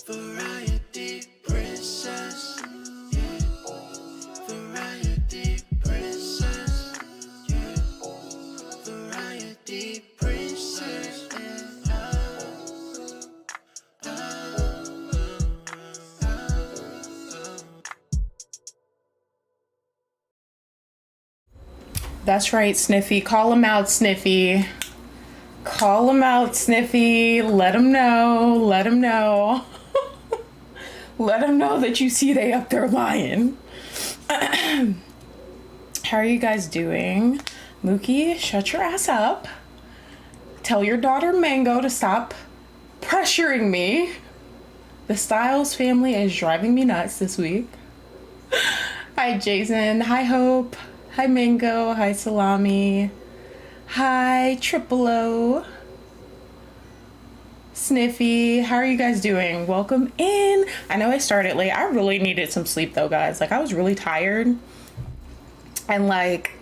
Variety princess, yeah. Variety princess, yeah. Variety princess, That's right, Sniffy. Call him out, Sniffy. Call him out, Sniffy. Let him know. Let him know. Let him know that you see they up there lying. How are you guys doing? Mookie, shut your ass up. Tell your daughter Mango to stop pressuring me. The Styles family is driving me nuts this week. Hi, Jason. Hi, Hope. Hi, Mango. Hi, Salami. Hi, Triple O. Sniffy. How are you guys doing? Welcome in. I know I started late. I really needed some sleep though, guys. Like, I was really tired. And like,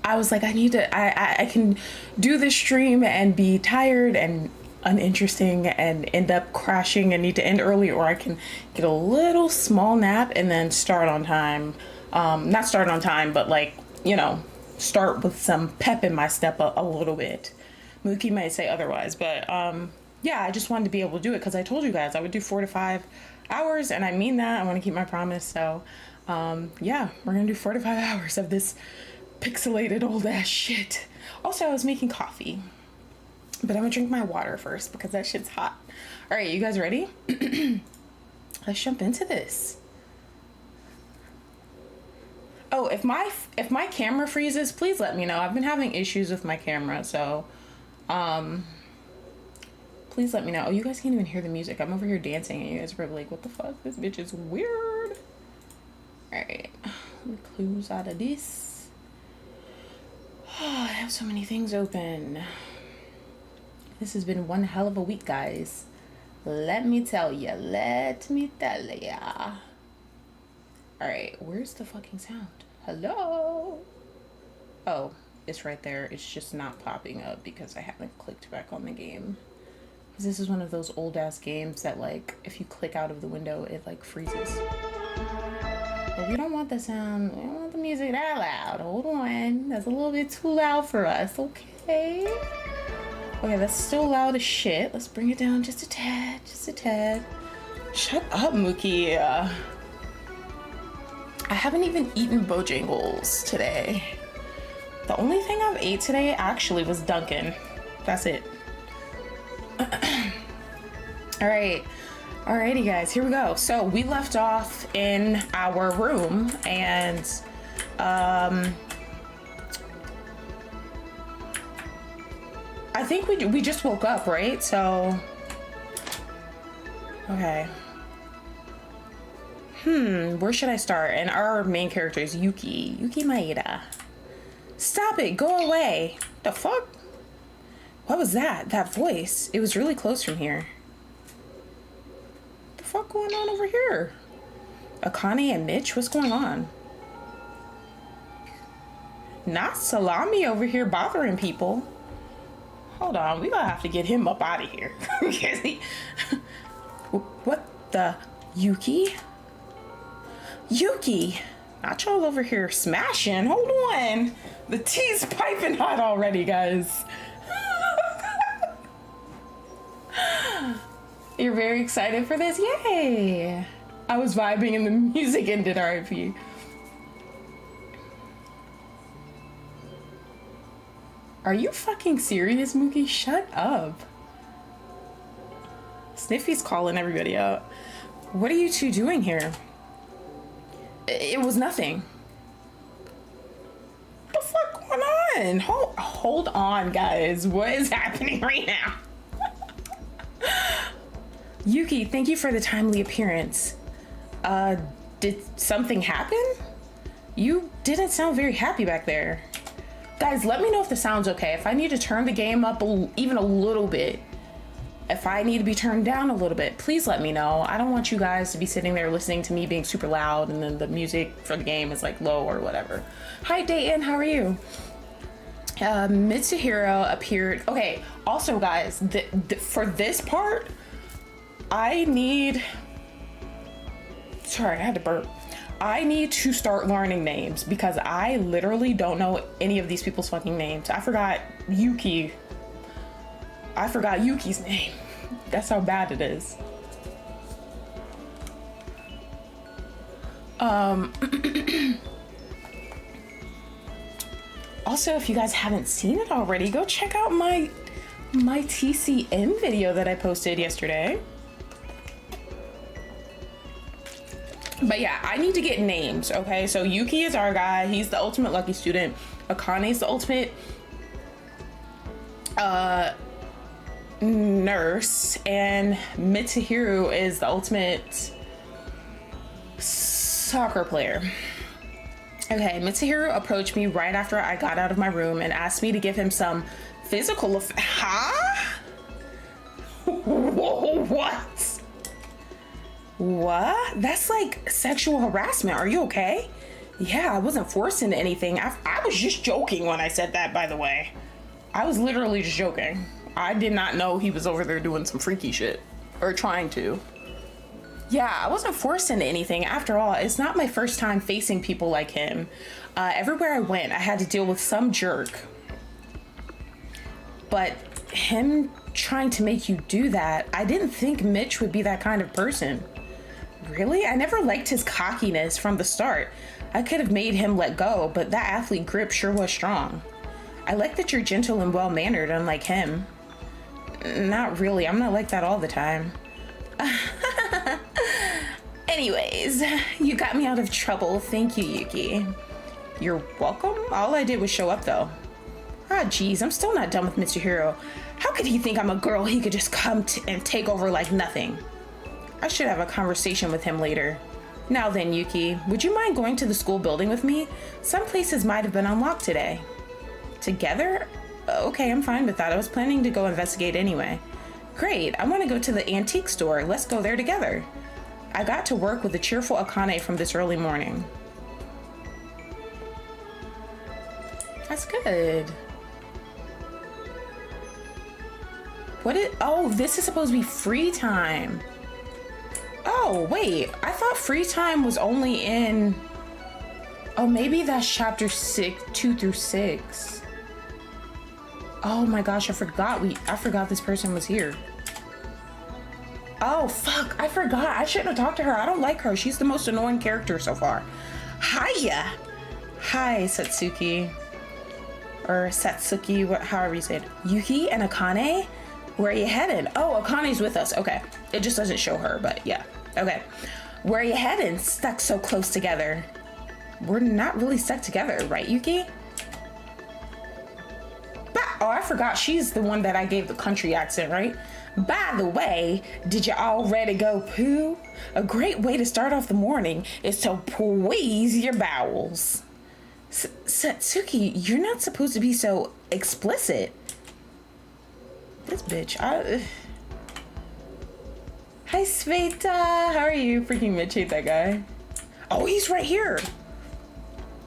I was like, I can do this stream and be tired and uninteresting and end up crashing and need to end early, or I can get a little small nap and then start on time. Not start on time, but like, you know, start with some pep in my step a little bit. Mookie might say otherwise, but yeah, I just wanted to be able to do it because I told you guys I would do 4 to 5 hours, and I mean that. I want to keep my promise. So yeah, we're gonna do 4 to 5 hours of this pixelated old ass shit. Also, I was making coffee, but I'm gonna drink my water first because that shit's hot. All right, you guys ready? Let's jump into this. Oh, if my camera freezes, please let me know. I've been having issues with my camera, so please let me know. Oh, you guys can't even hear the music. I'm over here dancing and you guys are probably like, what the fuck? This bitch is weird. Alright, let me close out of this. Oh, I have so many things open. This has been one hell of a week, guys. Let me tell ya. Let me tell ya. Alright, where's the fucking sound? Hello? Oh, it's right there. It's just not popping up because I haven't clicked back on the game. Because this is one of those old ass games that, like, if you click out of the window, it like freezes. But we don't want the sound. We don't want the music that loud. Hold on. That's a little bit too loud for us, okay? Okay, that's still loud as shit. Let's bring it down just a tad. Just a tad. Shut up, Mookie. I haven't even eaten Bojangles today. The only thing I've ate today actually was Dunkin'. That's it. All right. Alrighty, guys, here we go. So we left off in our room and I think we just woke up, right? So okay. Where should I start? And our main character is Yuki Maeda. Stop it, go away. The fuck? What was that? That voice. It was really close from here. What the fuck going on over here? Akane and Mitch, what's going on? Not Salami over here bothering people. Hold on, we gonna have to get him up out of here. What the? Yuki? Yuki, not y'all over here smashing. Hold on. The tea's piping hot already, guys. You're very excited for this? Yay. I was vibing and the music ended, RIP. Are you fucking serious, Mookie? Shut up. Sniffy's calling everybody out. What are you two doing here? It was nothing. What the fuck going on? Hold on, guys. What is happening right now? Yuki, thank you for the timely appearance. Did something happen? You didn't sound very happy back there. Guys, let me know if the sound's okay. If I need to turn the game up even a little bit. If I need to be turned down a little bit, please let me know. I don't want you guys to be sitting there listening to me being super loud and then the music for the game is like low or whatever. Hi, Dayton, how are you? Mitsuhiro appeared. Okay, also guys, for this part, I need. Sorry, I had to burp. I need to start learning names because I literally don't know any of these people's fucking names. I forgot Yuki. I forgot Yuki's name. That's how bad it is. Also, if you guys haven't seen it already, go check out my TCM video that I posted yesterday. But yeah, I need to get names, okay? So Yuki is our guy. He's the ultimate lucky student. Akane's the ultimate nurse. And Mitsuhiro is the ultimate soccer player. Okay, Mitsuhiro approached me right after I got out of my room and asked me to give him some physical Huh? Whoa, what? What? That's like sexual harassment. Are you okay? Yeah, I wasn't forced into anything. I was just joking when I said that, by the way. I was literally just joking. I did not know he was over there doing some freaky shit. Or trying to. Yeah, I wasn't forced into anything. After all, it's not my first time facing people like him. Everywhere I went, I had to deal with some jerk. But him trying to make you do that, I didn't think Mitch would be that kind of person. Really? I never liked his cockiness from the start. I could have made him let go, but that athlete grip sure was strong. I like that you're gentle and well-mannered, unlike him. Not really. I'm not like that all the time. Anyways, you got me out of trouble. Thank you, Yuki. You're welcome? All I did was show up, though. Ah, geez, I'm still not done with Mitsuhiro. How could he think I'm a girl he could just come and take over like nothing? I should have a conversation with him later. Now then, Yuki, would you mind going to the school building with me? Some places might have been unlocked today. Together? Okay, I'm fine with that. I was planning to go investigate anyway. Great, I want to go to the antique store. Let's go there together. I got to work with the cheerful Akane from this early morning. That's good. Oh, this is supposed to be free time. Oh, wait, I thought free time was only in... Oh, maybe that's chapter 2 through 6. Oh my gosh, I forgot this person was here. Oh, fuck, I forgot. I shouldn't have talked to her. I don't like her. She's the most annoying character so far. Hiya! Hi, Satsuki. Or Satsuki, however you say it. Yuki and Akane? Where are you headed? Oh, Akane's with us. Okay. It just doesn't show her, but yeah. Okay. Where are you headed? Stuck so close together. We're not really stuck together, right, Yuki? Oh, I forgot. She's the one that I gave the country accent, right? By the way, did you already go poo? A great way to start off the morning is to please your bowels. Satsuki, you're not supposed to be so explicit. This bitch, Hi, Sveta. How are you? Freaking Mitch hate that guy. Oh, he's right here.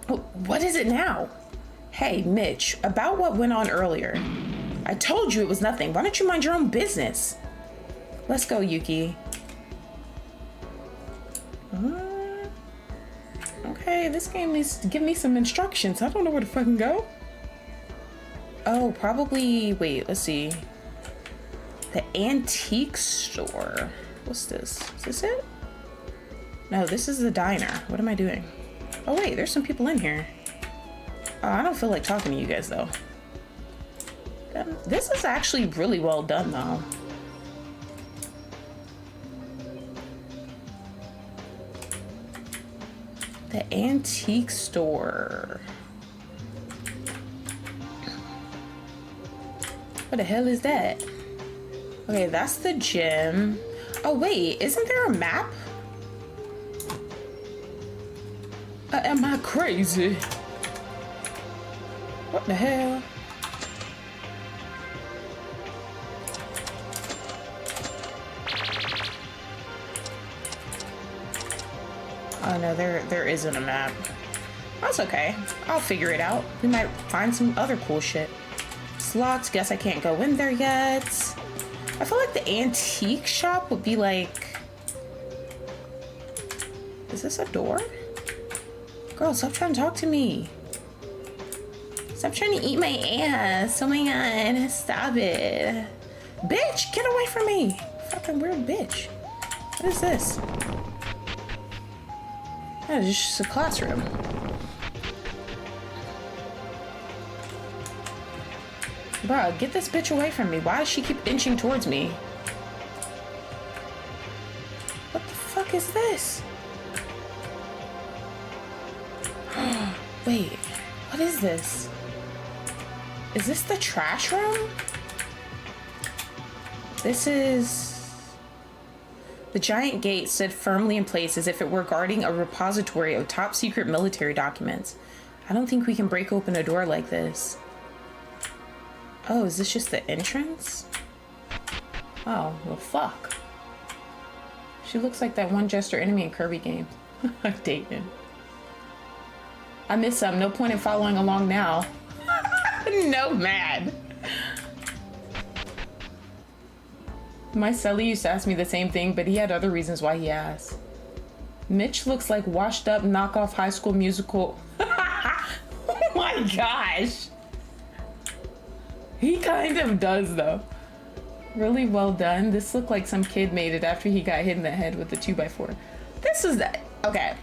What is it now? Hey, Mitch, about what went on earlier. I told you it was nothing. Why don't you mind your own business? Let's go, Yuki. Okay, this game needs to give me some instructions. I don't know where to fucking go. Oh, probably... Wait, let's see. The antique store. What's this? Is this it? No, this is the diner. What am I doing? Oh, wait, there's some people in here. Oh, I don't feel like talking to you guys, though. This is actually really well done, though. The antique store. What the hell is that? Okay, that's the gym. Oh, wait, isn't there a map? Am I crazy? What the hell? Oh no, there isn't a map. That's okay. I'll figure it out. We might find some other cool shit. It's locked. Guess I can't go in there yet. I feel like the antique shop would be like... Is this a door? Girl, stop trying to talk to me. Stop trying to eat my ass. Oh my god. Stop it. Bitch, get away from me. Fucking weird bitch. What is this? Oh, it's just a classroom. Bruh, get this bitch away from me. Why does she keep inching towards me? What the fuck is this? Wait, what is this? Is this the trash room? This is... The giant gate stood firmly in place as if it were guarding a repository of top secret military documents. I don't think we can break open a door like this. Oh, is this just the entrance? Oh, well fuck. She looks like that one Jester enemy in Kirby games. I'm dating. I missed some. No point in following along now. No, man. My cellie used to ask me the same thing, but he had other reasons why he asked. Mitch looks like washed up knockoff High School Musical. Oh my gosh. He kind of does though. Really well done. This looked like some kid made it after he got hit in the head with a 2x4. This is that. Okay.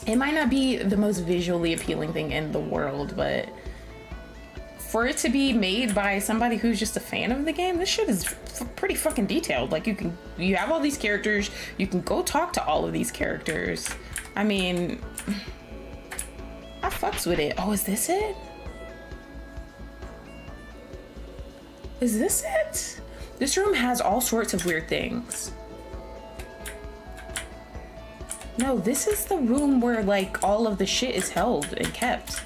It might not be the most visually appealing thing in the world, but for it to be made by somebody who's just a fan of the game, this shit is pretty fucking detailed. Like you have all these characters, you can go talk to all of these characters. I mean, I fucks with it. Oh, is this it? Is this it? This room has all sorts of weird things. No, this is the room where like all of the shit is held and kept.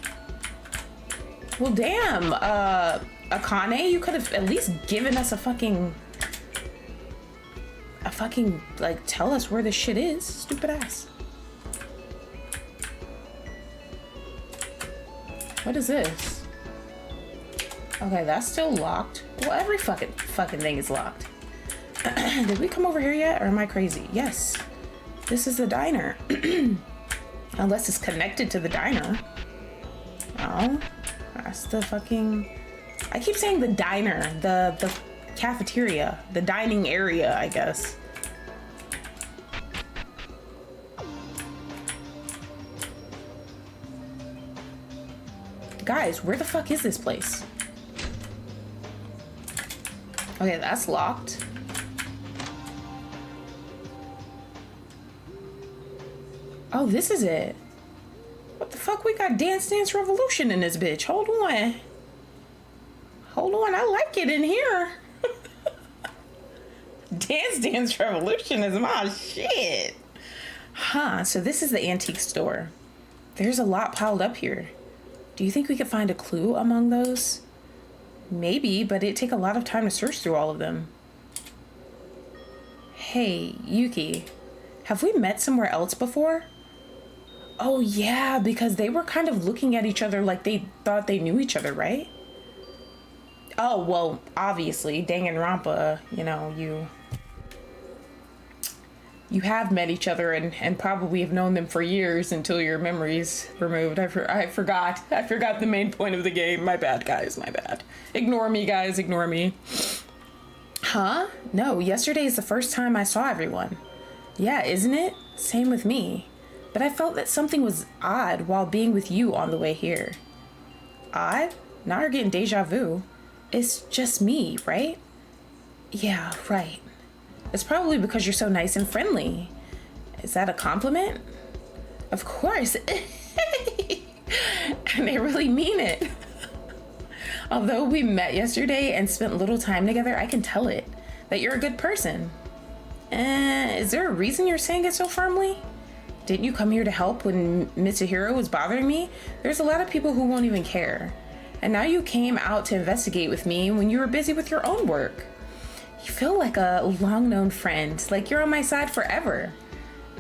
Well, damn, Akane, you could have at least given us a fucking, like, tell us where this shit is. Stupid ass. What is this? Okay, that's still locked. Well, every fucking thing is locked. Did we come over here yet, or am I crazy? Yes. This is the diner. Unless it's connected to the diner. Oh. That's the fucking... I keep saying the diner, the cafeteria, the dining area, I guess. Guys, where the fuck is this place? Okay, that's locked. Oh, this is it. What the fuck? We got Dance Dance Revolution in this bitch. Hold on. Hold on. I like it in here. Dance Dance Revolution is my shit. Huh. So this is the antique store. There's a lot piled up here. Do you think we could find a clue among those? Maybe, but it'd take a lot of time to search through all of them. Hey, Yuki. Have we met somewhere else before? Oh yeah, because they were kind of looking at each other like they thought they knew each other, right? Oh, well, obviously, Danganronpa, you know, you have met each other and probably have known them for years until your memory's removed. I forgot the main point of the game. My bad, guys, my bad. Ignore me, guys, ignore me. Huh? No, yesterday is the first time I saw everyone. Yeah, isn't it? Same with me. But I felt that something was odd while being with you on the way here. Odd? Now you're getting deja vu. It's just me, right? Yeah, right. It's probably because you're so nice and friendly. Is that a compliment? Of course. And I really mean it. Although we met yesterday and spent little time together, I can tell it. That you're a good person. Is there a reason you're saying it so firmly? Didn't you come here to help when Mitsuhiro was bothering me? There's a lot of people who won't even care. And now you came out to investigate with me when you were busy with your own work. You feel like a long-known friend, like you're on my side forever.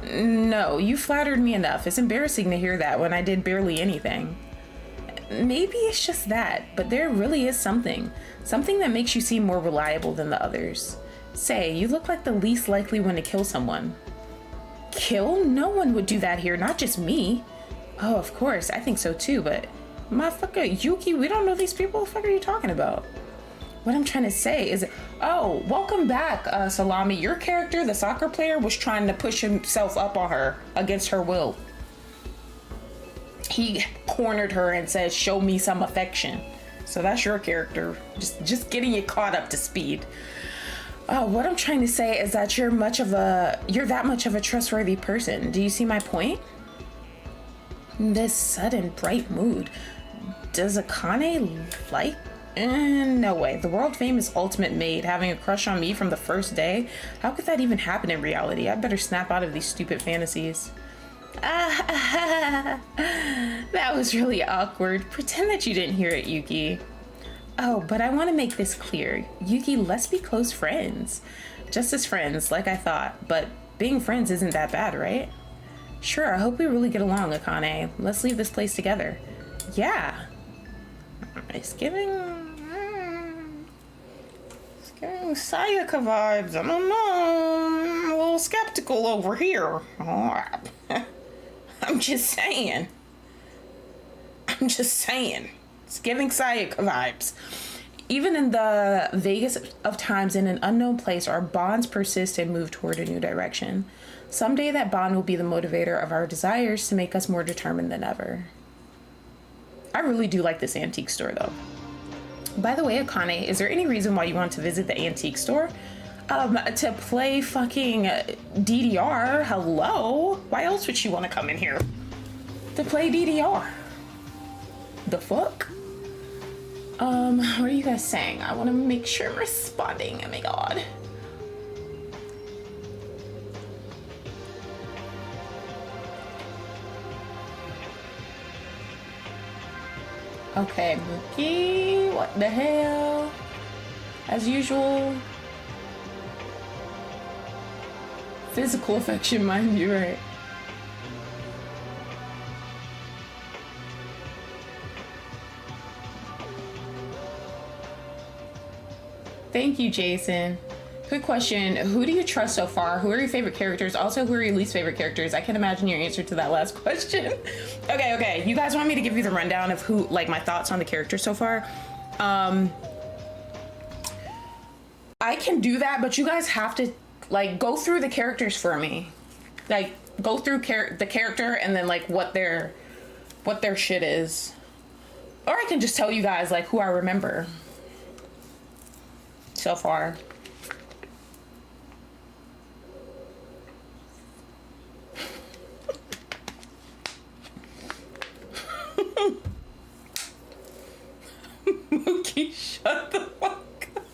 No, you flattered me enough. It's embarrassing to hear that when I did barely anything. Maybe it's just that, but there really is something. Something that makes you seem more reliable than the others. Say, you look like the least likely one to kill someone. Kill? No one would do that here, not just me. Oh, of course, I think so too, but... Motherfucker, Yuki, we don't know these people. What the fuck are you talking about? What I'm trying to say is... Oh, welcome back, Salami. Your character, the soccer player, was trying to push himself up on her against her will. He cornered her and said, show me some affection. So that's your character. Just getting you caught up to speed. What I'm trying to say is that you're that much of a trustworthy person. Do you see my point? This sudden bright mood. Does Akane like? No way. The world famous ultimate maid having a crush on me from the first day? How could that even happen in reality? I better snap out of these stupid fantasies. That was really awkward. Pretend that you didn't hear it, Yuki. Oh, but I want to make this clear. Yuki, let's be close friends. Just as friends, like I thought. But being friends isn't that bad, right? Sure, I hope we really get along, Akane. Let's leave this place together. Yeah. It's giving Sayaka vibes. I don't know. I'm a little skeptical over here. I'm just saying. It's giving Sayaka vibes. Even in the vaguest of times in an unknown place, our bonds persist and move toward a new direction. Someday that bond will be the motivator of our desires to make us more determined than ever. I really do like this antique store, though. By the way, Akane, is there any reason why you want to visit the antique store? To play fucking DDR. Hello? Why else would she want to come in here? To play DDR. The fuck? What are you guys saying? I want to make sure I'm responding. Oh my god. Okay, Mookie, what the hell? As usual. Physical affection, mind you, right? Thank you, Jason. Quick question. Who do you trust so far? Who are your favorite characters? Also, who are your least favorite characters? I can imagine your answer to that last question. Okay. You guys want me to give you the rundown of who, like, my thoughts on the characters so far? I can do that, but you guys have to, like, go through the characters for me. Like, go through the character and then, like, what their shit is. Or I can just tell you guys, like, who I remember so far. Mookie, shut the fuck up.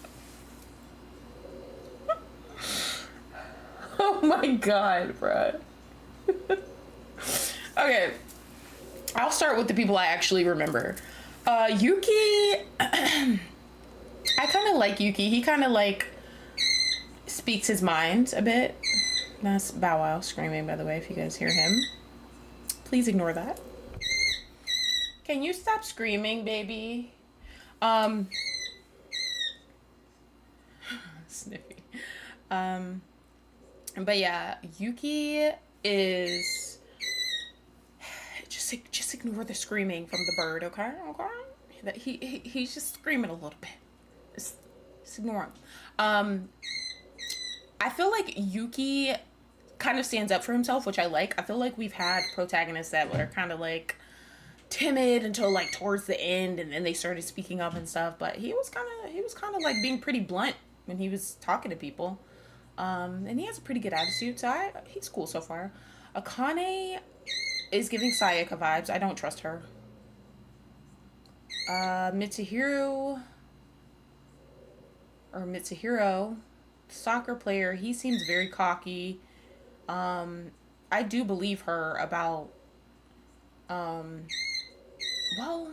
Oh my god, bruh. Okay. I'll start with the people I actually remember. Yuki... I kind of like Yuki. He kind of, like, speaks his mind a bit. That's Bow Wow screaming, by the way, if you guys hear him. Please ignore that. Can you stop screaming, baby? Sniffy. But yeah, Yuki is... Just ignore the screaming from the bird, okay? That he's just screaming a little bit. Just ignore him. I feel like Yuki kind of stands up for himself, which I like. I feel like we've had protagonists that were kind of like timid until like towards the end, and then they started speaking up and stuff. But he was kind of like being pretty blunt when he was talking to people. And he has a pretty good attitude, so he's cool so far. Akane is giving Sayaka vibes. I don't trust her. Mitsuhiro, soccer player, he seems very cocky. I do believe her about, well,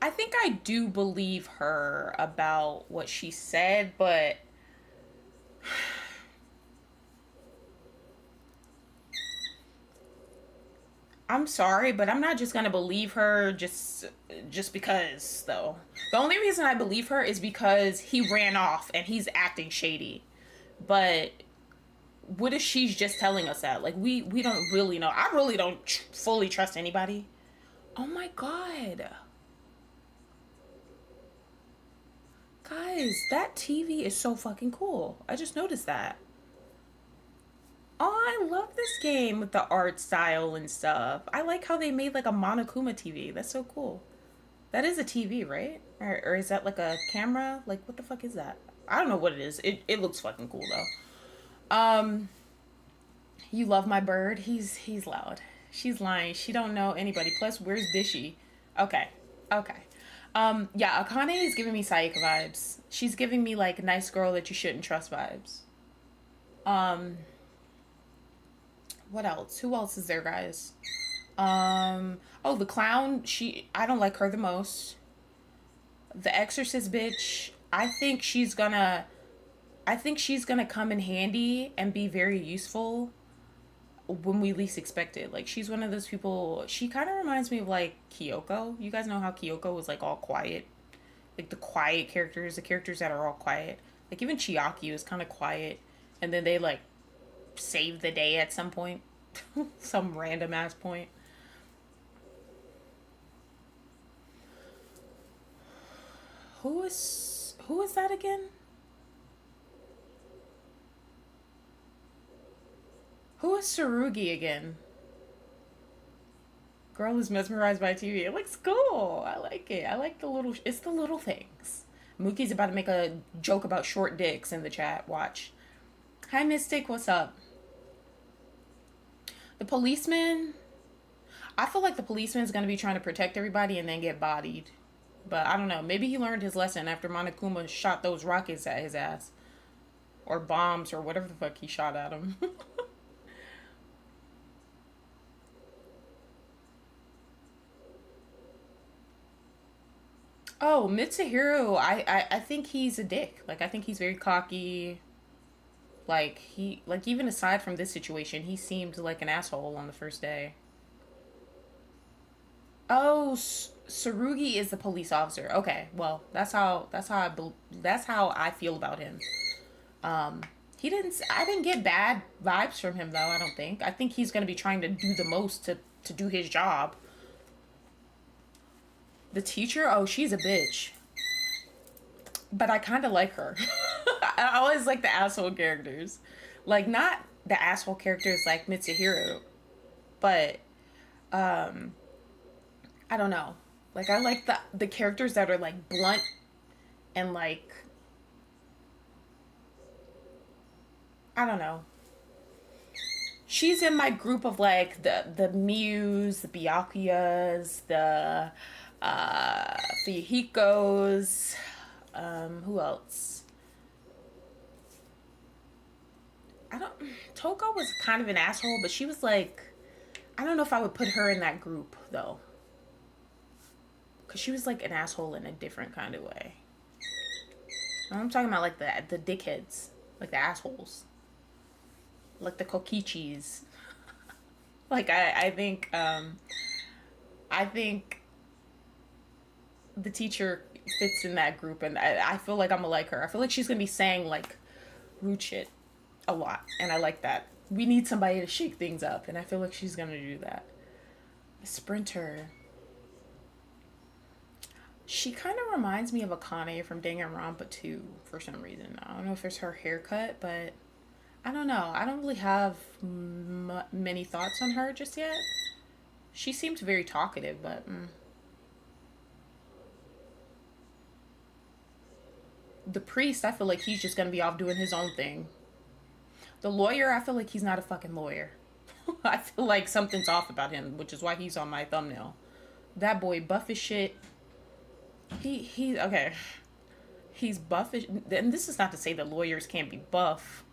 I think I do believe her about what she said, but I'm sorry, but I'm not just gonna believe her just because though. The only reason I believe her is because he ran off and he's acting shady. But what if she's just telling us that? Like we don't really know. I really don't fully trust anybody. Oh my god. Guys, that TV is so fucking cool. I just noticed that. Oh, I love this game with the art style and stuff. I like how they made like a Monokuma TV. That's so cool. That is a TV, right? Or is that like a camera? Like, what the fuck is that? I don't know what it is. It looks fucking cool though. You love my bird. He's loud. She's lying. She don't know anybody. Plus, where's Dishy? Okay, okay. Yeah, Akane is giving me Sayaka vibes. She's giving me like nice girl that you shouldn't trust vibes. Um, what else? Who else is there, guys? Oh, the clown. I don't like her the most. The Exorcist bitch. I think she's gonna come in handy and be very useful when we least expect it. Like she's one of those people. She kind of reminds me of like Kyoko. You guys know how Kyoko was like all quiet, like the quiet characters, the characters that are all quiet. Like even Chiaki was kind of quiet, and then they like save the day at some point, some random ass point. Who is that again? Who is Sarugi again? Girl is mesmerized by TV. It looks cool. I like it. I like the little. It's the little things. Mookie's about to make a joke about short dicks in the chat. Watch. Hi, Mystic. What's up? The policeman. I feel like the policeman's gonna be trying to protect everybody and then get bodied. But I don't know. Maybe he learned his lesson after Monokuma shot those rockets at his ass, or bombs, or whatever the fuck he shot at him. Oh, Mitsuhiro, I think he's a dick. Like I think he's very cocky. Like even aside from this situation, he seemed like an asshole on the first day. Oh, Sarugi is the police officer. Okay, well that's how I feel about him. Um, I didn't get bad vibes from him though. I don't think. I think he's gonna be trying to do the most to do his job. The teacher, oh, she's a bitch, but I kind of like her. I always like the asshole characters, like not the asshole characters like Mitsuhiro, but um, I don't know. Like I like the characters that are like blunt and like I don't know. She's in my group of like the Mius, the Byakuyas, the uh Fuyuhikos, who else? I don't Toko was kind of an asshole, but she was like I don't know if I would put her in that group though. Cause she was like an asshole in a different kind of way. I'm talking about like the dickheads, like the assholes, like the kokichis. Like I think the teacher fits in that group, and I feel like I'm gonna like her. I feel like she's gonna be saying like rude shit a lot, and I like that. We need somebody to shake things up, and I feel like she's gonna do that. A sprinter. She kind of reminds me of Akane from Danganronpa 2 for some reason. I don't know if it's her haircut, but I don't know. I don't really have many thoughts on her just yet. She seems very talkative, but the priest, I feel like he's just gonna be off doing his own thing. The lawyer, I feel like he's not a fucking lawyer. I feel like something's off about him, which is why he's on my thumbnail. That boy buff as shit. He okay. He's buff as, and this is not to say that lawyers can't be buff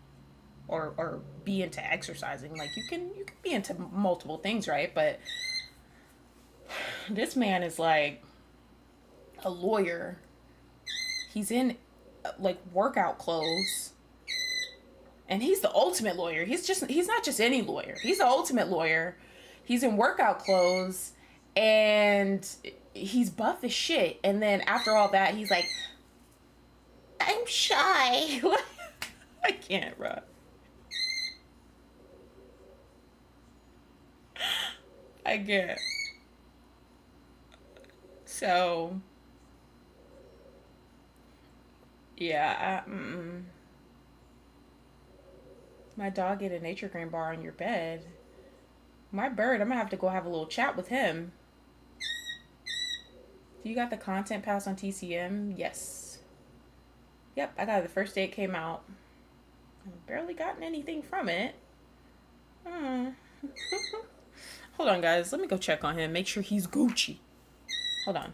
or be into exercising. Like you can be into multiple things, right? But this man is like a lawyer. He's in like workout clothes. And he's the ultimate lawyer. He's not just any lawyer. He's the ultimate lawyer. He's in workout clothes and he's buff as shit. And then after all that, he's like, I'm shy. I can't, bro. I can't. So, yeah, my dog ate a nature grain bar on your bed. My bird, I'm gonna have to go have a little chat with him. Do you got the content pass on TCM? Yes. Yep, I got it the first day it came out. I've barely gotten anything from it. Hold on, guys. Let me go check on him. Make sure he's Gucci. Hold on.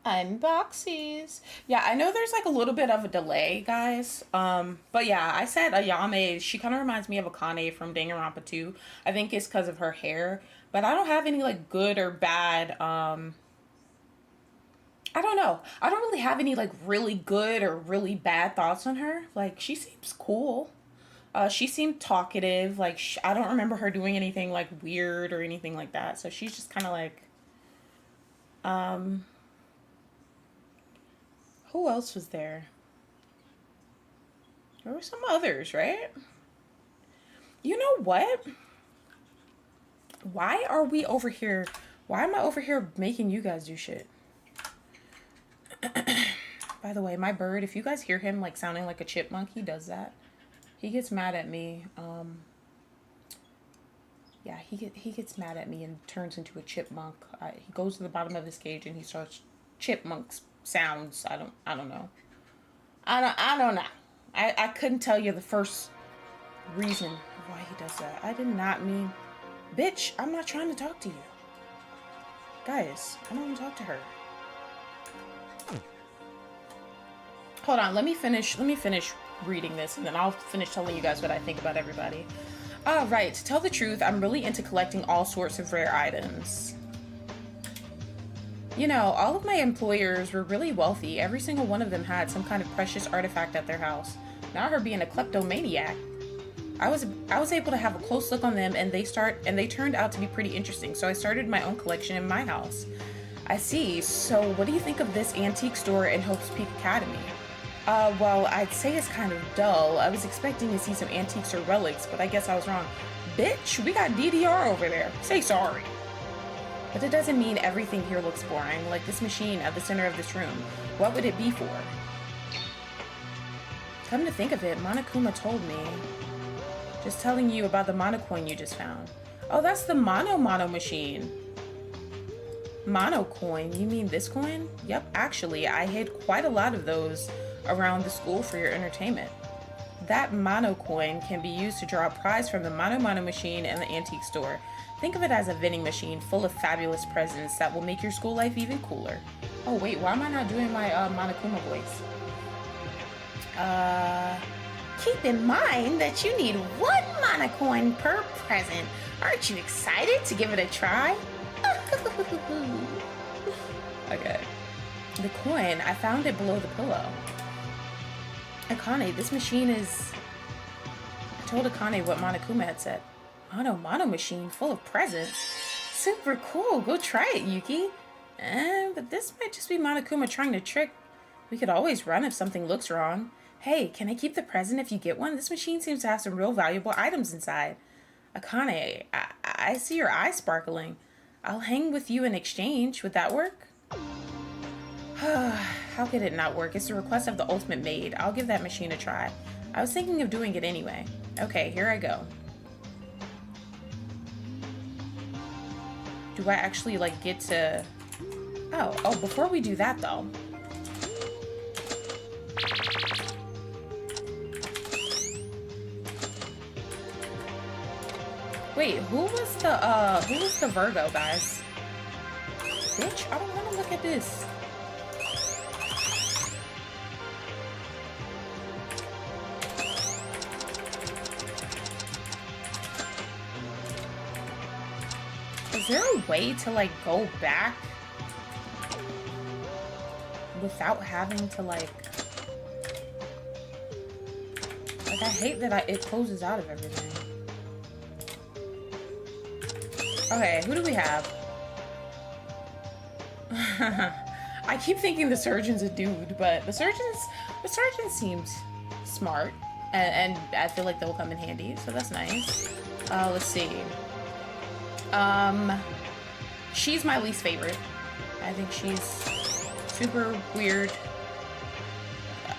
Unboxies. Yeah, I know there's like a little bit of a delay, guys. But yeah, I said Ayame, she kind of reminds me of Akane from Danganronpa 2. I think it's because of her hair. But I don't have any like good or bad, I don't know. I don't really have any like really good or really bad thoughts on her. Like, she seems cool. She seemed talkative. Like, I don't remember her doing anything like weird or anything like that. So she's just kind of like, um, who else was there? There were some others, right? You know what? Why are we over here? Why am I over here making you guys do shit? By the way, my bird, if you guys hear him like sounding like a chipmunk, he does that. He gets mad at me. Yeah, he gets mad at me and turns into a chipmunk. He goes to the bottom of his cage and he starts chipmunks sounds. I don't know. I don't know. I couldn't tell you the first reason why he does that. I did not mean, bitch, I'm not trying to talk to you. Guys, I don't want to talk to her. Hold on, let me finish reading this and then I'll finish telling you guys what I think about everybody. Right, to tell the truth, I'm really into collecting all sorts of rare items. You know, all of my employers were really wealthy. Every single one of them had some kind of precious artifact at their house. Not her being a kleptomaniac. I was able to have a close look on them and they turned out to be pretty interesting. So I started my own collection in my house. I see. So what do you think of this antique store in Hope's Peak Academy? Well, I'd say it's kind of dull. I was expecting to see some antiques or relics, but I guess I was wrong. Bitch, we got DDR over there. Say sorry. But it doesn't mean everything here looks boring. Like this machine at the center of this room. What would it be for? Come to think of it, Monokuma told me. Just telling you about the mono coin you just found. Oh, that's the mono machine. Mono coin? You mean this coin? Yep, actually, I hid quite a lot of those around the school for your entertainment. That mono coin can be used to draw a prize from the mono machine in the antique store. Think of it as a vending machine full of fabulous presents that will make your school life even cooler. Oh wait, why am I not doing my Monokuma voice? Keep in mind that you need one mono coin per present. Aren't you excited to give it a try? Okay. The coin, I found it below the pillow. Akane, this machine is... I told Akane what Monokuma had said. Mono machine full of presents? Super cool, go try it, Yuki. But this might just be Monokuma trying to trick. We could always run if something looks wrong. Hey, can I keep the present if you get one? This machine seems to have some real valuable items inside. Akane, I see your eyes sparkling. I'll hang with you in exchange. Would that work? How could it not work? It's the request of the ultimate maid. I'll give that machine a try. I was thinking of doing it anyway. Okay, here I go. Do I actually, like, get to... Oh, before we do that, though. Wait, who was the Virgo, guys? Bitch, I don't want to look at this. Is there a way to, like, go back without having to, like, I hate that it closes out of everything. Okay, who do we have? I keep thinking the surgeon's a dude, but the surgeon seems smart, and I feel like they'll come in handy, so that's nice. Let's see. She's my least favorite. I think she's super weird.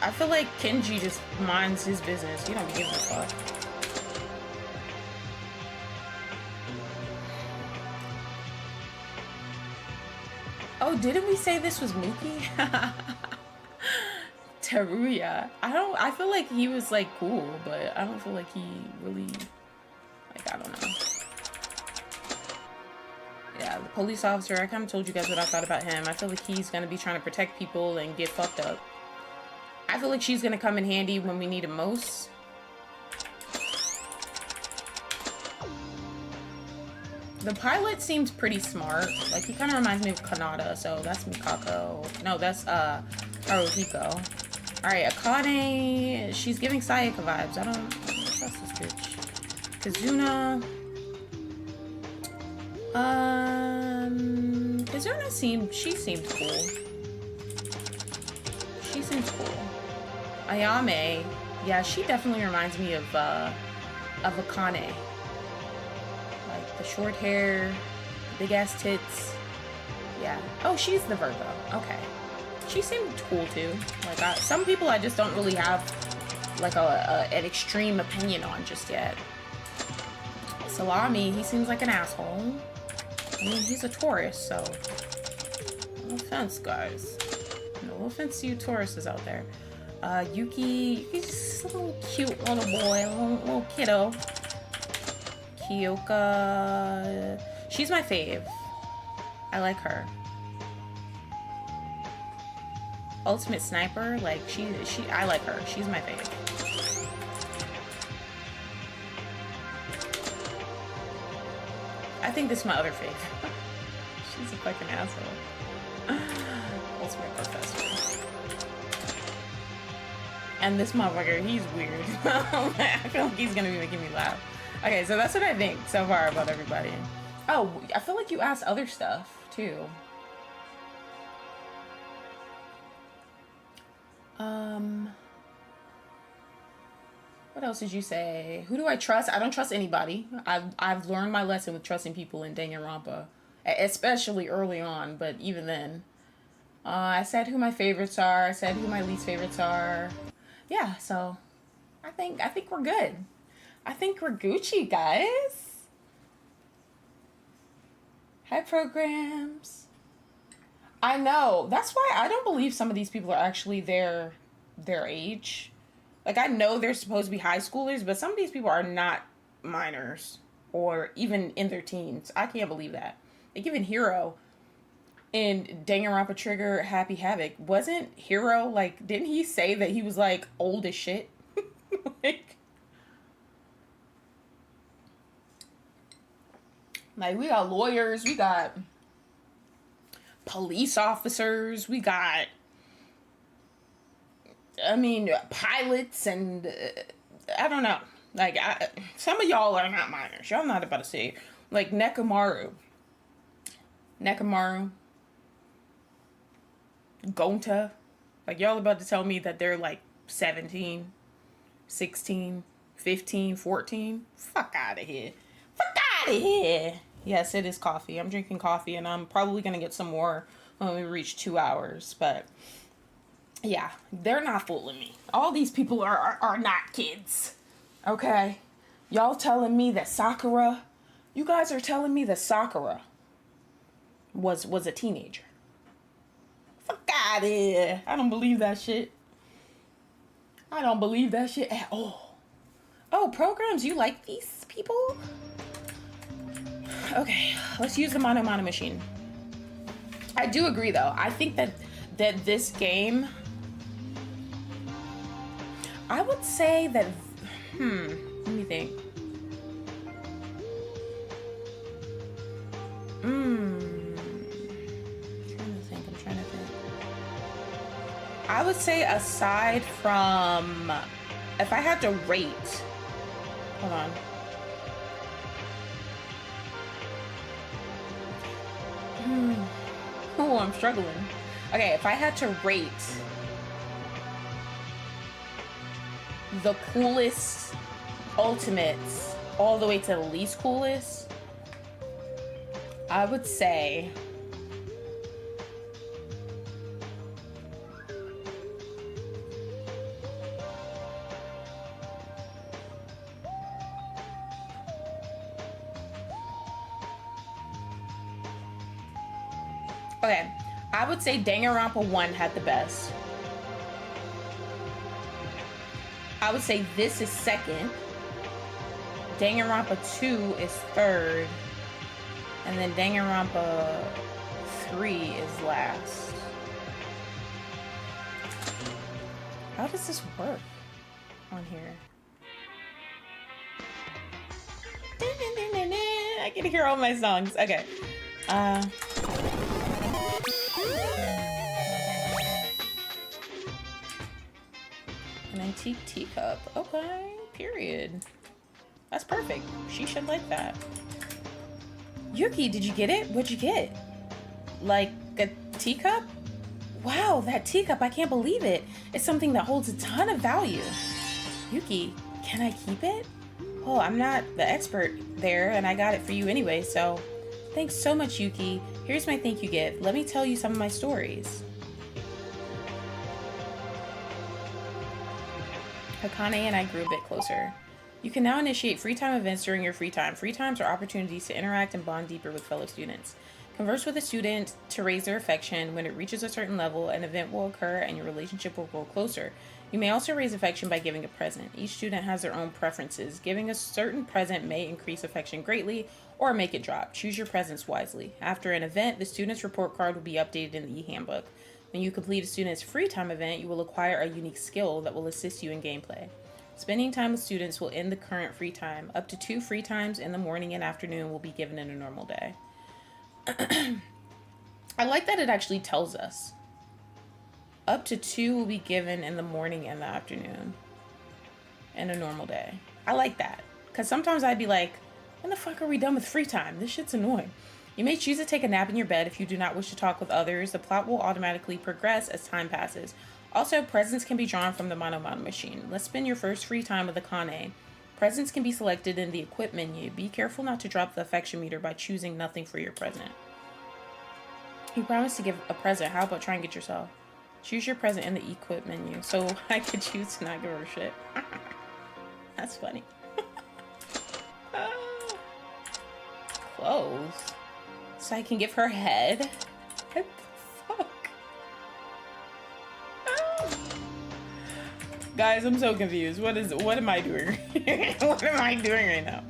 I feel like Kenji just minds his business. You don't give a fuck. Oh, didn't we say this was Mookie? Teruya. I feel like he was, like, cool, but I don't feel like he really, like, I don't know. Yeah, the police officer, I kind of told you guys what I thought about him. I feel like he's going to be trying to protect people and get fucked up. I feel like she's going to come in handy when we need it most. The pilot seems pretty smart. Like, he kind of reminds me of Kanata, so that's Mikako. No, that's Haruhiko. Alright, Akane, she's giving Sayaka vibes. I don't trust this bitch. Kazuna. Kazuna seems cool. She seems cool. Ayame, yeah, she definitely reminds me of Akane. Like the short hair, big ass tits. Yeah. Oh, she's the Virgo. Okay. She seemed cool too. Like some people I just don't really have like an extreme opinion on just yet. Salami, he seems like an asshole. I mean, he's a Taurus, so no offense, guys. No offense to you Tauruses out there. Yuki, he's just a little cute little boy, little kiddo. Kyoka, she's my fave. I like her. Ultimate Sniper, like I like her. She's my fave. I think this is my other fave. She's a fucking asshole. Ultimate Professor. And this motherfucker, he's weird. I feel like he's gonna be making me laugh. Okay, so that's what I think so far about everybody. Oh, I feel like you asked other stuff, too. What else did you say? Who do I trust? I don't trust anybody. I've learned my lesson with trusting people in Danganronpa, especially early on, but even then. I said who my favorites are. I said who my least favorites are. Yeah, so I think we're good. I think we're Gucci, guys. Hi, programs. I know. That's why I don't believe some of these people are actually their age. Like, I know they're supposed to be high schoolers, but some of these people are not minors or even in their teens. I can't believe that. Like, even Hero in Danganronpa Trigger Happy Havoc, wasn't Hero, like, didn't he say that he was, like, old as shit? Like, we got lawyers, we got police officers, we got, I mean, pilots, and I don't know. Like, some of y'all are not minors. Y'all not about to say, like, Nekomaru, Gonta. Like, y'all about to tell me that they're, like, 17, 16, 15, 14? Fuck out of here. Fuck out of here. Yes, it is coffee. I'm drinking coffee, and I'm probably going to get some more when we reach 2 hours. But yeah, they're not fooling me. All these people are not kids. Okay? Y'all telling me that Sakura, you guys are telling me that Sakura was a teenager. Fuck out of here. I don't believe that shit. I don't believe that shit at all. Oh, programs, you like these people? Okay, let's use the Mono machine. I do agree, though. I think that this game, I would say that, let me think. I'm trying to think. I would say aside from, if I had to rate, hold on. Oh, I'm struggling. Okay, if I had to rate the coolest ultimates all the way to the least coolest, I would say Danganronpa 1 had the best. I would say this is second. Danganronpa 2 is third. And then Danganronpa 3 is last. How does this work on here? I can hear all my songs. Okay. An antique teacup. Okay, period. That's perfect. She should like that. Yuki, did you get it? What'd you get? Like a teacup? Wow, that teacup, I can't believe it. It's something that holds a ton of value. Yuki, can I keep it? Oh, I'm not the expert there, and I got it for you anyway, so thanks so much, Yuki. Here's my thank you gift. Let me tell you some of my stories. Hakane and I grew a bit closer. You can now initiate free time events during your free time. Free times are opportunities to interact and bond deeper with fellow students. Converse with a student to raise their affection. When it reaches a certain level, an event will occur and your relationship will grow closer. You may also raise affection by giving a present. Each student has their own preferences. Giving a certain present may increase affection greatly or make it drop. Choose your presents wisely. After an event, the student's report card will be updated in the e-handbook. When you complete a student's free time event, you will acquire a unique skill that will assist you in gameplay. Spending time with students will end the current free time. Up to 2 free times in the morning and afternoon will be given in a normal day. I like that it actually tells us. Up to 2 will be given in the morning and the afternoon in a normal day. I like that. Because sometimes I'd be like, when the fuck are we done with free time? This shit's annoying. You may choose to take a nap in your bed if you do not wish to talk with others. The plot will automatically progress as time passes. Also, presents can be drawn from the Mono machine. Let's spend your first free time with Akane. Presents can be selected in the equip menu. Be careful not to drop the affection meter by choosing nothing for your present. You promised to give a present. How about try and get yourself? Choose your present in the equip menu. So I could choose to not give her shit. That's funny. Clothes. So I can give her head? What the fuck? Guys, I'm so confused. What am I doing? What am I doing right now?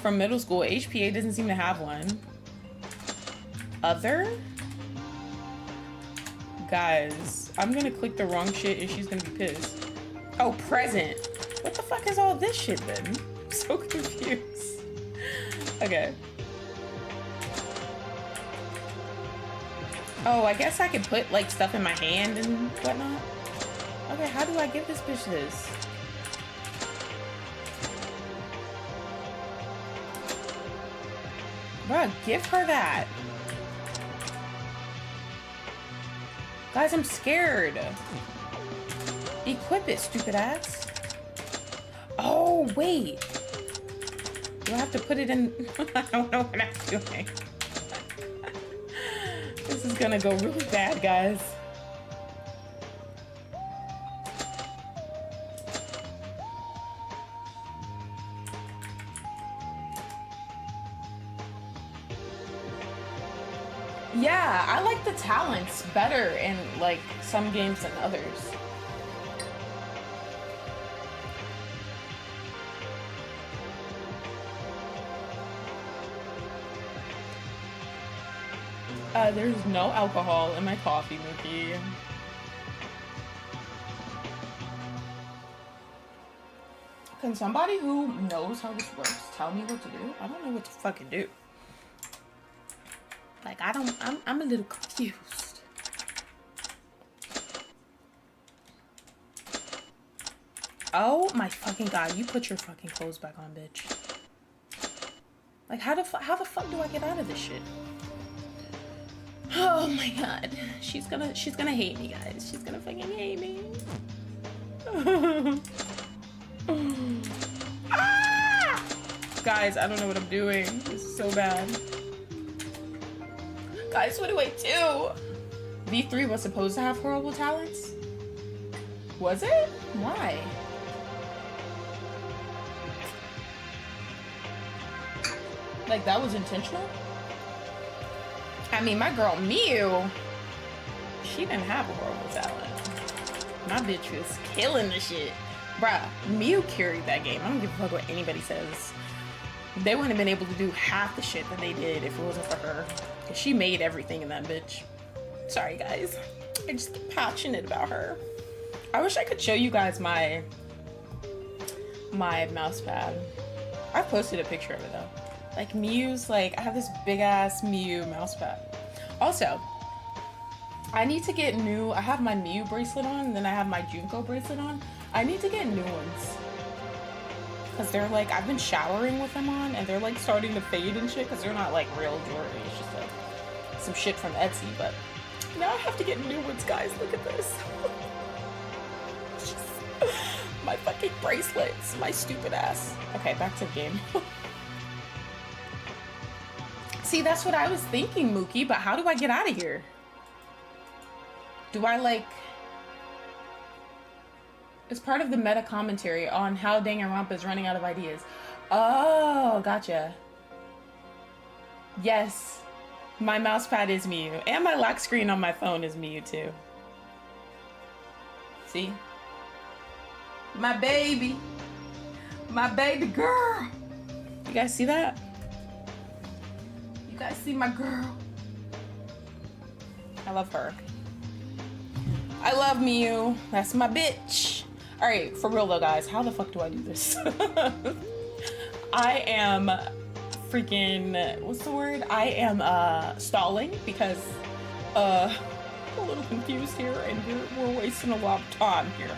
From middle school, HPA doesn't seem to have one. Other? Guys, I'm gonna click the wrong shit and she's gonna be pissed. Oh, present. What the fuck is all this shit then? I'm so confused. Okay. Oh, I guess I could put like stuff in my hand and whatnot. Okay, how do I give this bitch this? Bruh, give her that. Guys, I'm scared. Equip it, stupid ass. Oh, wait. Do I have to put it in? I don't know what I'm doing. This is gonna go really bad, guys. Yeah, I like the talents better in like some games than others. There's no alcohol in my coffee, Mookie. Can somebody who knows how this works tell me what to do? I don't know what to fucking do. Like, I'm a little confused. Oh my fucking god, you put your fucking clothes back on, bitch. Like, how the fuck do I get out of this shit? Oh my god. She's gonna hate me, guys. She's gonna fucking hate me. Ah! Guys, I don't know what I'm doing. This is so bad. Guys, what do I do? V3 was supposed to have horrible talents? Was it? Why? Like, that was intentional? I mean, my girl Miu, she didn't have a horrible talent. My bitch was killing the shit. Bruh, Miu carried that game. I don't give a fuck what anybody says. They wouldn't have been able to do half the shit that they did if it wasn't for her. She made everything in that bitch. Sorry, guys. I just get passionate about her. I wish I could show you guys my mouse pad. I posted a picture of it though. Like Miu's, like I have this big ass Miu mouse pad. Also, I need to get new. I have my Miu bracelet on, and then I have my Junko bracelet on. I need to get new ones. Cause they're like, I've been showering with them on, and they're like starting to fade and shit. Cause they're not like real jewelry. It's just like some shit from Etsy. But now I have to get new ones, guys. Look at this. My fucking bracelets. My stupid ass. Okay, back to the game. See, that's what I was thinking, Mookie, but how do I get out of here? Do I, like... It's part of the meta commentary on how Danganronpa is running out of ideas. Oh, gotcha. Yes. My mouse pad is Miu. And my lock screen on my phone is Miu, too. See? My baby. My baby girl. You guys see that? You guys see my girl? I love her. I love Miu. That's my bitch. All right, for real though, guys. How the fuck do I do this? I am freaking, what's the word? I am stalling because I'm a little confused here and we're wasting a lot of time here.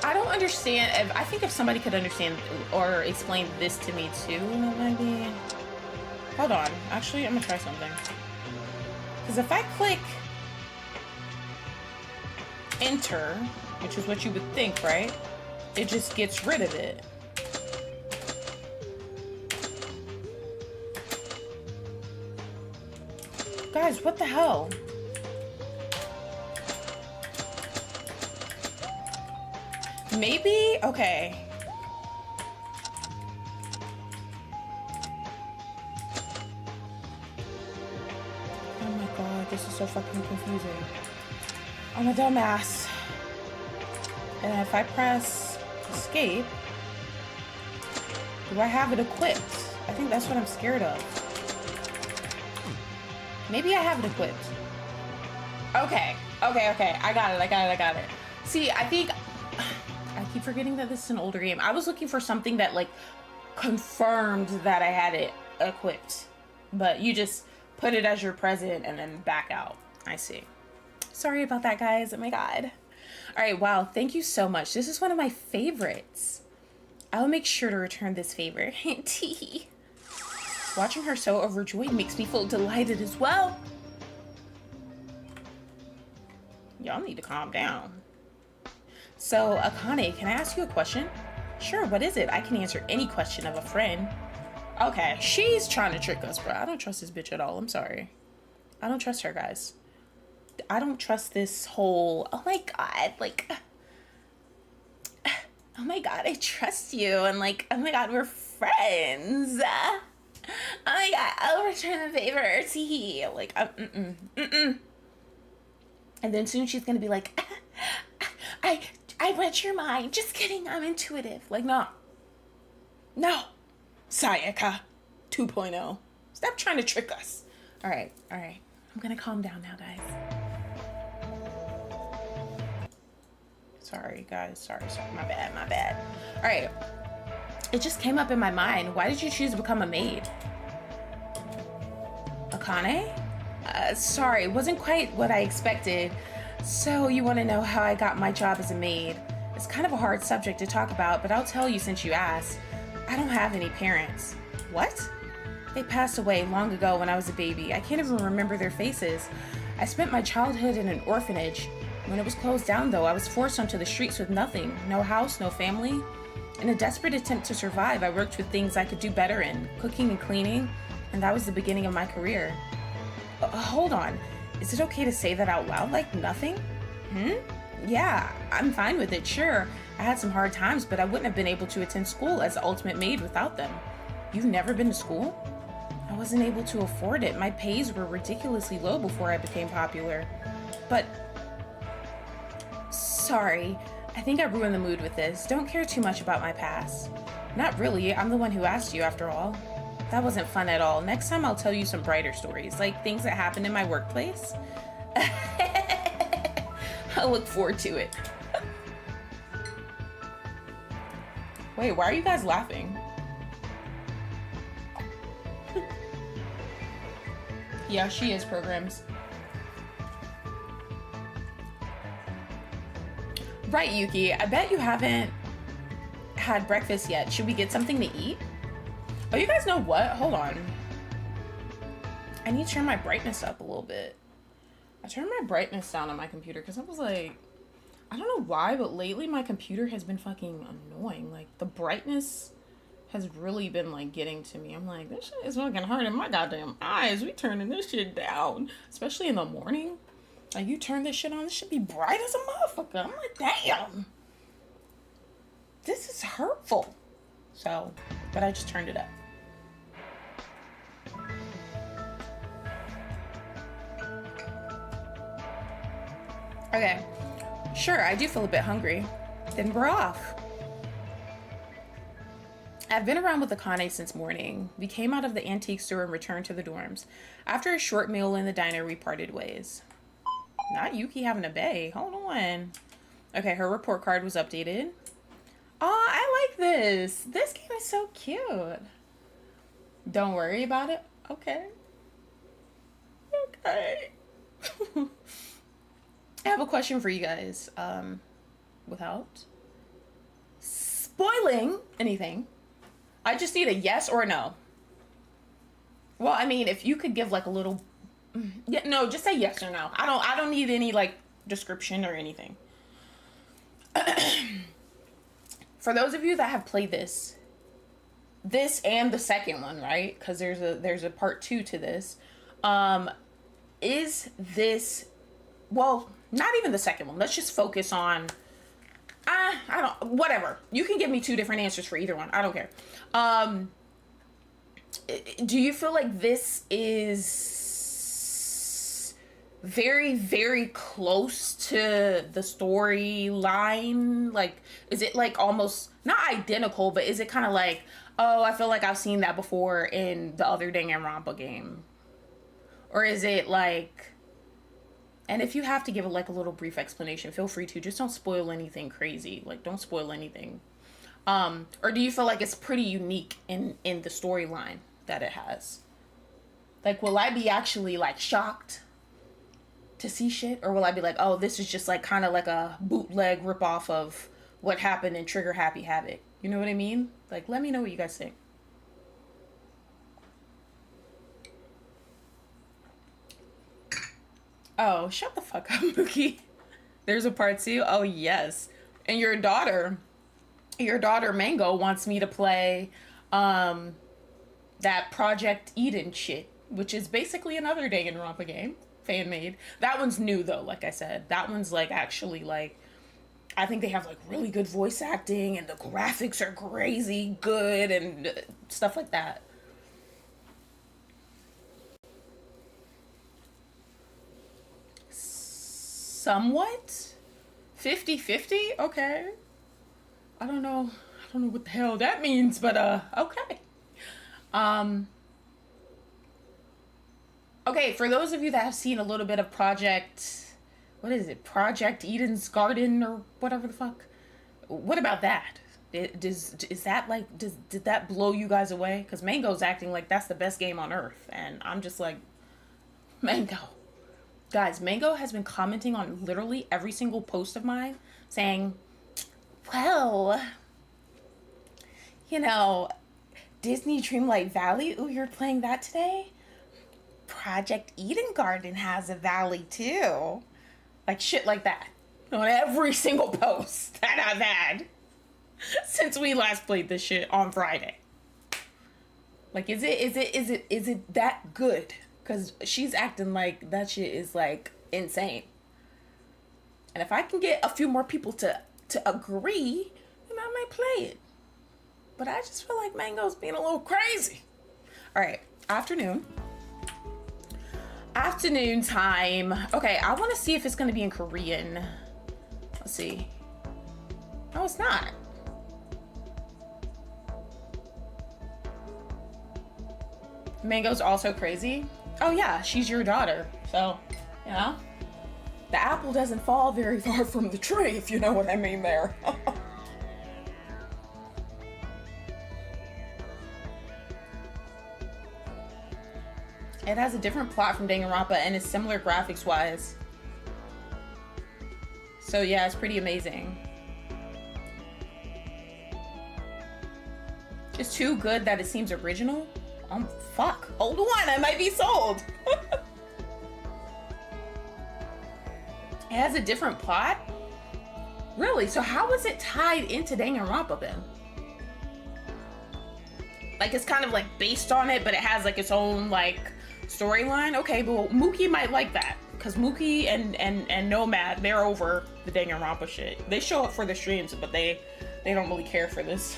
I don't understand. I think if somebody could understand or explain this to me too, that might be... Hold on. Actually, I'm gonna try something. Because if I click enter, which is what you would think, right? It just gets rid of it. Guys, what the hell? Maybe? Okay. Oh my god, this is so fucking confusing. I'm a dumbass. And if I press escape, do I have it equipped? I think that's what I'm scared of. Maybe I have it equipped. Okay. Okay. I got it. See, I think... I keep forgetting that this is an older game. I was looking for something that, like, confirmed that I had it equipped. But you just put it as your present and then back out. I see. Sorry about that, guys. Oh my god. Alright, wow. Thank you so much. This is one of my favorites. I'll make sure to return this favor. Tee. Watching her so overjoyed makes me feel delighted as well. Y'all need to calm down. So, Akane, can I ask you a question? Sure, what is it? I can answer any question of a friend. Okay, she's trying to trick us, bro. I don't trust this bitch at all. I'm sorry. I don't trust her, guys. I don't trust this whole, oh my god, like, oh my god, I trust you. And like, oh my god, we're friends. Oh my god, I'll return the favor. See, like, And then soon she's gonna be like, I read your mind. Just kidding, I'm intuitive. Like, no. No. Sayaka 2.0. Stop trying to trick us. All right. I'm gonna calm down now, guys. Sorry, guys. Sorry. My bad. All right. It just came up in my mind. Why did you choose to become a maid? Akane? Sorry, it wasn't quite what I expected. So you want to know how I got my job as a maid? It's kind of a hard subject to talk about, but I'll tell you since you asked. I don't have any parents. What? They passed away long ago when I was a baby. I can't even remember their faces. I spent my childhood in an orphanage. When it was closed down, though, I was forced onto the streets with nothing. No house, no family. In a desperate attempt to survive, I worked with things I could do better in, cooking and cleaning, and that was the beginning of my career. Hold on. Is it okay to say that out loud like nothing? Yeah, I'm fine with it, sure. I had some hard times, but I wouldn't have been able to attend school as the ultimate maid without them. You've never been to school? I wasn't able to afford it. My pays were ridiculously low before I became popular. But... Sorry, I think I ruined the mood with this. Don't care too much about my past. Not really, I'm the one who asked you after all. That wasn't fun at all. Next time I'll tell you some brighter stories, like things that happened in my workplace. I'll look forward to it. Wait, why are you guys laughing? Yeah, she is programs. Right, Yuki. I bet you haven't had breakfast yet. Should we get something to eat? Oh, you guys know what? Hold on. I need to turn my brightness up a little bit. I turned my brightness down on my computer because I was like, I don't know why, but lately my computer has been fucking annoying. Like, the brightness has really been, like, getting to me. I'm like, this shit is fucking hurting my goddamn eyes. We turning this shit down. Especially in the morning. Like, you turn this shit on, this should be bright as a motherfucker. I'm like, damn. This is hurtful. So, but I just turned it up. Okay. Sure, I do feel a bit hungry. Then we're off. I've been around with Akane since morning. We came out of the antique store and returned to the dorms. After a short meal in the diner, we parted ways. Not Yuki having a bae. Hold on. Okay, her report card was updated. Oh, I like this. This game is so cute. Don't worry about it. Okay. Okay. I have a question for you guys. Without spoiling anything, I just need a yes or a no. Well, I mean, if you could give like a little, yeah, no, just say yes or no. I don't need any like description or anything. For those of you that have played this and the second one, right? Because there's a part 2 to this. Is this, well, not even the second one. Let's just focus on, whatever. You can give me 2 different answers for either one. I don't care. Do you feel like this is very, very close to the storyline? Like, is it like almost, not identical, but is it kind of like, oh, I feel like I've seen that before in the other Danganronpa game? Or is it like, and if you have to give it like a little brief explanation, feel free to. Just don't spoil anything crazy. Like, don't spoil anything. Or do you feel like it's pretty unique in the storyline that it has? Like, will I be actually like shocked to see shit? Or will I be like, oh, this is just like kind of like a bootleg ripoff of what happened in Trigger Happy Havoc? You know what I mean? Like, let me know what you guys think. Oh, shut the fuck up, Mookie. There's a part 2? Oh, yes. And your daughter Your daughter Mango wants me to play that Project Eden shit, which is basically another Danganronpa game, fan made. That one's new though, like I said. That one's like actually like I think they have like really good voice acting and the graphics are crazy good and stuff like that. Somewhat 50-50. Okay. I don't know. I don't know what the hell that means, but okay. Um okay, for those of you that have seen a little bit of Project, what is it? Project Eden's Garden or whatever the fuck. What about that? Is that like did that blow you guys away? Cuz Mango's acting like that's the best game on earth and I'm just like Mango. Guys, Mango has been commenting on literally every single post of mine saying, "Well, you know, Disney Dreamlight Valley, ooh, you're playing that today? Project Eden Garden has a valley too." Like shit like that. On every single post that I've had since we last played this shit on Friday. Like is it that good? Cause she's acting like that shit is like insane. And if I can get a few more people to agree, then I might play it. But I just feel like Mango's being a little crazy. All right, afternoon time. Okay, I want to see if it's going to be in Korean. Let's see. No, it's not. Mango's also crazy. Oh yeah, she's your daughter. So, you know, the apple doesn't fall very far from the tree, if you know what I mean there. It has a different plot from Danganronpa and is similar graphics wise. So yeah, it's pretty amazing. Just too good that it seems original. Fuck. Hold on, I might be sold. It has a different plot? Really? So how is it tied into Danganronpa then? Like it's kind of like based on it, but it has like its own like storyline. Okay, but Mookie might like that. Because Mookie and Nomad, they're over the Danganronpa shit. They show up for the streams, but they don't really care for this.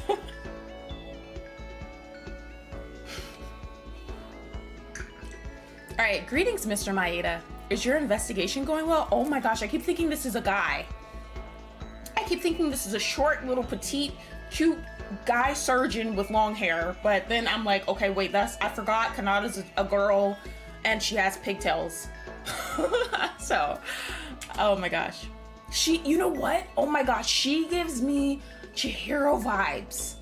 Alright, greetings, Mr. Maeda. Is your investigation going well? Oh my gosh, I keep thinking this is a guy. I keep thinking this is a short, little, petite, cute guy surgeon with long hair. But then I'm like, okay, wait, I forgot Kanata's a girl and she has pigtails. So, oh my gosh. You know what? Oh my gosh, she gives me Chihiro vibes.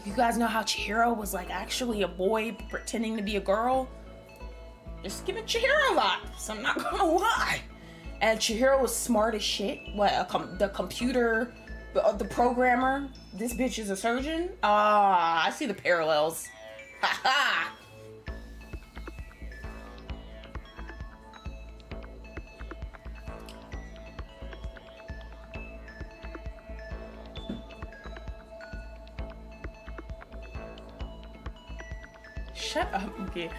You guys know how Chihiro was like actually a boy pretending to be a girl? Just giving Chihiro vibes, I'm not gonna lie. And Chihiro was smart as shit. What, the computer, the programmer, this bitch is a surgeon? Ah, I see the parallels. Ha ha! Shut up, okay.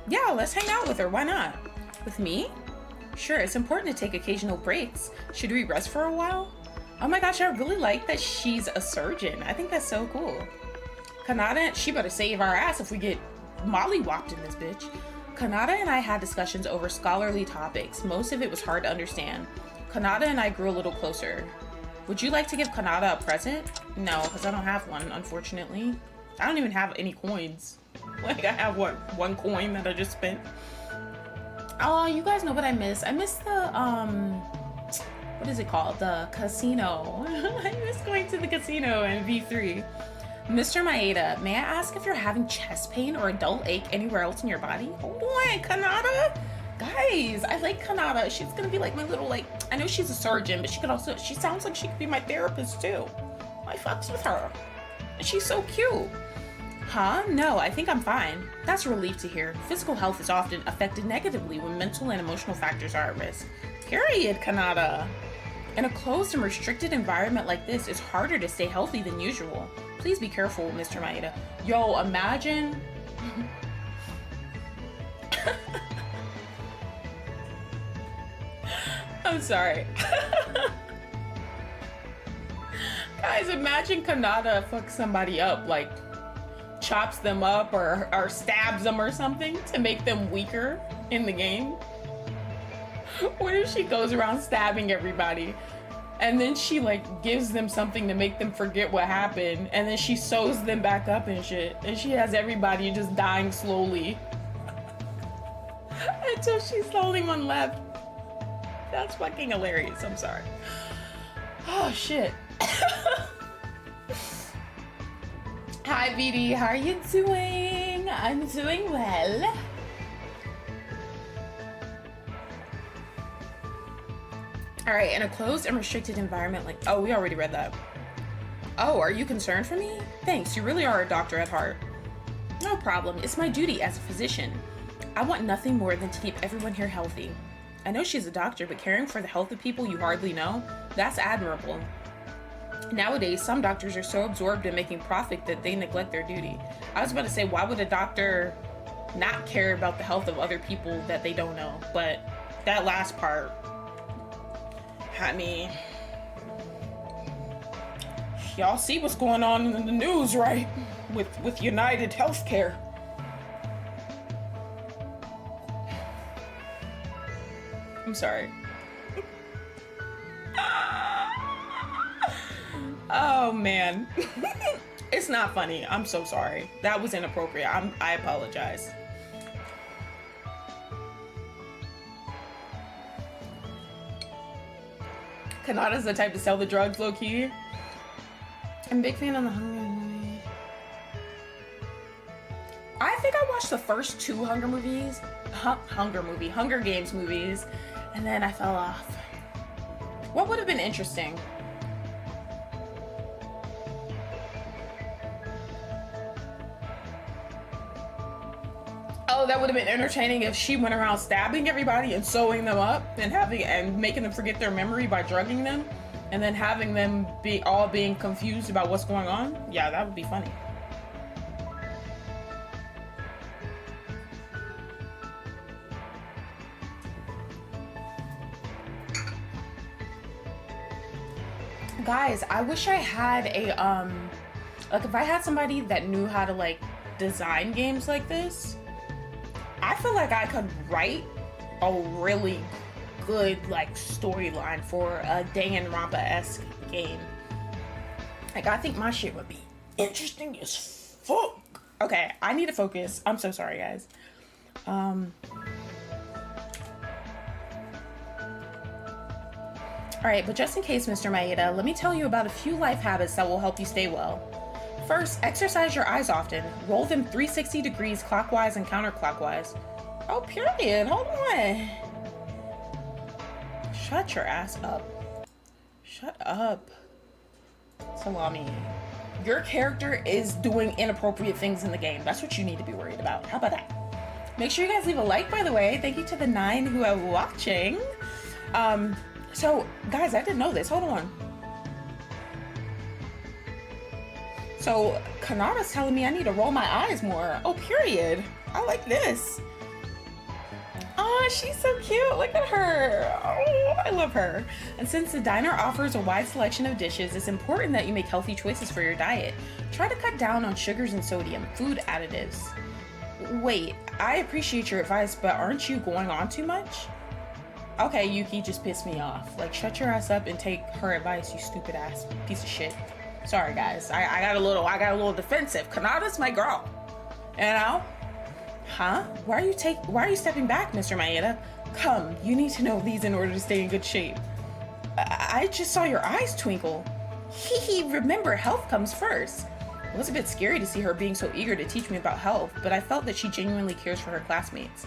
Yeah, let's hang out with her. Why not? With me? Sure, it's important to take occasional breaks. Should we rest for a while? Oh my gosh, I really like that she's a surgeon. I think that's so cool. Kanata, she better save our ass if we get mollywopped in this bitch. Kanata and I had discussions over scholarly topics. Most of it was hard to understand. Kanata and I grew a little closer. Would you like to give Kanata a present? No, because I don't have one, unfortunately. I don't even have any coins. Like, I have, what, one coin that I just spent? Oh, you guys know what I miss? I miss the, what is it called? The casino. I miss going to the casino in V3. Mr. Maeda, may I ask if you're having chest pain or a dull ache anywhere else in your body? Hold on, Kanata. Guys, I like Kanata. She's gonna be like my little, like, I know she's a surgeon, but she sounds like she could be my therapist too. I fucks with her. And she's so cute. Huh? No, I think I'm fine. That's a relief to hear. Physical health is often affected negatively when mental and emotional factors are at risk. Period, Kanata. In a closed and restricted environment like this, it's harder to stay healthy than usual. Please be careful, Mr. Maeda. Yo, imagine... I'm sorry. Guys, imagine Kanata fucks somebody up, like chops them up or stabs them or something to make them weaker in the game. What if she goes around stabbing everybody and then she like gives them something to make them forget what happened and then she sews them back up and shit and she has everybody just dying slowly until she's the only one left. That's fucking hilarious. I'm sorry. Oh shit. Hi BD, how are you doing? I'm doing well. Alright, in a closed and restricted environment like... Oh, we already read that. Oh, are you concerned for me? Thanks, you really are a doctor at heart. No problem, it's my duty as a physician. I want nothing more than to keep everyone here healthy. I know she's a doctor, but caring for the health of people you hardly know, that's admirable. Nowadays, some doctors are so absorbed in making profit that they neglect their duty. I was about to say, why would a doctor not care about the health of other people that they don't know? But that last part, I mean, y'all see what's going on in the news, right? With United Healthcare. I'm sorry. Oh man. It's not funny. I'm so sorry. That was inappropriate. I apologize. Kanata's the type to sell the drugs low-key. I'm a big fan of the Hunger movie. I think I watched the first two Hunger Games movies, and then I fell off. What would have been interesting? Oh, that would have been entertaining if she went around stabbing everybody and sewing them up and making them forget their memory by drugging them, and then having them be all being confused about what's going on. Yeah, that would be funny. Guys, I wish I had a like if I had somebody that knew how to like design games like this, I feel like I could write a really good like storyline for a Danganronpa-esque game. Like I think my shit would be interesting as fuck. Okay, I need to focus. I'm so sorry, guys. Alright, but just in case, Mr. Maeda, let me tell you about a few life habits that will help you stay well. First, exercise your eyes often. Roll them 360 degrees clockwise and counterclockwise. Oh, period. Hold on. Shut your ass up. Shut up. Salami. Your character is doing inappropriate things in the game. That's what you need to be worried about. How about that? Make sure you guys leave a like, by the way. Thank you to the 9 who are watching. So, guys, I didn't know this. Hold on. So, Kanata's telling me I need to roll my eyes more. Oh, period. I like this. Oh, she's so cute. Look at her. Oh, I love her. And since the diner offers a wide selection of dishes, it's important that you make healthy choices for your diet. Try to cut down on sugars and sodium, food additives. Wait, I appreciate your advice, but aren't you going on too much? Okay, Yuki just pissed me off. Like, shut your ass up and take her advice, you stupid ass piece of shit. Sorry, guys. I got a little defensive. Kanata's my girl. You know? Huh? Why are you stepping back, Mr. Maeda? Come, you need to know these in order to stay in good shape. I just saw your eyes twinkle. Remember, health comes first. It was a bit scary to see her being so eager to teach me about health, but I felt that she genuinely cares for her classmates.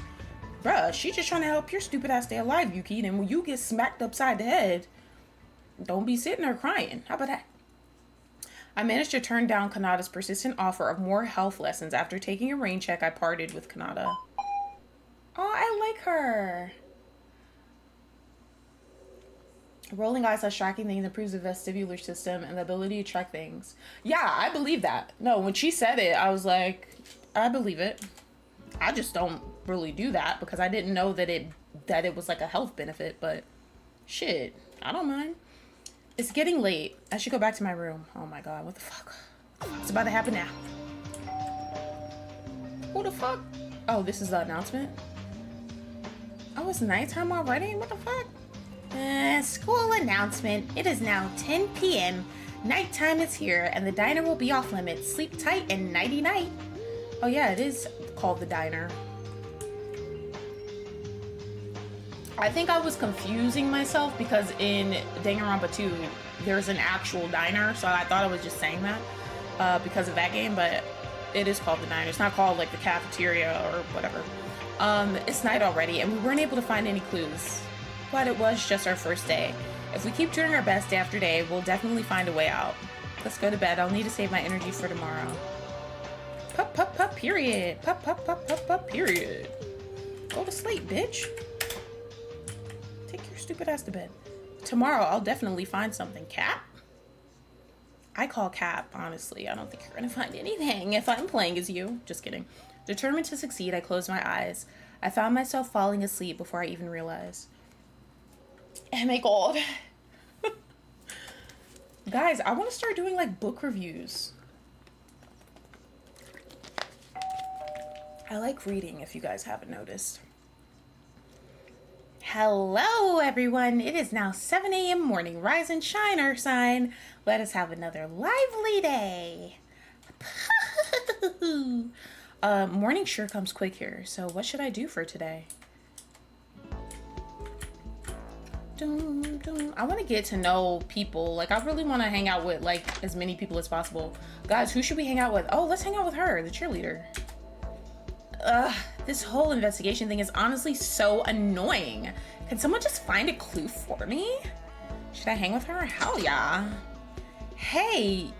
Bruh, she just trying to help your stupid ass stay alive, Yuki, and when you get smacked upside the head, don't be sitting there crying. How about that? I managed to turn down Kanata's persistent offer of more health lessons. After taking a rain check, I parted with Kanata. Oh, I like her. Rolling eyes slash tracking things improves the vestibular system and the ability to track things. Yeah, I believe that. No, when she said it, I was like, I believe it. I just don't really do that because I didn't know that it was like a health benefit, but shit, I don't mind. It's getting late. I should go back to my room. Oh my god, what the fuck? What's about to happen now? Who the fuck? Oh, this is the announcement? Oh, it's nighttime already? What the fuck? School announcement. It is now 10 p.m. Nighttime is here, and the diner will be off limits. Sleep tight and nighty-night. Oh yeah, it is called the diner. I think I was confusing myself because in Danganronpa 2, there's an actual diner, so I thought I was just saying that because of that game, but it is called the diner. It's not called like the cafeteria or whatever. It's night already, and we weren't able to find any clues. But it was just our first day. If we keep doing our best day after day, we'll definitely find a way out. Let's go to bed. I'll need to save my energy for tomorrow. Pup, pup, pup, period. Pup, pup, pup, pup, pup, period. Go to sleep, bitch. Take your stupid ass to bed. Tomorrow, I'll definitely find something. Cap? I call Cap, honestly. I don't think you're gonna find anything if I'm playing as you. Just kidding. Determined to succeed, I closed my eyes. I found myself falling asleep before I even realized. Oh my god. Guys, I want to start doing like book reviews. I like reading, if you guys haven't noticed. Hello everyone, it is now 7 a.m. morning. Rise and shine, our sign. Let us have another lively day. Morning sure comes quick here, so what should I do for today? I want to get to know people. Like, I really want to hang out with like as many people as possible. Guys, who should we hang out with? Oh, let's hang out with her, the cheerleader. This whole investigation thing is honestly so annoying. Can someone just find a clue for me? Should I hang with her? Hell yeah. Hey.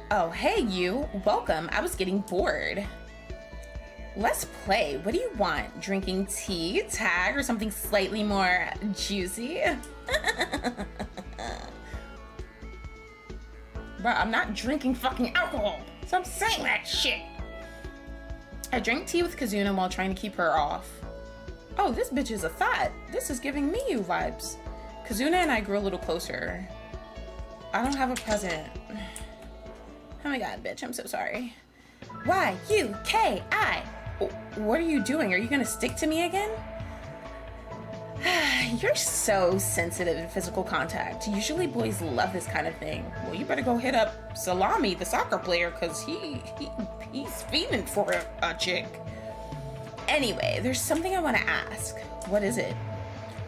Oh, hey you. Welcome. I was getting bored. Let's play. What do you want? Drinking tea, tag, or something slightly more juicy? Bro, I'm not drinking fucking alcohol. So I'm saying that shit. I drank tea with Kazuna while trying to keep her off. Oh, this bitch is a thought. This is giving me you vibes. Kazuna and I grew a little closer. I don't have a present. Oh my god, bitch, I'm so sorry. Y-U-K-I. What are you doing? Are you gonna stick to me again? You're so sensitive to physical contact. Usually boys love this kind of thing. Well, you better go hit up Salami, the soccer player, because he's fiending for a chick. Anyway, there's something I want to ask. What is it?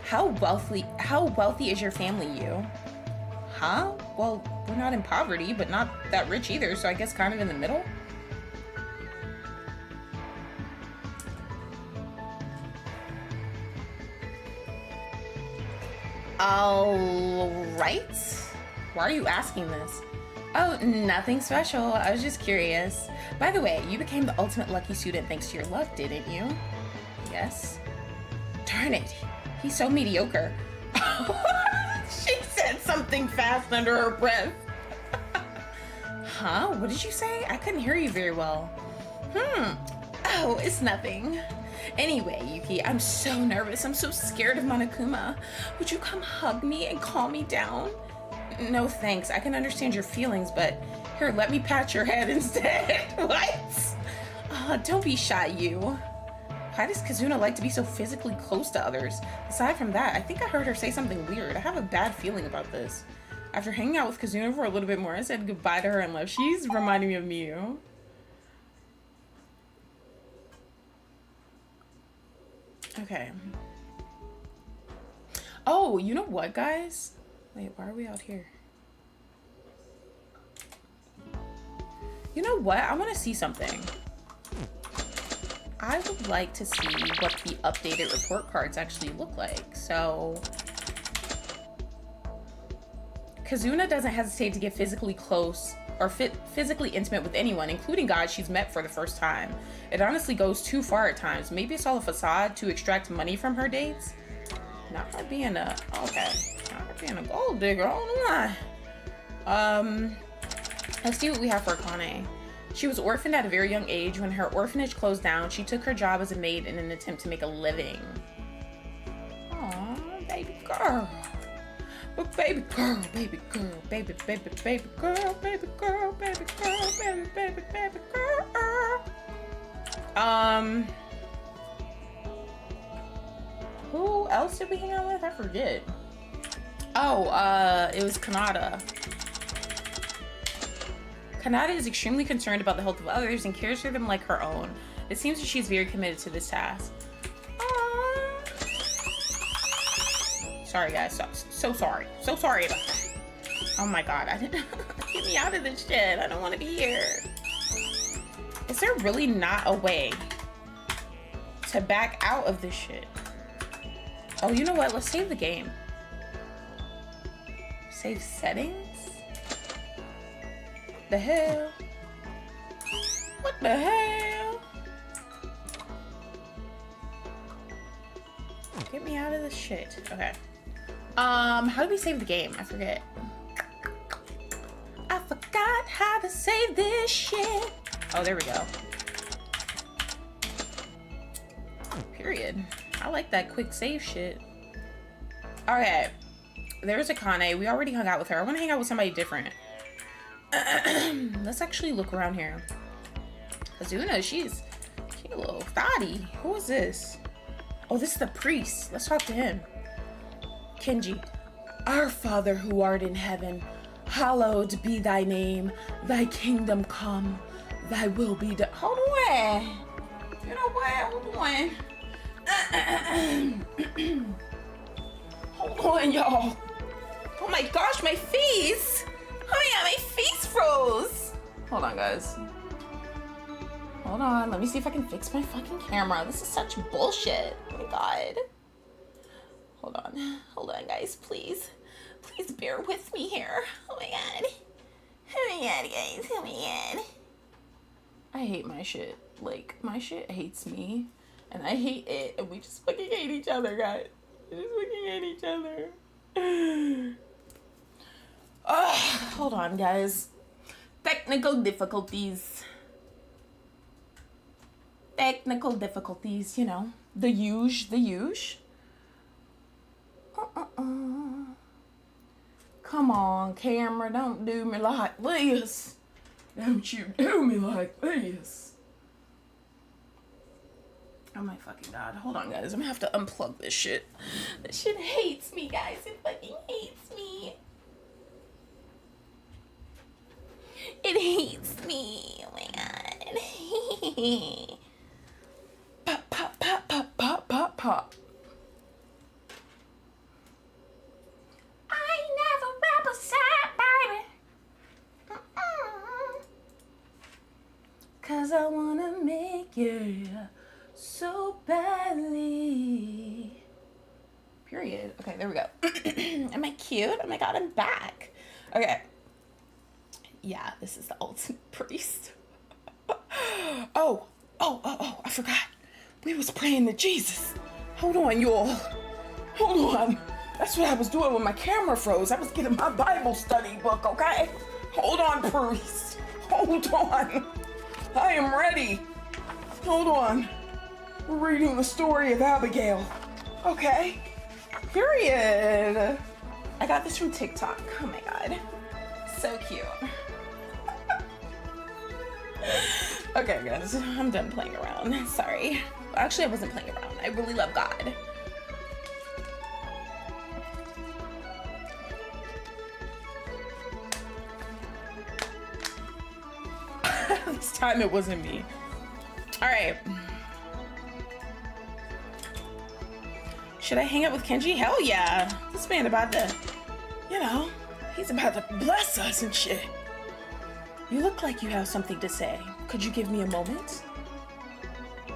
How wealthy is your family, you? Huh? Well, we're not in poverty, but not that rich either, so I guess kind of in the middle? Alright. Why are you asking this? Oh, nothing special. I was just curious. By the way, you became the ultimate lucky student thanks to your luck, didn't you? Yes. Darn it. He's so mediocre. She said something fast under her breath. Huh? What did you say? I couldn't hear you very well. Oh, it's nothing. Anyway, Yuki, I'm so nervous. I'm so scared of Monokuma. Would you come hug me and calm me down? No thanks. I can understand your feelings, but here, let me pat your head instead. What? Don't be shy, you. Why does Kazuna like to be so physically close to others? Aside from that, I think I heard her say something weird. I have a bad feeling about this. After hanging out with Kazuna for a little bit more, I said goodbye to her and left. She's reminding me of Miyu. Okay. Oh, you know what, guys? Wait, why are we out here? You know what? I want to see something. I would like to see what the updated report cards actually look like. So, Kazuna doesn't hesitate to get physically close or physically intimate with anyone, including guys she's met for the first time. It honestly goes too far at times. Maybe it's all a facade to extract money from her dates. Not her being a, okay. Not her being a gold digger, I don't know why. Let's see what we have for Akane. She was orphaned at a very young age. When her orphanage closed down, she took her job as a maid in an attempt to make a living. Aw, baby girl. But baby girl, baby girl, baby, baby, baby girl, baby girl, baby girl, baby, baby, baby girl. Who else did we hang out with? I forget. Oh, it was Kanata. Kanata is extremely concerned about the health of others and cares for them like her own. It seems that she's very committed to this task. Aww. Sorry, guys. So sorry. So sorry about that. Oh my god. I didn't get me out of this shit. I don't want to be here. Is there really not a way to back out of this shit? Oh, you know what? Let's save the game. Save settings? The hell? What the hell? Get me out of this shit. Okay. How do we save the game? I forget. I forgot how to save this shit. Oh, there we go. Period. I like that quick save shit. Okay. There's Akane. We already hung out with her. I want to hang out with somebody different. Let's actually look around here. Azuna, she's a little thotty. Who is this? Oh, this is the priest. Let's talk to him. Kenji. Our Father who art in heaven, hallowed be thy name. Thy kingdom come. Thy will be done. Hold on. You know what? Hold on. Hold on, y'all. Oh my gosh, my face. Oh yeah, my face froze. Hold on, guys. Hold on. Let me see if I can fix my fucking camera. This is such bullshit. Oh my god. Hold on. Hold on, guys. Please. Please bear with me here. Oh my god. Oh my god, guys. Oh my god. I hate my shit. Like, my shit hates me. And I hate it. And we just fucking hate each other, guys. We just fucking hate each other. Hold on, guys. Technical difficulties. Technical difficulties, you know. The huge. Come on, camera, don't do me like this. Don't you do me like this. Oh my fucking god. Hold on, guys. I'm gonna have to unplug this shit. This shit hates me, guys. It fucking hates me. It hates me. Oh my god. Pop, pop, pop, pop, pop, pop, pop. I never represent, baby. Cause I wanna make you so badly. Period. Okay, there we go. Am I cute? Oh my god, I'm back. Okay. Yeah, this is the ultimate priest. Oh, I forgot. We was praying to Jesus. Hold on, y'all. Hold on. That's what I was doing when my camera froze. I was getting my Bible study book, okay? Hold on, priest. Hold on. I am ready. Hold on. We're reading the story of Abigail. Okay? Period. I got this from TikTok. Oh my god. So cute. Okay, guys. I'm done playing around. Sorry. Actually, I wasn't playing around. I really love God. This time it wasn't me. Alright. Should I hang out with Kenji? Hell yeah. This man about to, you know, he's about to bless us and shit. You look like you have something to say. Could you give me a moment?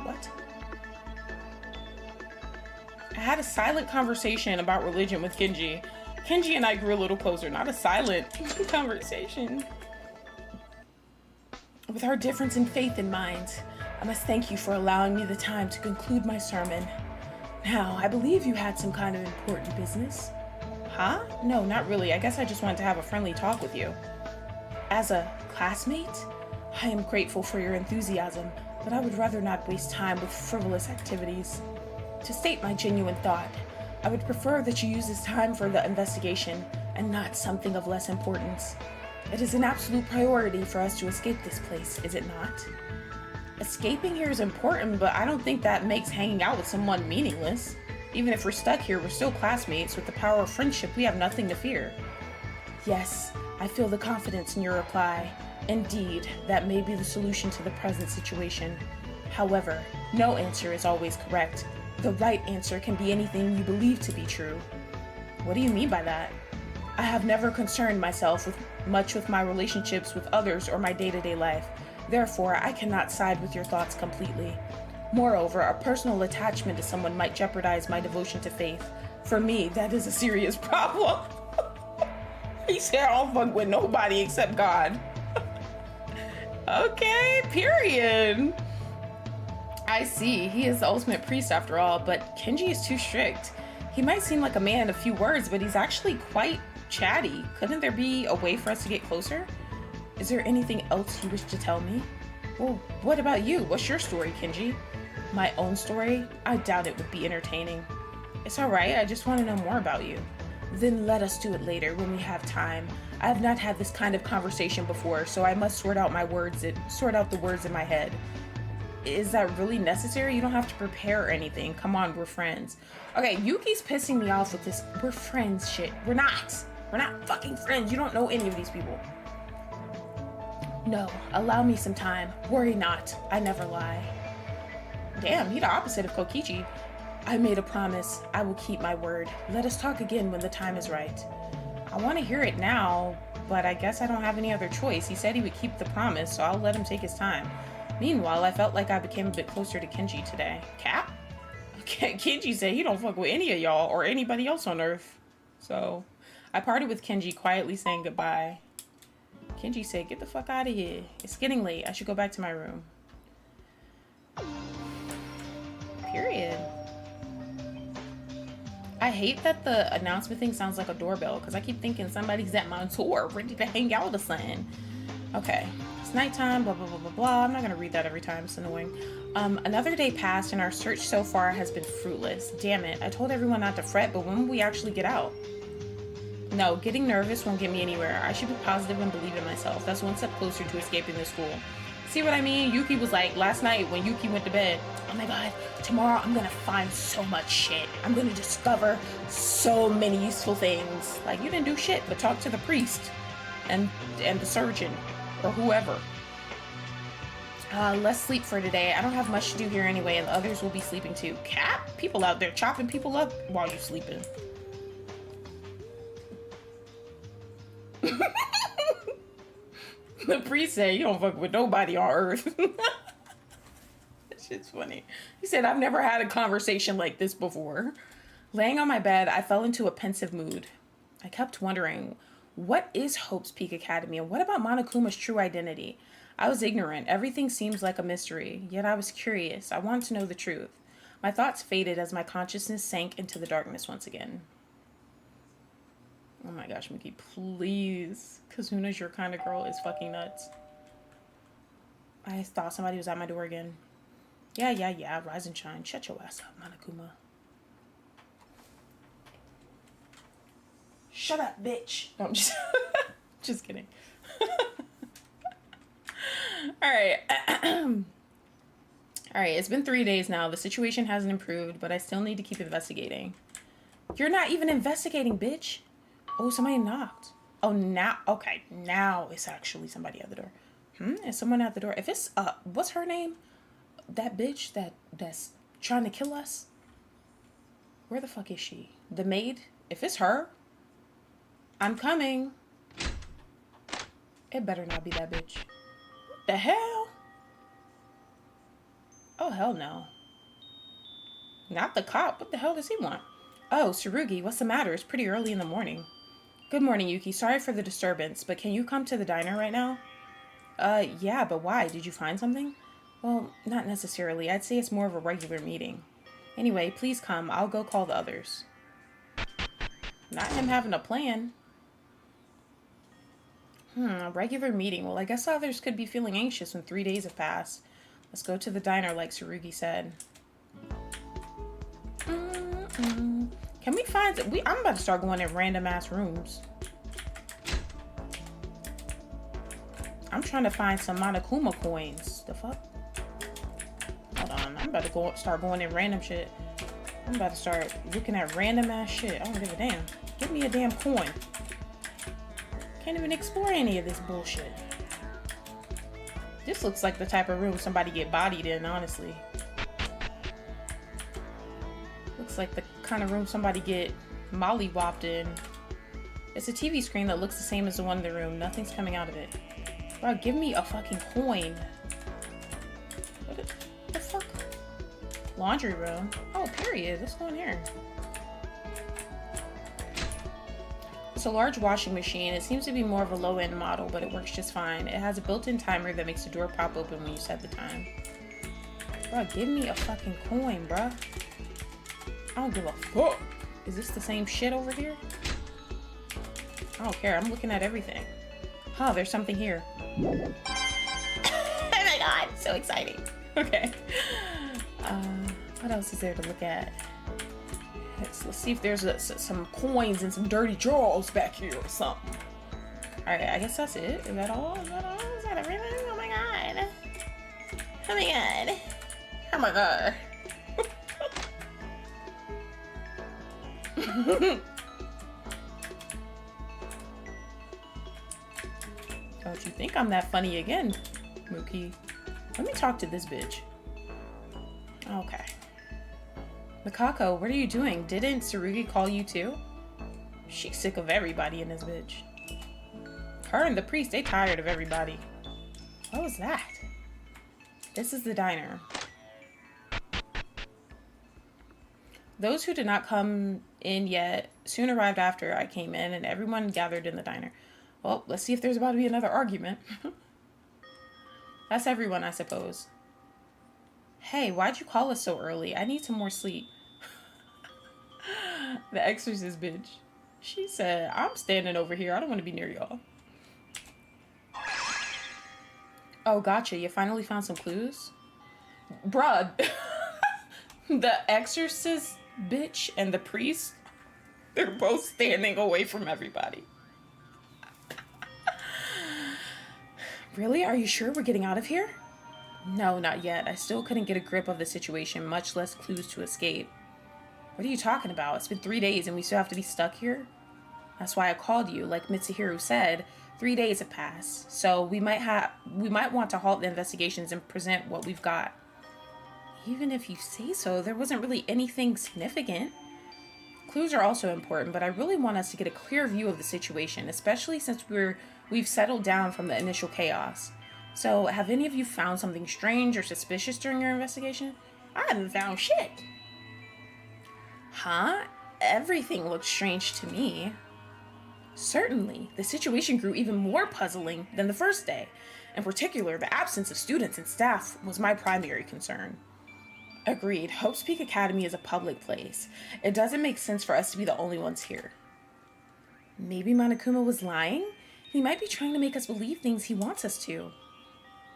What? I had a silent conversation about religion with Kenji. Kenji and I grew a little closer, not a silent conversation. With our difference in faith in mind, I must thank you for allowing me the time to conclude my sermon. Now, I believe you had some kind of important business. Huh? No, not really. I guess I just wanted to have a friendly talk with you. As a classmate, I am grateful for your enthusiasm, but I would rather not waste time with frivolous activities. To state my genuine thought, I would prefer that you use this time for the investigation and not something of less importance. It is an absolute priority for us to escape this place, is it not? Escaping here is important, but I don't think that makes hanging out with someone meaningless. Even if we're stuck here, we're still classmates. With the power of friendship, we have nothing to fear. Yes, I feel the confidence in your reply. Indeed, that may be the solution to the present situation. However, no answer is always correct. The right answer can be anything you believe to be true. What do you mean by that? I have never concerned myself much with my relationships with others or my day-to-day life. Therefore, I cannot side with your thoughts completely. Moreover, a personal attachment to someone might jeopardize my devotion to faith. For me, that is a serious problem. He said, I don't fuck with nobody except God. Okay, period. I see. He is the ultimate priest after all, but Kenji is too strict. He might seem like a man of few words, but he's actually quite chatty. Couldn't there be a way for us to get closer? Is there anything else you wish to tell me? Well, what about you? What's your story, Kenji? My own story? I doubt it would be entertaining. It's alright, I just want to know more about you. Then let us do it later when we have time. I have not had this kind of conversation before, so I must sort out the words in my head. Is that really necessary? You don't have to prepare anything. Come on, we're friends. Okay, Yuki's pissing me off with this we're friends shit. We're not. We're not fucking friends. You don't know any of these people. No, allow me some time. Worry not. I never lie. Damn, he the opposite of Kokichi. I made a promise. I will keep my word. Let us talk again when the time is right. I want to hear it now, but I guess I don't have any other choice. He said he would keep the promise, so I'll let him take his time. Meanwhile, I felt like I became a bit closer to Kenji today. Cap? Okay, Kenji said he don't fuck with any of y'all or anybody else on Earth. So, I parted with Kenji, quietly saying goodbye. Kenji said, get the fuck out of here. It's getting late. I should go back to my room. Period. I hate that the announcement thing sounds like a doorbell because I keep thinking somebody's at my door ready to hang out or something. Okay. It's nighttime, blah, blah, blah, blah, blah. I'm not going to read that every time. It's annoying. Another day passed and our search so far has been fruitless. Damn it. I told everyone not to fret, but when will we actually get out? No, getting nervous won't get me anywhere. I should be positive and believe in myself. That's one step closer to escaping the school. See what I mean? Yuki was like, last night when Yuki went to bed, oh my god, tomorrow I'm gonna find so much shit. I'm gonna discover so many useful things. Like, you didn't do shit but talk to the priest and the surgeon or whoever. Let's sleep for today. I don't have much to do here anyway, and the others will be sleeping too. Cap? People out there chopping people up while you're sleeping. The priest said, you don't fuck with nobody on Earth. That shit's funny. He said, I've never had a conversation like this before. Laying on my bed, I fell into a pensive mood. I kept wondering, what is Hope's Peak Academy, and what about Monokuma's true identity? I was ignorant. Everything seems like a mystery, yet I was curious. I wanted to know the truth. My thoughts faded as my consciousness sank into the darkness once again. Oh my gosh, Mickey, please. Kazuna's your kind of girl is fucking nuts. I thought somebody was at my door again. Yeah. Rise and shine. Shut your ass up, Monokuma. Shut up, bitch. No, I'm just... just kidding. Alright. Alright, it's been 3 days now. The situation hasn't improved, but I still need to keep investigating. You're not even investigating, bitch. Oh, somebody knocked. Oh, now, okay, now it's actually somebody at the door. Is someone at the door? If it's, what's her name? That bitch that's trying to kill us? Where the fuck is she? The maid? If it's her, I'm coming. It better not be that bitch. What the hell? Oh, hell no. Not the cop. What the hell does he want? Oh, Tsurugi, what's the matter? It's pretty early in the morning. Good morning, Yuki. Sorry for the disturbance, but can you come to the diner right now? Yeah, but why? Did you find something? Well, not necessarily. I'd say it's more of a regular meeting. Anyway, please come. I'll go call the others. Not him having a plan. A regular meeting. Well, I guess others could be feeling anxious when 3 days have passed. Let's go to the diner like Tsurugi said. Can we find... I'm about to start going in random ass rooms. I'm trying to find some Monokuma coins. The fuck? Hold on. I'm about to start going in random shit. I'm about to start looking at random ass shit. I don't give a damn. Give me a damn coin. Can't even explore any of this bullshit. This looks like the type of room somebody get bodied in, honestly. Looks like the kind of room somebody get mollywopped in. It's a TV screen that looks the same as the one in the room. Nothing's coming out of it. Bro, give me a fucking coin. What the fuck? Laundry room? Oh, period. Let's go in here. It's a large washing machine. It seems to be more of a low-end model, but it works just fine. It has a built-in timer that makes the door pop open when you set the time. Bro, give me a fucking coin, bro. I don't give a fuck. Is this the same shit over here? I don't care. I'm looking at everything. Huh, there's something here. Oh my god, so exciting. Okay. What else is there to look at? Let's see if there's some coins and some dirty drawers back here or something. Alright, I guess that's it. Is that all? Is that all? Is that everything? Oh my god. Oh my god. Oh my god. Don't you think I'm that funny again, Mookie? Let me talk to this bitch. Okay. Mikako, what are you doing? Didn't Tsurugi call you too? She's sick of everybody in this bitch. Her and the priest, they tired of everybody. What was that? This is the diner. Those who did not come in yet soon arrived after I came in, and everyone gathered in the diner. Well, let's see if there's about to be another argument. That's everyone, I suppose. Hey, why'd you call us so early? I need some more sleep. The exorcist bitch. She said, I'm standing over here. I don't want to be near y'all. Oh, gotcha. You finally found some clues? Bruh. The exorcist bitch and the priest, they're both standing away from everybody. Really? Are you sure we're getting out of here? No, not yet. I still couldn't get a grip of the situation, much less clues to escape. What are you talking about? It's been 3 days and we still have to be stuck here? That's why I called you. Like Mitsuhiro said, 3 days have passed. So we might want to halt the investigations and present what we've got. Even if you say so, there wasn't really anything significant. Clues are also important, but I really want us to get a clear view of the situation, especially since we've settled down from the initial chaos. So, have any of you found something strange or suspicious during your investigation? I haven't found shit. Huh? Everything looks strange to me. Certainly, the situation grew even more puzzling than the first day. In particular, the absence of students and staff was my primary concern. Agreed. Hope's Peak Academy is a public place. It doesn't make sense for us to be the only ones here. Maybe Monokuma was lying? He might be trying to make us believe things he wants us to.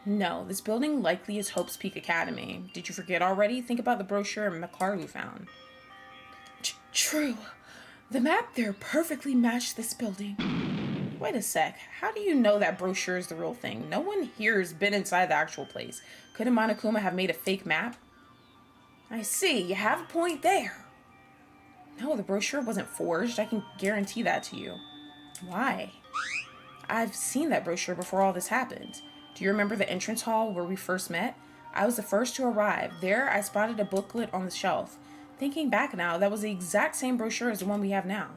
No, this building likely is Hope's Peak Academy. Did you forget already? Think about the brochure Makaru found. True. The map there perfectly matched this building. Wait a sec. How do you know that brochure is the real thing? No one here has been inside the actual place. Couldn't Monokuma have made a fake map? I see. You have a point there. No, the brochure wasn't forged. I can guarantee that to you. Why? I've seen that brochure before all this happened. Do you remember the entrance hall where we first met? I was the first to arrive. There, I spotted a booklet on the shelf. Thinking back now, that was the exact same brochure as the one we have now.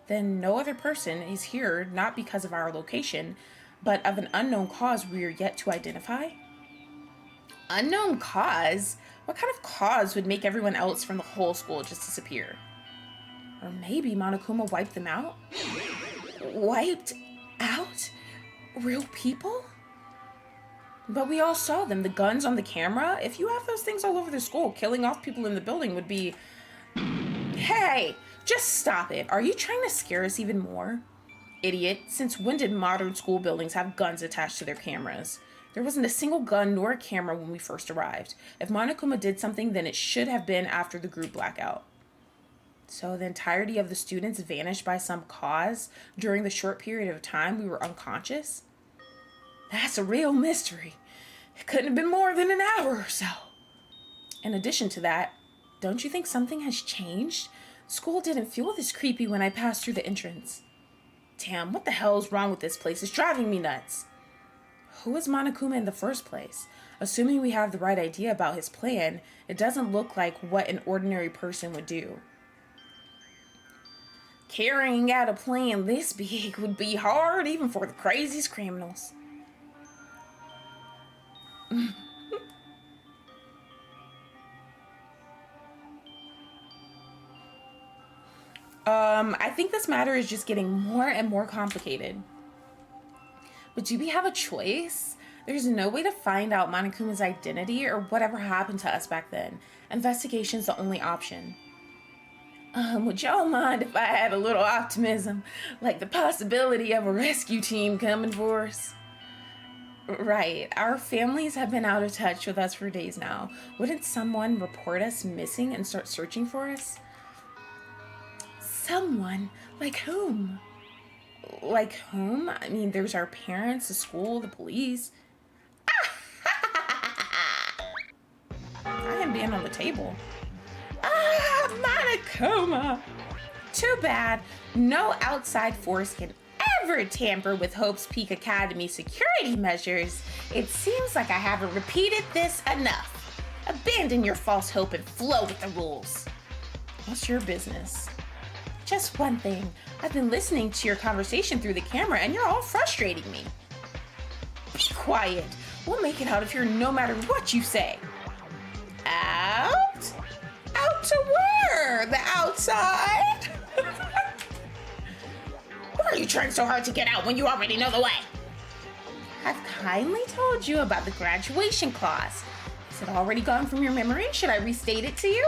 Then no other person is here, not because of our location, but of an unknown cause we are yet to identify? Unknown cause? What kind of cause would make everyone else from the whole school just disappear? Or maybe Monokuma wiped them out? Wiped out? Real people? But we all saw them, the guns on the camera. If you have those things all over the school, killing off people in the building would be... Hey, just stop it. Are you trying to scare us even more? Idiot, since when did modern school buildings have guns attached to their cameras? There wasn't a single gun nor a camera when we first arrived. If Monokuma did something, then it should have been after the group blackout. So the entirety of the students vanished by some cause during the short period of time we were unconscious? That's a real mystery. It couldn't have been more than an hour or so. In addition to that, don't you think something has changed? School didn't feel this creepy when I passed through the entrance. Damn, what the hell is wrong with this place? It's driving me nuts. Who is Monokuma in the first place? Assuming we have the right idea about his plan, it doesn't look like what an ordinary person would do. Carrying out a plan this big would be hard even for the craziest criminals. I think this matter is just getting more and more complicated. But do we have a choice? There's no way to find out Monokuma's identity or whatever happened to us back then. Investigation's the only option. Would y'all mind if I had a little optimism? Like the possibility of a rescue team coming for us? Right, our families have been out of touch with us for days now. Wouldn't someone report us missing and start searching for us? Someone? Like whom? Like whom? I mean, there's our parents, the school, the police. I am being on the table. Monokuma! Too bad. No outside force can ever tamper with Hope's Peak Academy security measures. It seems like I haven't repeated this enough. Abandon your false hope and flow with the rules. What's your business? Just one thing. I've been listening to your conversation through the camera and you're all frustrating me. Be quiet. We'll make it out of here no matter what you say. Out? Out to where? The outside? Why are you trying so hard to get out when you already know the way? I've kindly told you about the graduation clause. Is it already gone from your memory? Should I restate it to you?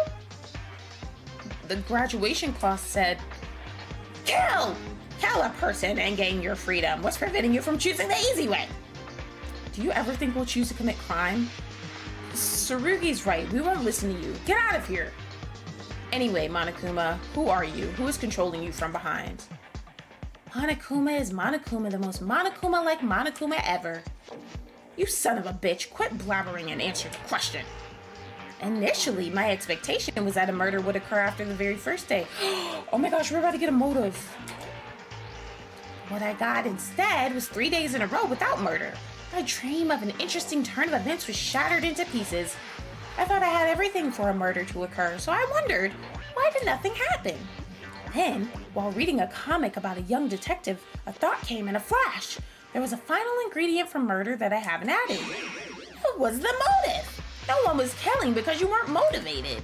The graduation clause said, kill a person and gain your freedom. What's preventing you from choosing the easy way? Do you ever think we'll choose to commit crime? Tsurugi's right. We won't listen to you. Get out of here. Anyway, Monokuma, who are you? Who is controlling you from behind? Monokuma is Monokuma, the most Monokuma-like Monokuma ever. You son of a bitch, quit blabbering and answer the question. Initially, my expectation was that a murder would occur after the very first day. Oh my gosh, we're about to get a motive. What I got instead was 3 days in a row without murder. My dream of an interesting turn of events was shattered into pieces. I thought I had everything for a murder to occur, so I wondered, why did nothing happen? Then, while reading a comic about a young detective, a thought came in a flash. There was a final ingredient for murder that I haven't added. What was the motive? No one was killing because you weren't motivated.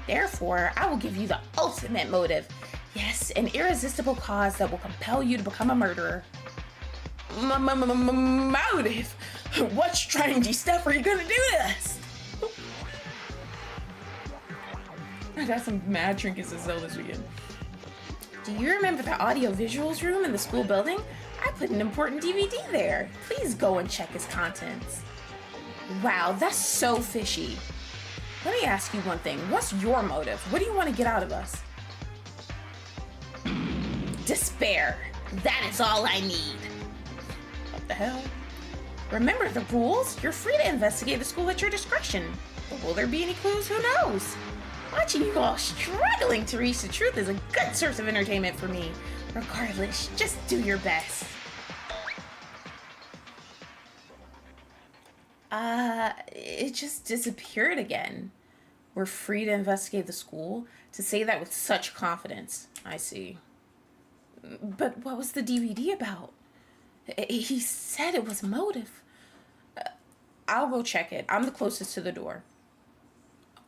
Therefore, I will give you the ultimate motive. Yes, an irresistible cause that will compel you to become a murderer. Motive? What strange stuff are you gonna do to us? I got some mad trinkets to sell this weekend. Do you remember the audio visuals room in the school building? I put an important DVD there. Please go and check its contents. Wow, that's so fishy. Let me ask you one thing. What's your motive? What do you want to get out of us? Despair. That is all I need. What the hell? Remember the rules? You're free to investigate the school at your discretion. But will there be any clues? Who knows? Watching you all struggling to reach the truth is a good source of entertainment for me. Regardless, just do your best. It just disappeared again. We're free to investigate the school? To say that with such confidence. I see. But what was the DVD about? He said it was motive. I'll go check it. I'm the closest to the door.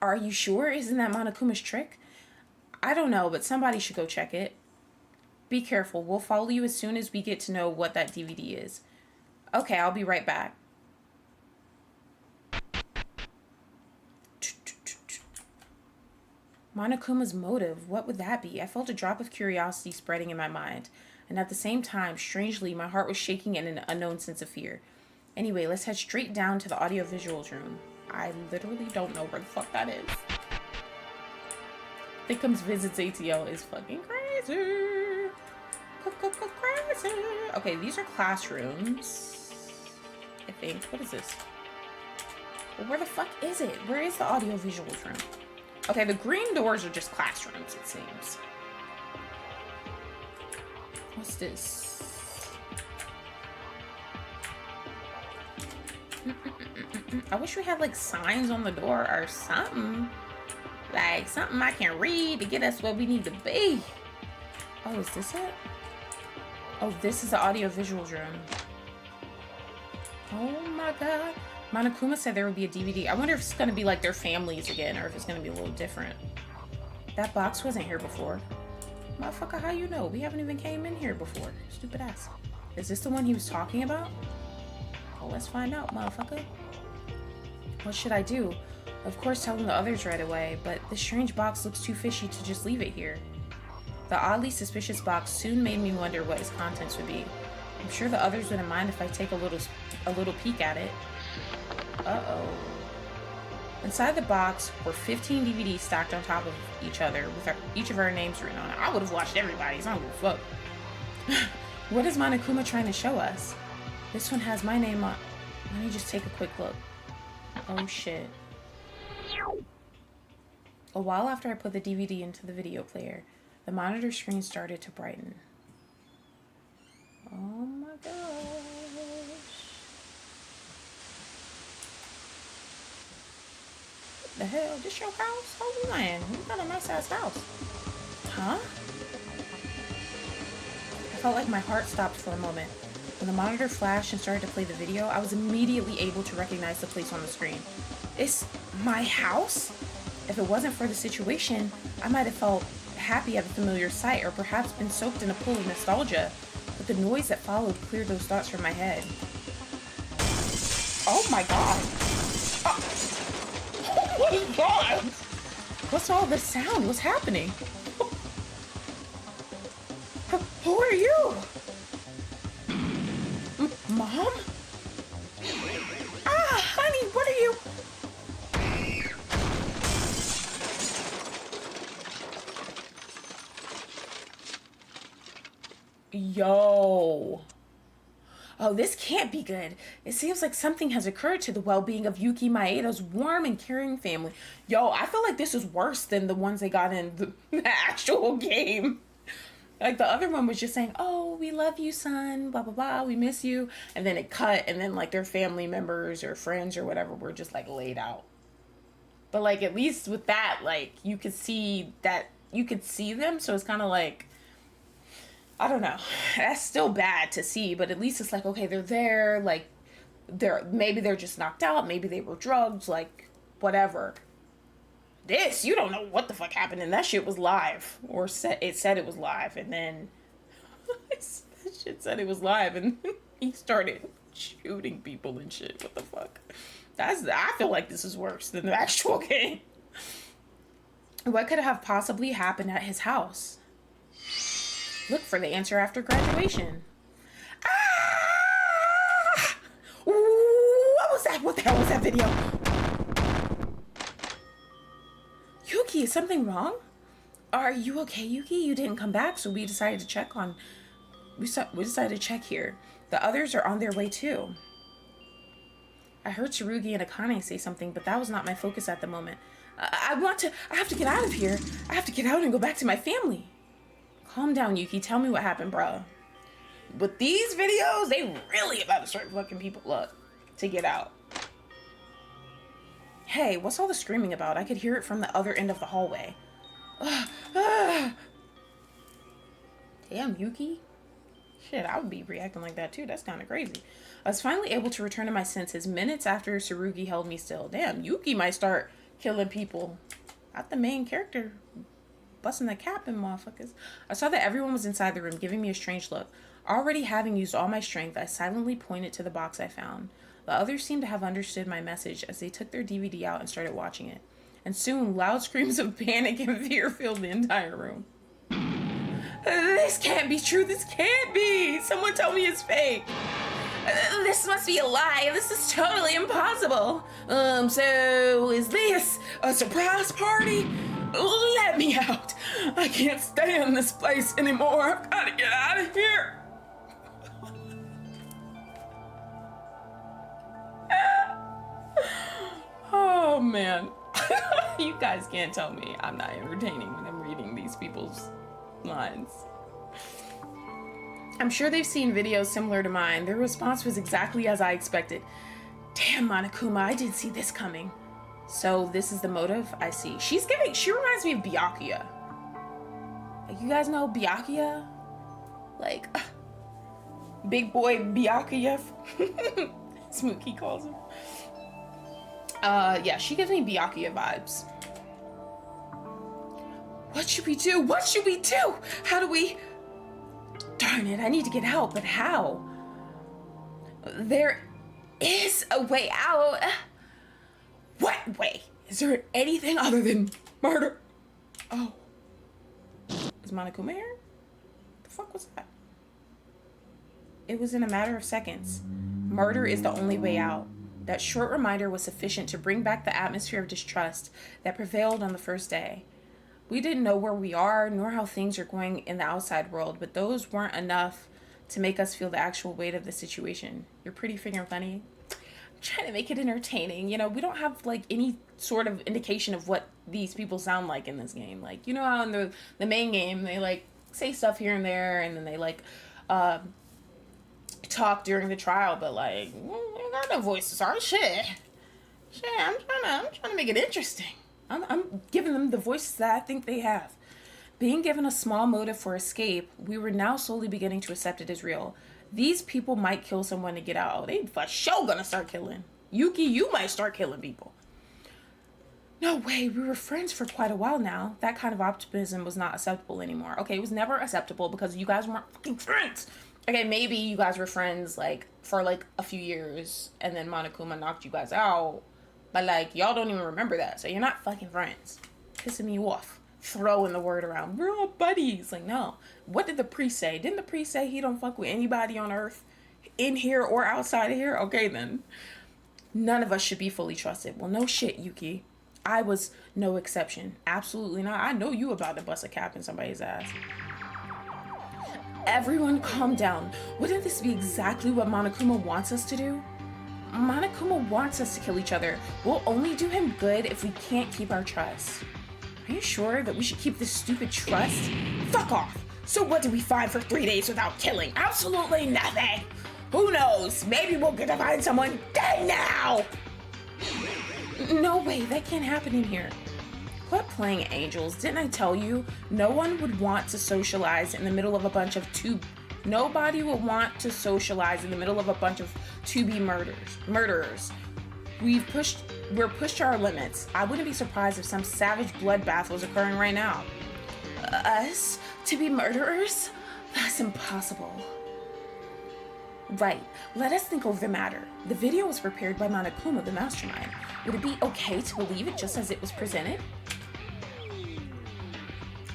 Are you sure? Isn't that Monokuma's trick? I don't know, but somebody should go check it. Be careful. We'll follow you as soon as we get to know what that DVD is. Okay, I'll be right back. Monokuma's motive, what would that be? I felt a drop of curiosity spreading in my mind, and at the same time, strangely, my heart was shaking in an unknown sense of fear. Anyway, let's head straight down to the audiovisuals room. I literally don't know where the fuck that is. Thickums visits ATL is fucking crazy. Crazy. Okay, these are classrooms. I think. What is this? Well, where the fuck is it? Where is the audiovisuals room? Okay, the green doors are just classrooms, it seems. What's this? I wish we had like signs on the door or something. Like something I can read to get us where we need to be. Oh, is this it? Oh, this is the audiovisuals room. Oh my god. Monokuma said there would be a DVD. I wonder if it's going to be like their families again, or if it's going to be a little different. That box wasn't here before. Motherfucker, how you know? We haven't even came in here before. Stupid ass. Is this the one he was talking about? Well, let's find out, motherfucker. What should I do? Of course, telling the others right away, but this strange box looks too fishy to just leave it here. The oddly suspicious box soon made me wonder what its contents would be. I'm sure the others wouldn't mind if I take a little peek at it. Uh-oh. Inside the box were 15 DVDs stacked on top of each other with each of our names written on it. I would have watched everybody's. I don't give a fuck. What is Monokuma trying to show us? This one has my name on. Let me just take a quick look. Oh shit. A while after I put the DVD into the video player, the monitor screen started to brighten. Oh my gosh. What the hell? This your house? Holy man, you got a nice ass house. Huh? I felt like my heart stopped for a moment. When the monitor flashed and started to play the video, I was immediately able to recognize the place on the screen. It's my house? If it wasn't for the situation, I might have felt happy at the familiar sight, or perhaps been soaked in a pool of nostalgia, but the noise that followed cleared those thoughts from my head. Oh my god! Oh my god! What's all this sound? What's happening? Who are you? Mom? Ah, honey, what are you? Yo. Oh, this can't be good. It seems like something has occurred to the well-being of Yuki Maeda's warm and caring family. Yo, I feel like this is worse than the ones they got in the actual game. Like, the other one was just saying, oh, we love you, son, blah, blah, blah, we miss you. And then it cut, and then, like, their family members or friends or whatever were just, like, laid out. But, like, at least with that, like, you could see them, so it's kind of like, I don't know. That's still bad to see, but at least it's like, okay, they're there, like, maybe they're just knocked out, maybe they were drugged, like, whatever. This, you don't know what the fuck happened, and that shit was live, or it said it was live, and then that shit said it was live, and he started shooting people and shit. What the fuck? I feel like this is worse than the actual game. What could have possibly happened at his house? Look for the answer after graduation. Ah! What was that? What the hell was that video? Yuki, is something wrong? Are you okay, Yuki? You didn't come back, so we decided to check on... We decided to check here. The others are on their way too. I heard Tsurugi and Akane say something, but that was not my focus at the moment. I have to get out of here. I have to get out and go back to my family. Calm down, Yuki. Tell me what happened, bro. With these videos, they really about to start fucking people up to get out. Hey, what's all the screaming about? I could hear it from the other end of the hallway. Damn, Yuki. Shit, I would be reacting like that too. That's kind of crazy. I was finally able to return to my senses minutes after Tsurugi held me still. Damn, Yuki might start killing people. Not the main character. Busting the cap in motherfuckers. I saw that everyone was inside the room, giving me a strange look. Already having used all my strength, I silently pointed to the box I found. The others seemed to have understood my message as they took their DVD out and started watching it. and soon loud screams of panic and fear filled the entire room. This can't be true. This can't be. Someone tell me it's fake. This must be a lie. This is totally impossible. So is this a surprise party? Let me out. I can't stay in this place anymore. I've got to get out of here. Oh, man. You guys can't tell me I'm not entertaining when I'm reading these people's lines. I'm sure they've seen videos similar to mine. Their response was exactly as I expected. Damn, Monokuma, I didn't see this coming. So this is the motive? I see. She reminds me of Byakuya. Like, you guys know Byakuya? Like, big boy Byakuya. Smooky calls him. Yeah, she gives me Byakuya vibes. What should we do? What should we do? How do we... Darn it, I need to get out, but how? There is a way out. What way? Is there anything other than murder? Oh. Is Monokuma here? What the fuck was that? It was in a matter of seconds. Murder is the only way out. That short reminder was sufficient to bring back the atmosphere of distrust that prevailed on the first day. We didn't know where we are, nor how things are going in the outside world, but those weren't enough to make us feel the actual weight of the situation. You're pretty freaking funny. I'm trying to make it entertaining. You know, we don't have, like, any sort of indication of what these people sound like in this game. Like, you know how in the main game, they, like, say stuff here and there, and then they, like, talk during the trial, but, like, you got no voices, are shit. I'm trying to make it interesting. I'm giving them the voices that I think they have. Being given a small motive for escape, we were now slowly beginning to accept it as real. These people might kill someone to get out. Oh, they for sure gonna start killing. Yuki, you might start killing people. No way, we were friends for quite a while now. That kind of optimism was not acceptable anymore. Okay, it was never acceptable because you guys weren't fucking friends. Okay, maybe you guys were friends, like, for, like, a few years, and then Monokuma knocked you guys out. But, like, y'all don't even remember that, so you're not fucking friends. Pissing me off. Throwing the word around. We're all buddies. Like, no. What did the priest say? Didn't the priest say he don't fuck with anybody on earth? In here or outside of here? Okay, then. None of us should be fully trusted. Well, no shit, Yuki. I was no exception. Absolutely not. I know you about to bust a cap in somebody's ass. Everyone calm down. Wouldn't this be exactly what Monokuma wants us to do? Monokuma wants us to kill each other. We'll only do him good if we can't keep our trust. Are you sure that we should keep this stupid trust? Fuck off! So what did we find for 3 days without killing? Absolutely nothing! Who knows? Maybe we'll get to find someone dead now! No way, that can't happen in here. Quit playing angels. Didn't I tell you? No one would want to socialize in the middle of a bunch of Nobody will want to socialize in the middle of a bunch of to-be murderers. We're pushed to our limits. I wouldn't be surprised if some savage bloodbath was occurring right now. Us? To be murderers? That's impossible. Right. Let us think over the matter. The video was prepared by Monokuma, the mastermind. Would it be okay to believe it just as it was presented?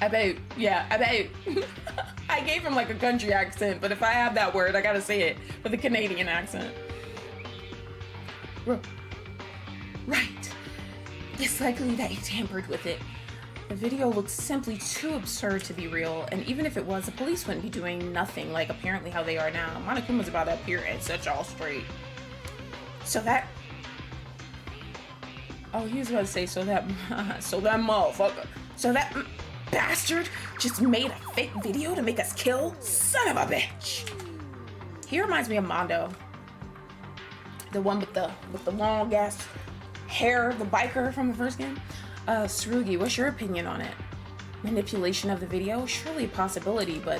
I bet. I gave him like a country accent, but if I have that word, I gotta say it with a Canadian accent. Right. It's likely that he tampered with it. The video looks simply too absurd to be real, and even if it was, the police wouldn't be doing nothing like apparently how they are now. Monokuma's about to appear and set y'all straight. So that... Oh, he was about to say, so that motherfucker. So that bastard just made a fake video to make us kill? Son of a bitch! He reminds me of Mondo. The one with the long ass hair, the biker from the first game. Tsurugi, what's your opinion on it? Manipulation of the video? Surely a possibility, but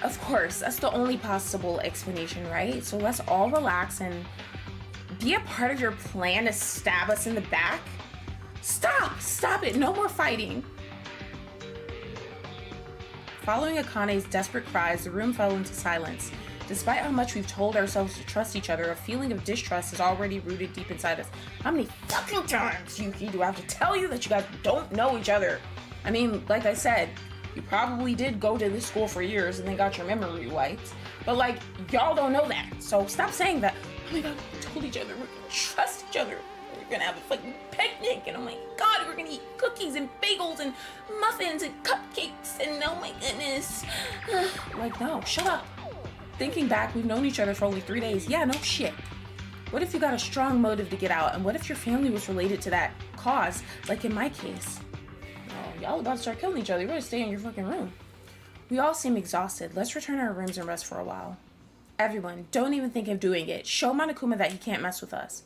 of course, that's the only possible explanation, right? So let's all relax and be a part of your plan to stab us in the back? Stop it, no more fighting. Following Akane's desperate cries, the room fell into silence. Despite how much we've told ourselves to trust each other, a feeling of distrust is already rooted deep inside us. How many fucking times, Yuki, do I have to tell you that you guys don't know each other? I mean, like I said, you probably did go to this school for years and then got your memory wiped. But, like, y'all don't know that. So stop saying that. Oh my god, we told each other, we're gonna trust each other. We're gonna have a fucking picnic, and oh my god, we're gonna eat cookies and bagels and muffins and cupcakes, and oh my goodness. Like, no, shut up. Thinking back, we've known each other for only 3 days. Yeah, no shit. What if you got a strong motive to get out? And what if your family was related to that cause, like in my case? Oh, y'all about to start killing each other. You better stay in your fucking room. We all seem exhausted. Let's return to our rooms and rest for a while. Everyone, don't even think of doing it. Show Monokuma that he can't mess with us.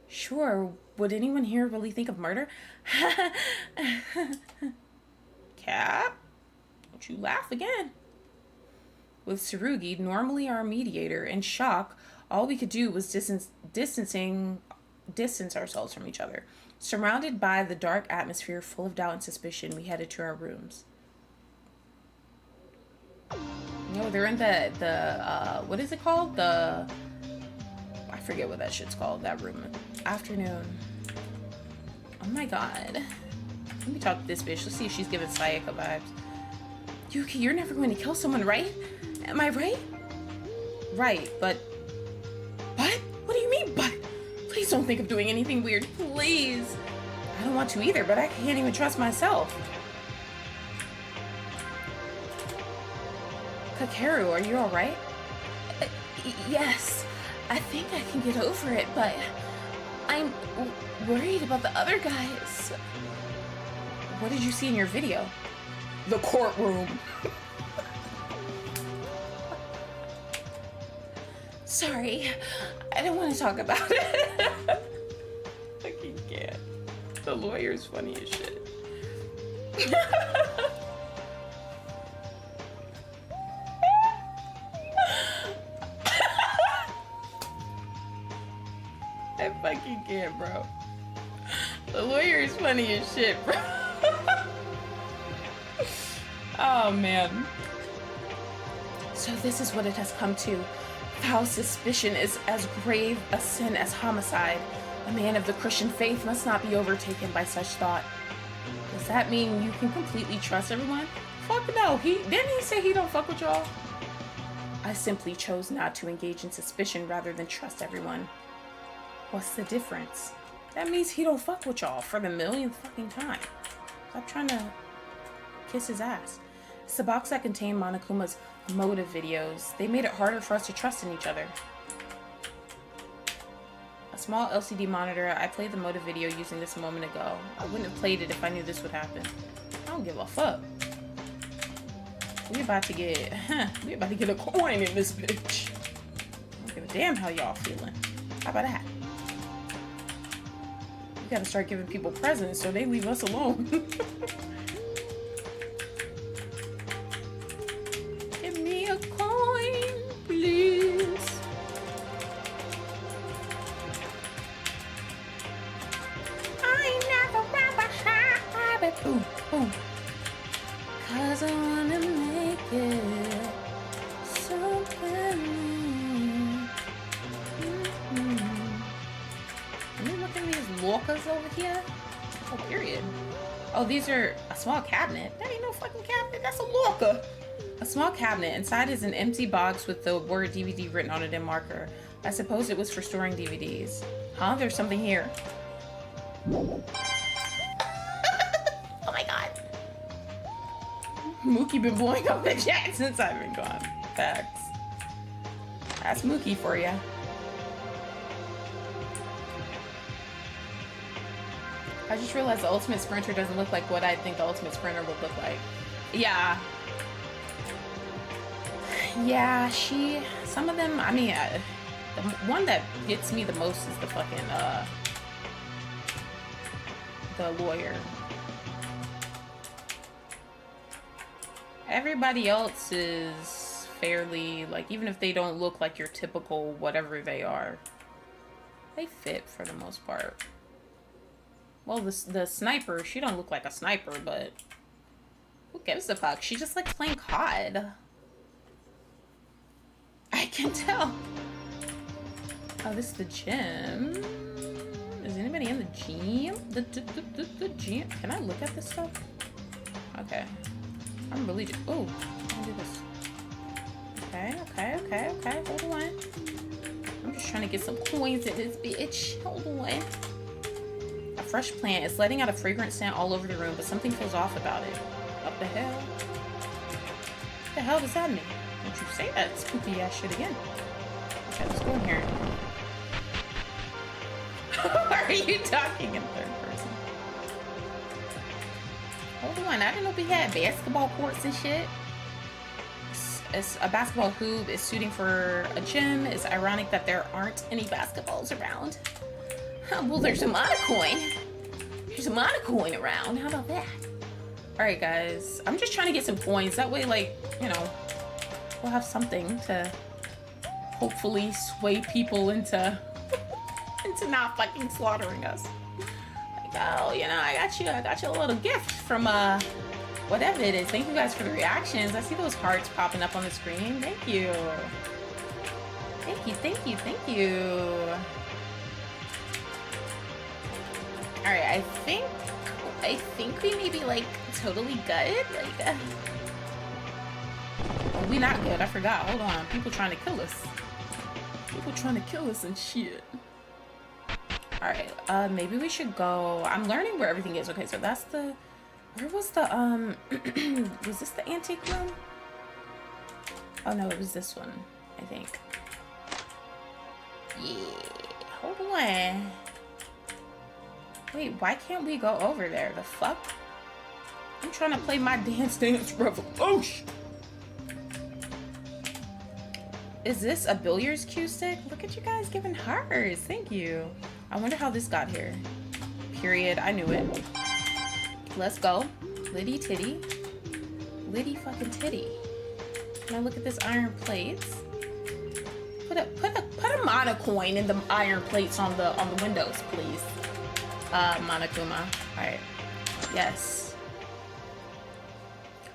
Sure, would anyone here really think of murder? Cap, don't you laugh again. With Tsurugi, normally our mediator, in shock, all we could do was distance ourselves from each other. Surrounded by the dark atmosphere full of doubt and suspicion, we headed to our rooms. No, they're in the what is it called? I forget what that shit's called, that room. Afternoon. Oh my god. Let me talk to this bitch. Let's see if she's giving Sayaka vibes. Yuki, you're never going to kill someone, right? Am I right? Right, but... What? What do you mean, but? Please don't think of doing anything weird. Please. I don't want to either, but I can't even trust myself. Kakeru, are you alright? Yes. I think I can get over it, but... I'm worried about the other guys. What did you see in your video? The courtroom. Sorry, I don't want to talk about it. I can't. The lawyer's funny as shit. I fucking can't, bro. The lawyer is funny as shit, bro. Oh, man. So this is what it has come to. Foul suspicion is as grave a sin as homicide. A man of the Christian faith must not be overtaken by such thought. Does that mean you can completely trust everyone? Fuck no. Didn't he say he don't fuck with y'all? I simply chose not to engage in suspicion rather than trust everyone. What's the difference? That means he don't fuck with y'all for the millionth fucking time. Stop trying to kiss his ass. It's the box that contained Monokuma's motive videos. They made it harder for us to trust in each other. A small LCD monitor. I played the motive video using this a moment ago. I wouldn't have played it if I knew this would happen. I don't give a fuck. We about to get a coin in this bitch. I don't give a damn how y'all feeling. How about that? We gotta start giving people presents so they leave us alone. Give me a coin, please. I ain't never found a habit. Boom, boom. 'Cause I wanna make it something new. Let me look at these lockers over here. Oh, period. Oh, these are a small cabinet. That ain't no fucking cabinet. That's a locker. A small cabinet. Inside is an empty box with the word DVD written on it in marker. I suppose it was for storing DVDs. Huh? There's something here. Oh my god. Mookie been blowing up the chat since I've been gone. Facts. That's Mookie for ya. I just realized the Ultimate Sprinter doesn't look like what I think the Ultimate Sprinter would look like. Yeah. Yeah, some of them, I mean, the one that gets me the most is the fucking, the lawyer. Everybody else is fairly, like, even if they don't look like your typical whatever they are, they fit for the most part. Well, the sniper, she don't look like a sniper, but who gives a fuck? She just likes playing COD. can tell. Oh, this is the gym. Is anybody in the gym? The gym. Can I look at this stuff? Okay. I'm really just. Oh, I'll do this. Okay. Hold on. I'm just trying to get some coins in this bitch. Hold on. A fresh plant is letting out a fragrant scent all over the room, but something feels off about it. What the hell? What the hell does that mean? Don't you say that spooky ass shit again. Okay, let's go in here. Are you talking in third person? Hold on, I didn't know we had basketball courts and shit. It's a basketball hoop is suiting for a gym. It's ironic that there aren't any basketballs around. Well, there's a mana coin. There's a mana coin around. How about that? Alright, guys. I'm just trying to get some coins. That way, like, you know, we'll have something to hopefully sway people into not fucking slaughtering us. Like, oh, you know, I got you a little gift from whatever it is. Thank you guys for the reactions. I see those hearts popping up on the screen. Thank you. Thank you. Alright, I think we may be like totally good. Like oh, we not good. I forgot. Hold on. People trying to kill us. People trying to kill us and shit. Alright, maybe we should go. I'm learning where everything is. Okay, so that's the... Where was the, was this the antique room? Oh no, it was this one, I think. Yeah, hold on. Wait, why can't we go over there? The fuck? I'm trying to play my Dance Revolution. Is this a billiards cue stick? Look at you guys giving hearts. Thank you. I wonder how this got here. Period. I knew it. Let's go. Liddy titty. Liddy fucking titty. Can I look at this iron plates? Put a mana coin in the iron plates on the windows, please. Monokuma. Alright. Yes.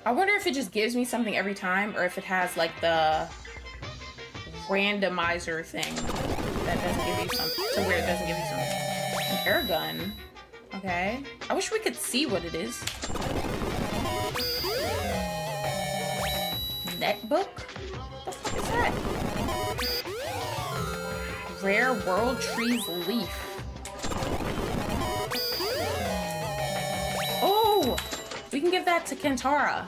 I wonder if it just gives me something every time or if it has like the randomizer thing that doesn't give you something to where it doesn't give you something. An air gun. Okay. I wish we could see what it is. Netbook? What the fuck is that? Rare World Trees Leaf. Oh! We can give that to Kentara.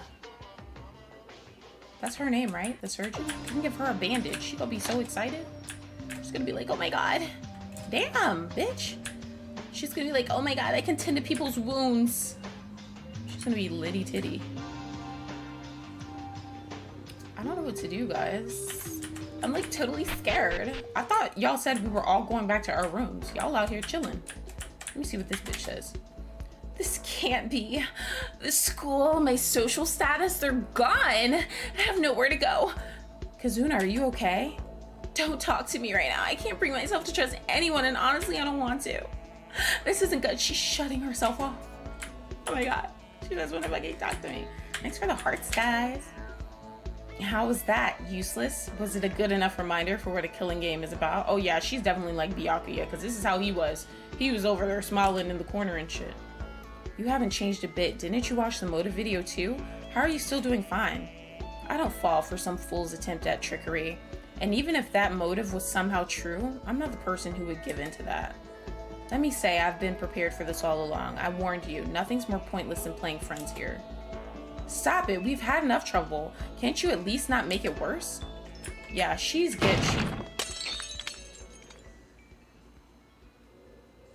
That's her name, right? The surgeon? We can give her a bandage. She's gonna be so excited. She's gonna be like, oh my god. Damn, bitch. She's gonna be like, oh my god, I can tend to people's wounds. She's gonna be litty titty. I don't know what to do, guys. I'm like totally scared. I thought y'all said we were all going back to our rooms. Y'all out here chilling. Let me see what this bitch says. This can't be. The school, my social status, they're gone. I have nowhere to go. Kazuna, are you okay? Don't talk to me right now. I can't bring myself to trust anyone, and honestly, I don't want to. This isn't good. She's shutting herself off. Oh my god. She doesn't want to fucking talk to me. Thanks for the hearts, guys. How was that? Useless? Was it a good enough reminder for what a killing game is about? Oh yeah, she's definitely like Byakuya, because this is how he was. He was over there smiling in the corner and shit. You haven't changed a bit. Didn't you watch the motive video too? How are you still doing fine? I don't fall for some fool's attempt at trickery. And even if that motive was somehow true, I'm not the person who would give in to that. Let me say, I've been prepared for this all along. I warned you, nothing's more pointless than playing friends here. Stop it, we've had enough trouble. Can't you at least not make it worse? Yeah, she's good.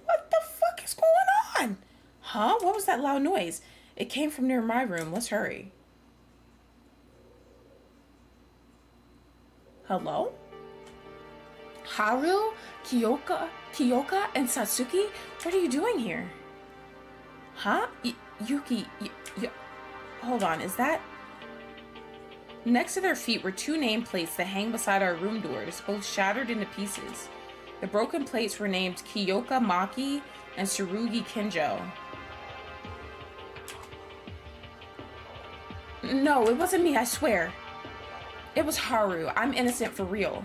What the fuck is going on? Huh? What was that loud noise? It came from near my room. Let's hurry. Hello? Haru, Kyoka, and Satsuki? What are you doing here? Huh? Yuki, hold on, is that... Next to their feet were two nameplates that hang beside our room doors, both shattered into pieces. The broken plates were named Kiyoka Maki and Tsurugi Kinjo. No, it wasn't me, I swear. It was Haru. I'm innocent for real.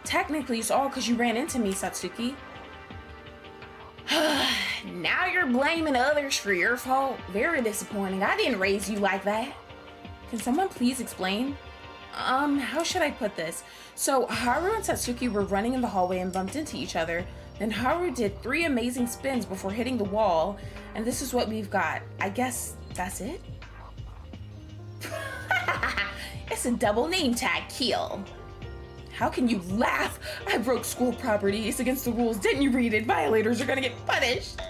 Technically, it's all because you ran into me, Satsuki. Now you're blaming others for your fault? Very disappointing. I didn't raise you like that. Can someone please explain? How should I put this? So, Haru and Satsuki were running in the hallway and bumped into each other. Then Haru did 3 amazing spins before hitting the wall, and this is what we've got. I guess that's it? It's a double name tag kill. How can you laugh? I broke school property. It's against the rules. Didn't you read it? Violators are gonna get punished.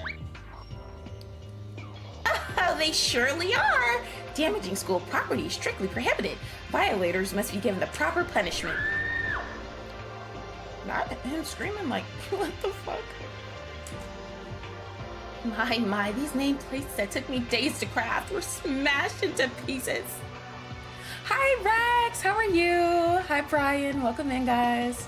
Oh, they surely are. Damaging school property is strictly prohibited. Violators must be given the proper punishment. Not him screaming like, what the fuck? My, these nameplates that took me days to craft were smashed into pieces. Hi, Rex, how are you? Hi, Brian, welcome in, guys.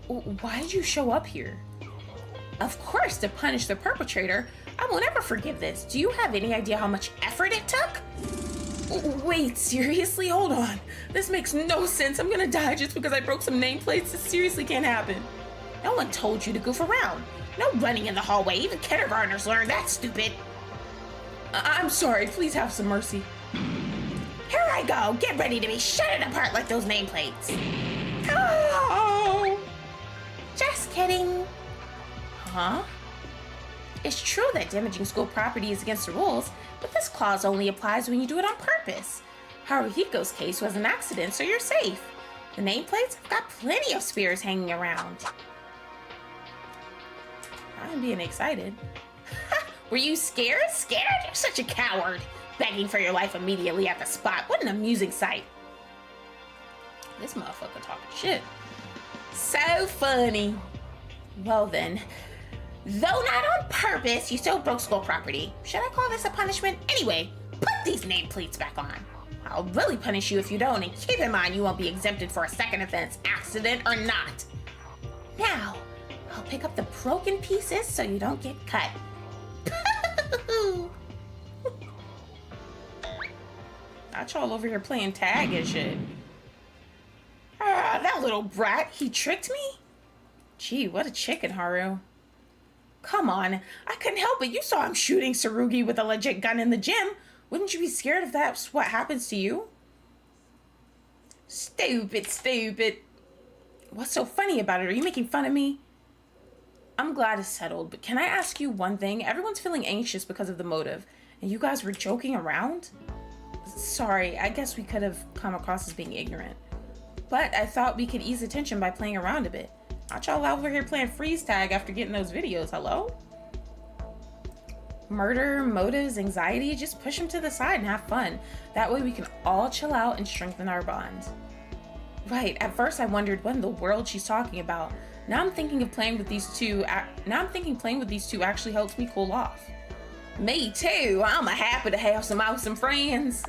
Why did you show up here? Of course, to punish the perpetrator. I will never forgive this. Do you have any idea how much effort it took? Wait, seriously? Hold on. This makes no sense. I'm gonna die just because I broke some nameplates. This seriously can't happen. No one told you to goof around. No running in the hallway. Even kindergartners learn that, stupid. I'm sorry. Please have some mercy. Here I go. Get ready to be shredded apart like those nameplates. Oh! Just kidding. Huh? It's true that damaging school property is against the rules, but this clause only applies when you do it on purpose. Haruhiko's case was an accident, so you're safe. The nameplates have got plenty of spears hanging around. I'm being excited. Were you scared? Scared? You're such a coward. Begging for your life immediately at the spot. What an amusing sight. This motherfucker talking shit. So funny. Well then, though not on purpose, you still broke school property. Should I call this a punishment? Anyway, put these nameplates back on. I'll really punish you if you don't, and keep in mind you won't be exempted for a second offense, accident or not. Now, I'll pick up the broken pieces so you don't get cut. Not y'all over here playing tag and shit. Ah, that little brat, he tricked me? Gee, what a chicken, Haru. Come on, I couldn't help it. You saw him shooting Tsurugi with a legit gun in the gym. Wouldn't you be scared if that's what happens to you? Stupid, stupid. What's so funny about it? Are you making fun of me? I'm glad it's settled, but can I ask you one thing? Everyone's feeling anxious because of the motive, and you guys were joking around? Sorry, I guess we could have come across as being ignorant. But I thought we could ease the tension by playing around a bit. Not y'all over here playing freeze tag after getting those videos, hello? Murder, motives, anxiety, just push them to the side and have fun. That way we can all chill out and strengthen our bond. Right, at first I wondered what in the world she's talking about. Now I'm thinking playing with these two actually helps me cool off. Me too, I'm happy to have some awesome friends.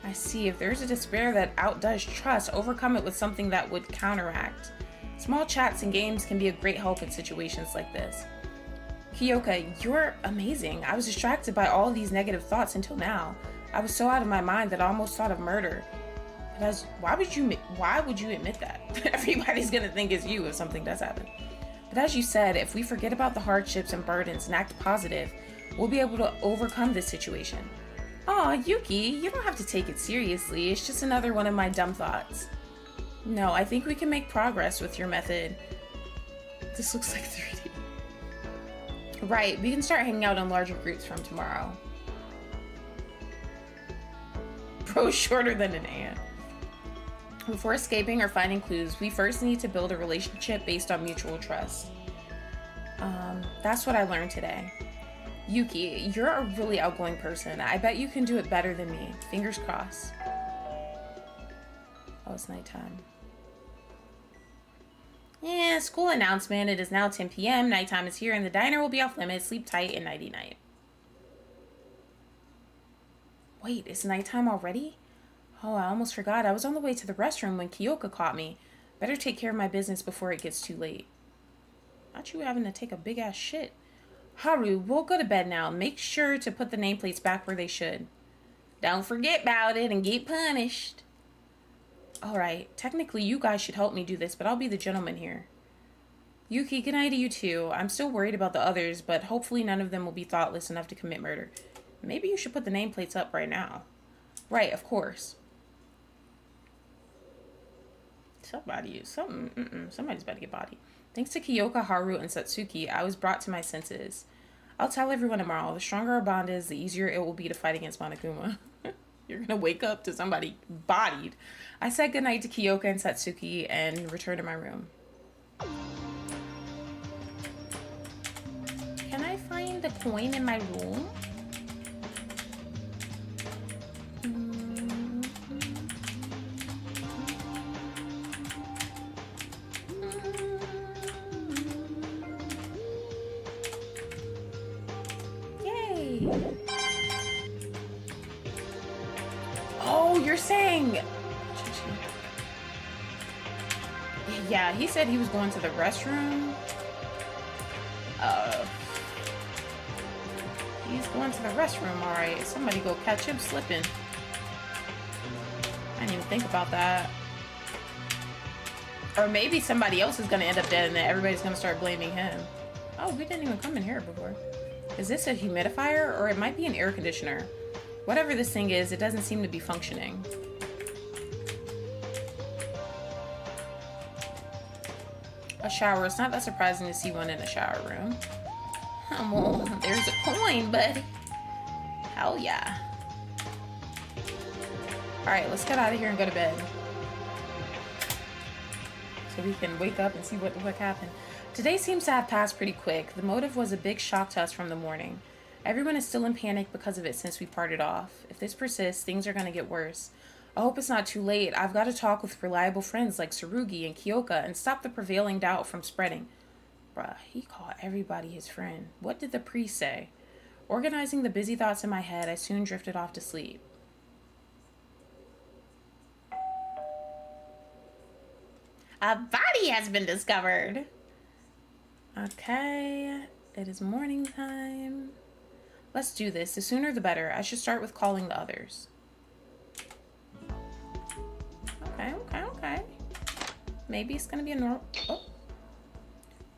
I see, if there's a despair that outdoes trust, overcome it with something that would counteract. Small chats and games can be a great help in situations like this. Kyoka, you're amazing. I was distracted by all these negative thoughts until now. I was so out of my mind that I almost thought of murder. But why would you admit that? Everybody's gonna think it's you if something does happen. But as you said, if we forget about the hardships and burdens and act positive, we'll be able to overcome this situation. Aw, Yuki, you don't have to take it seriously. It's just another one of my dumb thoughts. No, I think we can make progress with your method. This looks like 3D. Right, we can start hanging out in larger groups from tomorrow. Bro's shorter than an ant. Before escaping or finding clues, we first need to build a relationship based on mutual trust. That's what I learned today. Yuki, you're a really outgoing person. I bet you can do it better than me. Fingers crossed. Oh, it's nighttime. Yeah, school announcement. It is now 10 p.m. Nighttime is here and the diner will be off limits. Sleep tight and nighty-night. Wait, it's nighttime already? Oh, I almost forgot. I was on the way to the restroom when Kyoka caught me. Better take care of my business before it gets too late. Not you having to take a big ass shit. Haru, we'll go to bed now. Make sure to put the nameplates back where they should. Don't forget about it and get punished. Alright, technically you guys should help me do this, but I'll be the gentleman here. Yuki, good night to you too. I'm still worried about the others, but hopefully none of them will be thoughtless enough to commit murder. Maybe you should put the nameplates up right now. Right, of course. Somebody's about to get bodied. Thanks to Kyoka, Haru, and Satsuki, I was brought to my senses. I'll tell everyone tomorrow. The stronger our bond is, the easier it will be to fight against Monokuma. You're gonna wake up to somebody bodied. I said goodnight to Kyoka and Satsuki and returned to my room. Can I find the coin in my room? Yay! Oh, you're saying... Yeah, he said he was going to the restroom. He's going to the restroom, alright. Somebody go catch him slipping. I didn't even think about that. Or maybe somebody else is going to end up dead and then everybody's going to start blaming him. Oh, we didn't even come in here before. Is this a humidifier? Or it might be an air conditioner. Whatever this thing is, it doesn't seem to be functioning. A shower. It's not that surprising to see one in a shower room. Well, there's a coin, buddy. Hell yeah. Alright, let's get out of here and go to bed. So we can wake up and see what happened. Today seems to have passed pretty quick. The motive was a big shock to us from the morning. Everyone is still in panic because of it since we parted off. If this persists, things are going to get worse. I hope it's not too late. I've got to talk with reliable friends like Tsurugi and Kyoka and stop the prevailing doubt from spreading. Bruh, he called everybody his friend. What did the priest say? Organizing the busy thoughts in my head, I soon drifted off to sleep. A body has been discovered! Okay, it is morning time. Let's do this. The sooner the better. I should start with calling the others. Okay. Maybe it's gonna be a normal... Oh.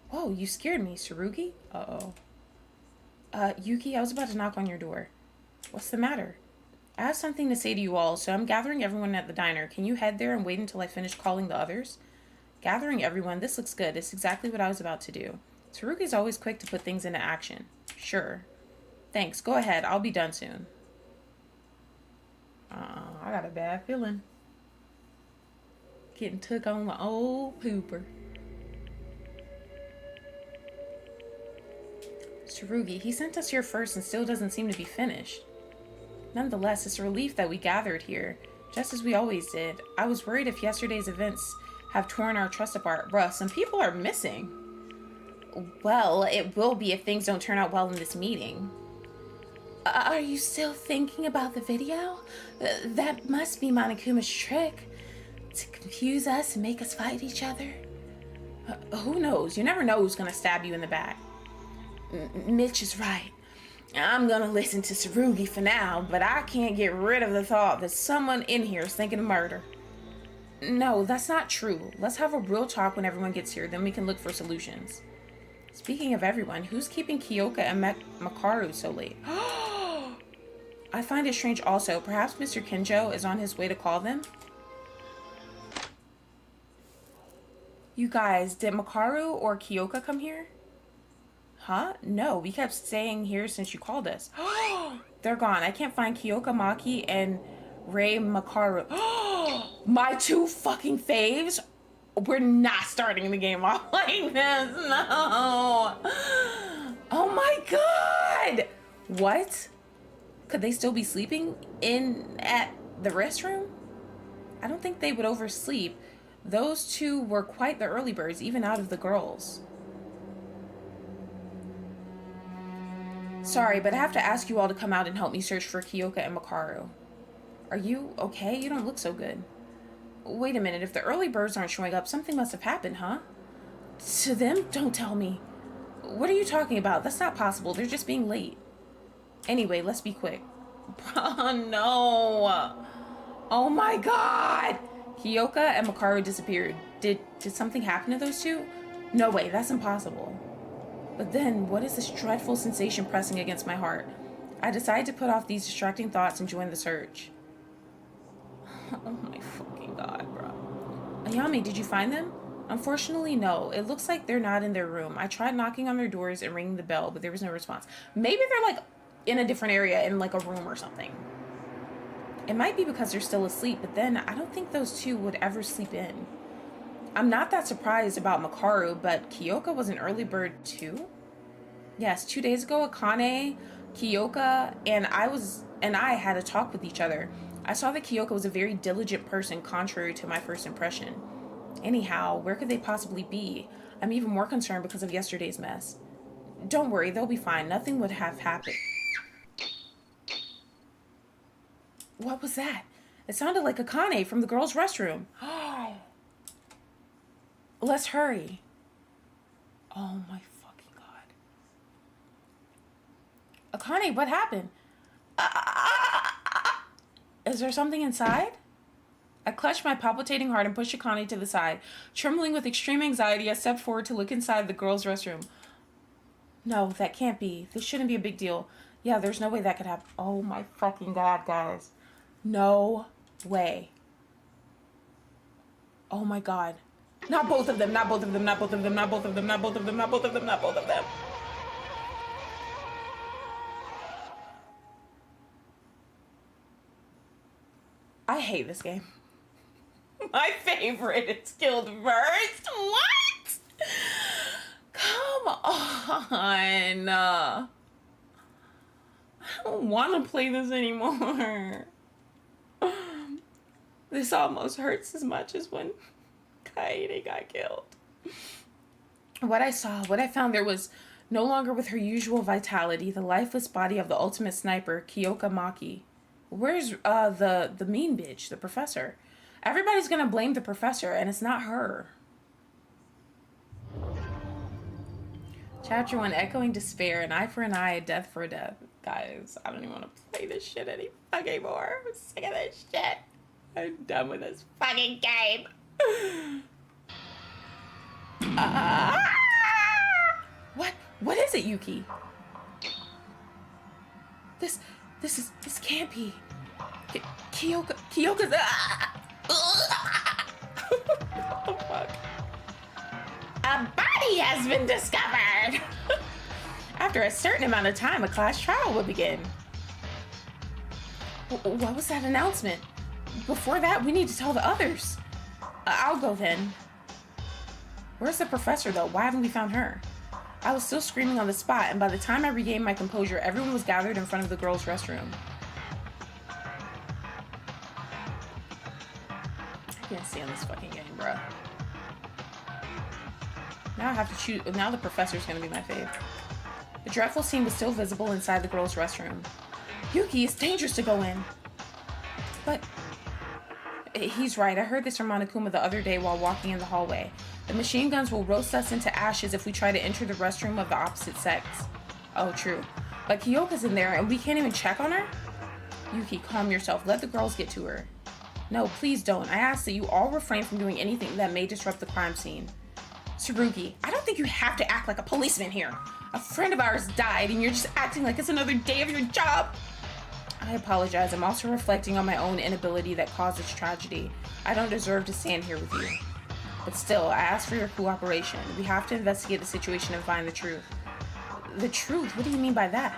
Whoa, you scared me, Tsurugi. Uh-oh. Yuki, I was about to knock on your door. What's the matter? I have something to say to you all, so I'm gathering everyone at the diner. Can you head there and wait until I finish calling the others? Gathering everyone, this looks good. It's exactly what I was about to do. Tsurugi's always quick to put things into action. Sure. Thanks, go ahead. I'll be done soon. I got a bad feeling. Getting took on the old pooper. Tsurugi, he sent us here first and still doesn't seem to be finished. Nonetheless, it's a relief that we gathered here, just as we always did. I was worried if yesterday's events have torn our trust apart. Bruh, some people are missing. Well, it will be if things don't turn out well in this meeting. Are you still thinking about the video? That must be Monokuma's trick. To confuse us and make us fight each other. Who knows? You never know who's gonna stab you in the back. Mitch is right. I'm gonna listen to Tsurugi for now, but I can't get rid of the thought that someone in here is thinking of murder. No, that's not true. Let's have a real talk when everyone gets here, then we can look for solutions. Speaking of everyone, who's keeping Kyoka and Makaru so late? I find it strange also. Perhaps Mr. Kinjo is on his way to call them? You guys, did Makaru or Kyoka come here? Huh? No, we kept staying here since you called us. They're gone. I can't find Kyoka, Maki, and Rei Makaru. My two fucking faves? We're not starting the game off like this. No. Oh my god. What? Could they still be sleeping at the restroom? I don't think they would oversleep. Those two were quite the early birds, even out of the girls. Sorry, but I have to ask you all to come out and help me search for Kyoka and Makaru. Are you okay? You don't look so good. Wait a minute, if the early birds aren't showing up, something must have happened, huh? To them? Don't tell me. What are you talking about? That's not possible. They're just being late. Anyway, let's be quick. Oh, no. Oh my god. Kyoka and Makaru disappeared. Did something happen to those two? No way, that's impossible. But then, what is this dreadful sensation pressing against my heart? I decide to put off these distracting thoughts and join the search. Oh my fucking god, bro. Ayame, did you find them? Unfortunately, no. It looks like they're not in their room. I tried knocking on their doors and ringing the bell, but there was no response. Maybe they're like in a different area, in like a room or something. It might be because they're still asleep, but then I don't think those two would ever sleep in. I'm not that surprised about Makaru, but Kyoka was an early bird too? Yes, 2 days ago, Akane, Kyoka, and I had a talk with each other. I saw that Kyoka was a very diligent person, contrary to my first impression. Anyhow, where could they possibly be? I'm even more concerned because of yesterday's mess. Don't worry, they'll be fine. Nothing would have happened. What was that? It sounded like Akane from the girls' restroom. Let's hurry. Oh my fucking god. Akane, what happened? Is there something inside? I clutched my palpitating heart and pushed Akane to the side. Trembling with extreme anxiety, I stepped forward to look inside the girls' restroom. No, that can't be. This shouldn't be a big deal. Yeah, there's no way that could happen. Oh my fucking god, guys. No way. Oh my god. Not both of them, not both of them, not both of them, not both of them, not both of them, not both of them, not both of them. I hate this game. My favorite is killed first. What? Come on. I don't want to play this anymore. This almost hurts as much as when Kaede got killed. What I found there was no longer with her usual vitality, the lifeless body of the ultimate sniper, Kyoka Maki. Where's the mean bitch, the professor? Everybody's gonna blame the professor, and it's not her. Chapter 1, Echoing Despair, an eye for an eye, a death for a death. Guys, I don't even want to play this shit any fucking more. I'm sick of this shit. I'm done with this fucking game. What is it, Yuki? This can't be. Kyoka's. What the fuck? A body has been discovered. After a certain amount of time, a class trial will begin. What was that announcement? Before that, we need to tell the others. I'll go then. Where's the professor, though? Why haven't we found her? I was still screaming on the spot, and by the time I regained my composure, everyone was gathered in front of the girls' restroom. I can't stand this fucking game, bruh. Now I have to choose. Now the professor's gonna be my fave. The dreadful scene was still visible inside the girls' restroom. Yuki, it's dangerous to go in. But he's right. I heard this from Monokuma the other day while walking in the hallway. The machine guns will roast us into ashes if we try to enter the restroom of the opposite sex. Oh, true. But Kyoka's in there and we can't even check on her? Yuki, calm yourself. Let the girls get to her. No, please don't. I ask that you all refrain from doing anything that may disrupt the crime scene. Tsurugi, I don't think you have to act like a policeman here. A friend of ours died and you're just acting like it's another day of your job. I apologize. I'm also reflecting on my own inability that caused this tragedy. I don't deserve to stand here with you. But still, I ask for your cooperation. We have to investigate the situation and find the truth. The truth? What do you mean by that?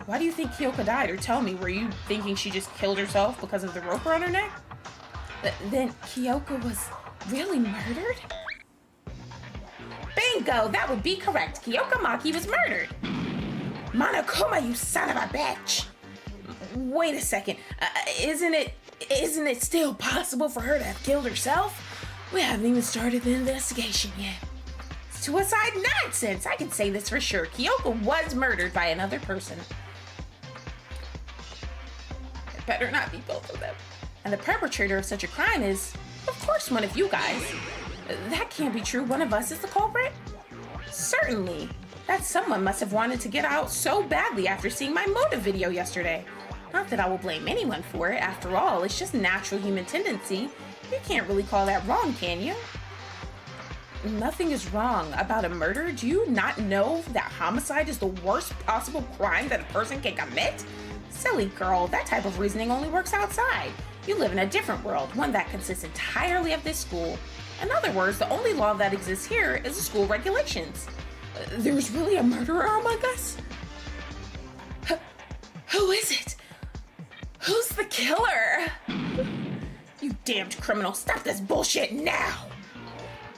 Why do you think Kyoka died? Or tell me, were you thinking she just killed herself because of the rope around her neck? Then Kyoka was really murdered? Bingo! That would be correct. Kyoka Maki was murdered. Monokuma, you son of a bitch! Wait a second. Isn't it still possible for her to have killed herself? We haven't even started the investigation yet. Suicide nonsense! I can say this for sure. Kyoka was murdered by another person. It better not be both of them. And the perpetrator of such a crime is, of course, one of you guys. That can't be true. One of us is the culprit? Certainly. That someone must have wanted to get out so badly after seeing my motive video yesterday. Not that I will blame anyone for it. After all, it's just natural human tendency. You can't really call that wrong, can you? Nothing is wrong about a murder. Do you not know that homicide is the worst possible crime that a person can commit? Silly girl, that type of reasoning only works outside. You live in a different world, one that consists entirely of this school. In other words, the only law that exists here is the school regulations. There's really a murderer among us? Who is it? Who's the killer? You damned criminal, stop this bullshit now!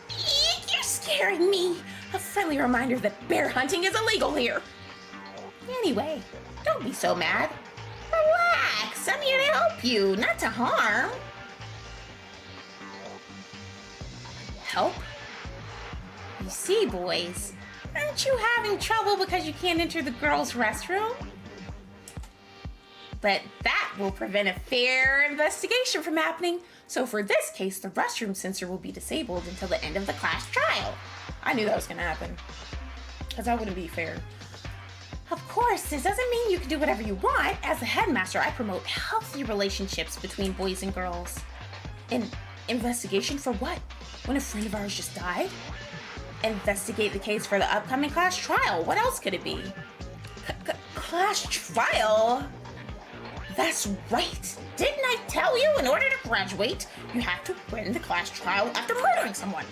Eek, you're scaring me! A friendly reminder that bear hunting is illegal here! Anyway, don't be so mad. Relax, I'm here to help you, not to harm. Help? You see, boys, aren't you having trouble because you can't enter the girls' restroom? But that will prevent a fair investigation from happening. So for this case, the restroom sensor will be disabled until the end of the class trial. I knew that was gonna happen, because that wouldn't be fair. Of course, this doesn't mean you can do whatever you want. As a headmaster, I promote healthy relationships between boys and girls. An investigation for what? When a friend of ours just died? Investigate the case for the upcoming class trial. What else could it be? Class trial? That's right. Didn't I tell you in order to graduate, you have to win the class trial after murdering someone?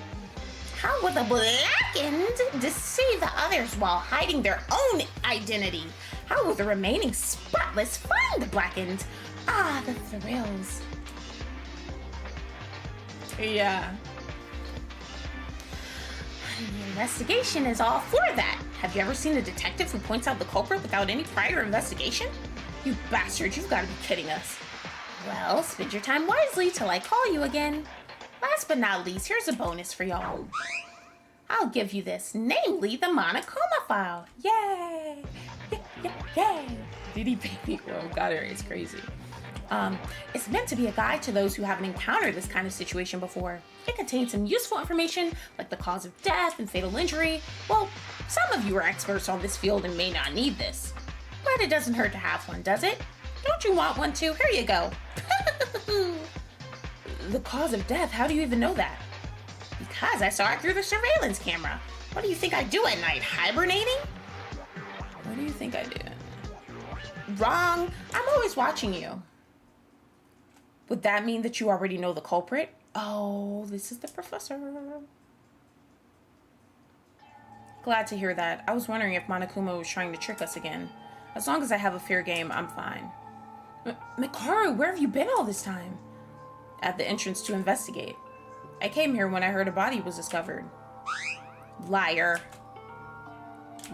How will the blackened deceive the others while hiding their own identity? How will the remaining spotless find the blackened? Ah, the thrills. Yeah. The investigation is all for that. Have you ever seen a detective who points out the culprit without any prior investigation? You bastard, you've got to be kidding us. Well, spend your time wisely till I call you again. Last but not least, here's a bonus for y'all. I'll give you this, namely the Monokuma file. Yay! Yay! Diddy Baby Girl got her, it's crazy. It's meant to be a guide to those who haven't encountered this kind of situation before. It contains some useful information, like the cause of death and fatal injury. Well, some of you are experts on this field and may not need this. But it doesn't hurt to have one, does it? Don't you want one too? Here you go. The cause of death? How do you even know that? Because I saw it through the surveillance camera. What do you think I do at night? Hibernating? What do you think I do? Wrong. I'm always watching you. Would that mean that you already know the culprit? Oh, this is the professor. Glad to hear that. I was wondering if Monokuma was trying to trick us again. As long as I have a fair game, I'm fine. Mikaru, where have you been all this time? At the entrance to investigate. I came here when I heard a body was discovered. Liar.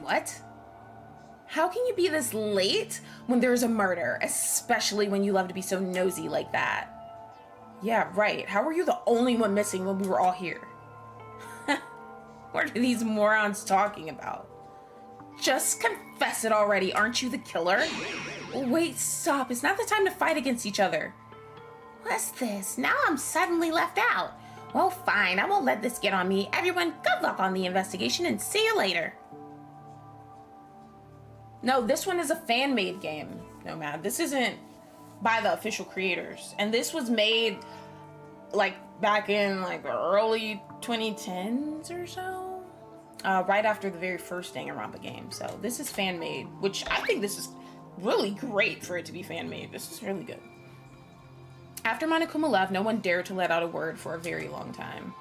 What? How can you be this late when there's a murder, especially when you love to be so nosy like that? Yeah, right. How were you the only one missing when we were all here? What are these morons talking about? Just confess it already. Aren't you the killer? Wait, stop. It's not the time to fight against each other. What's this? Now I'm suddenly left out. Well, fine. I won't let this get on me. Everyone, good luck on the investigation and see you later. No, this one is a fan-made game, Nomad. This isn't by the official creators. And this was made, like, back in, like, the early 2010s or so. Right after the very first Danganronpa game. So this is fan-made, which I think this is really great for it to be fan-made. This is really good. After Monokuma left, no one dared to let out a word for a very long time.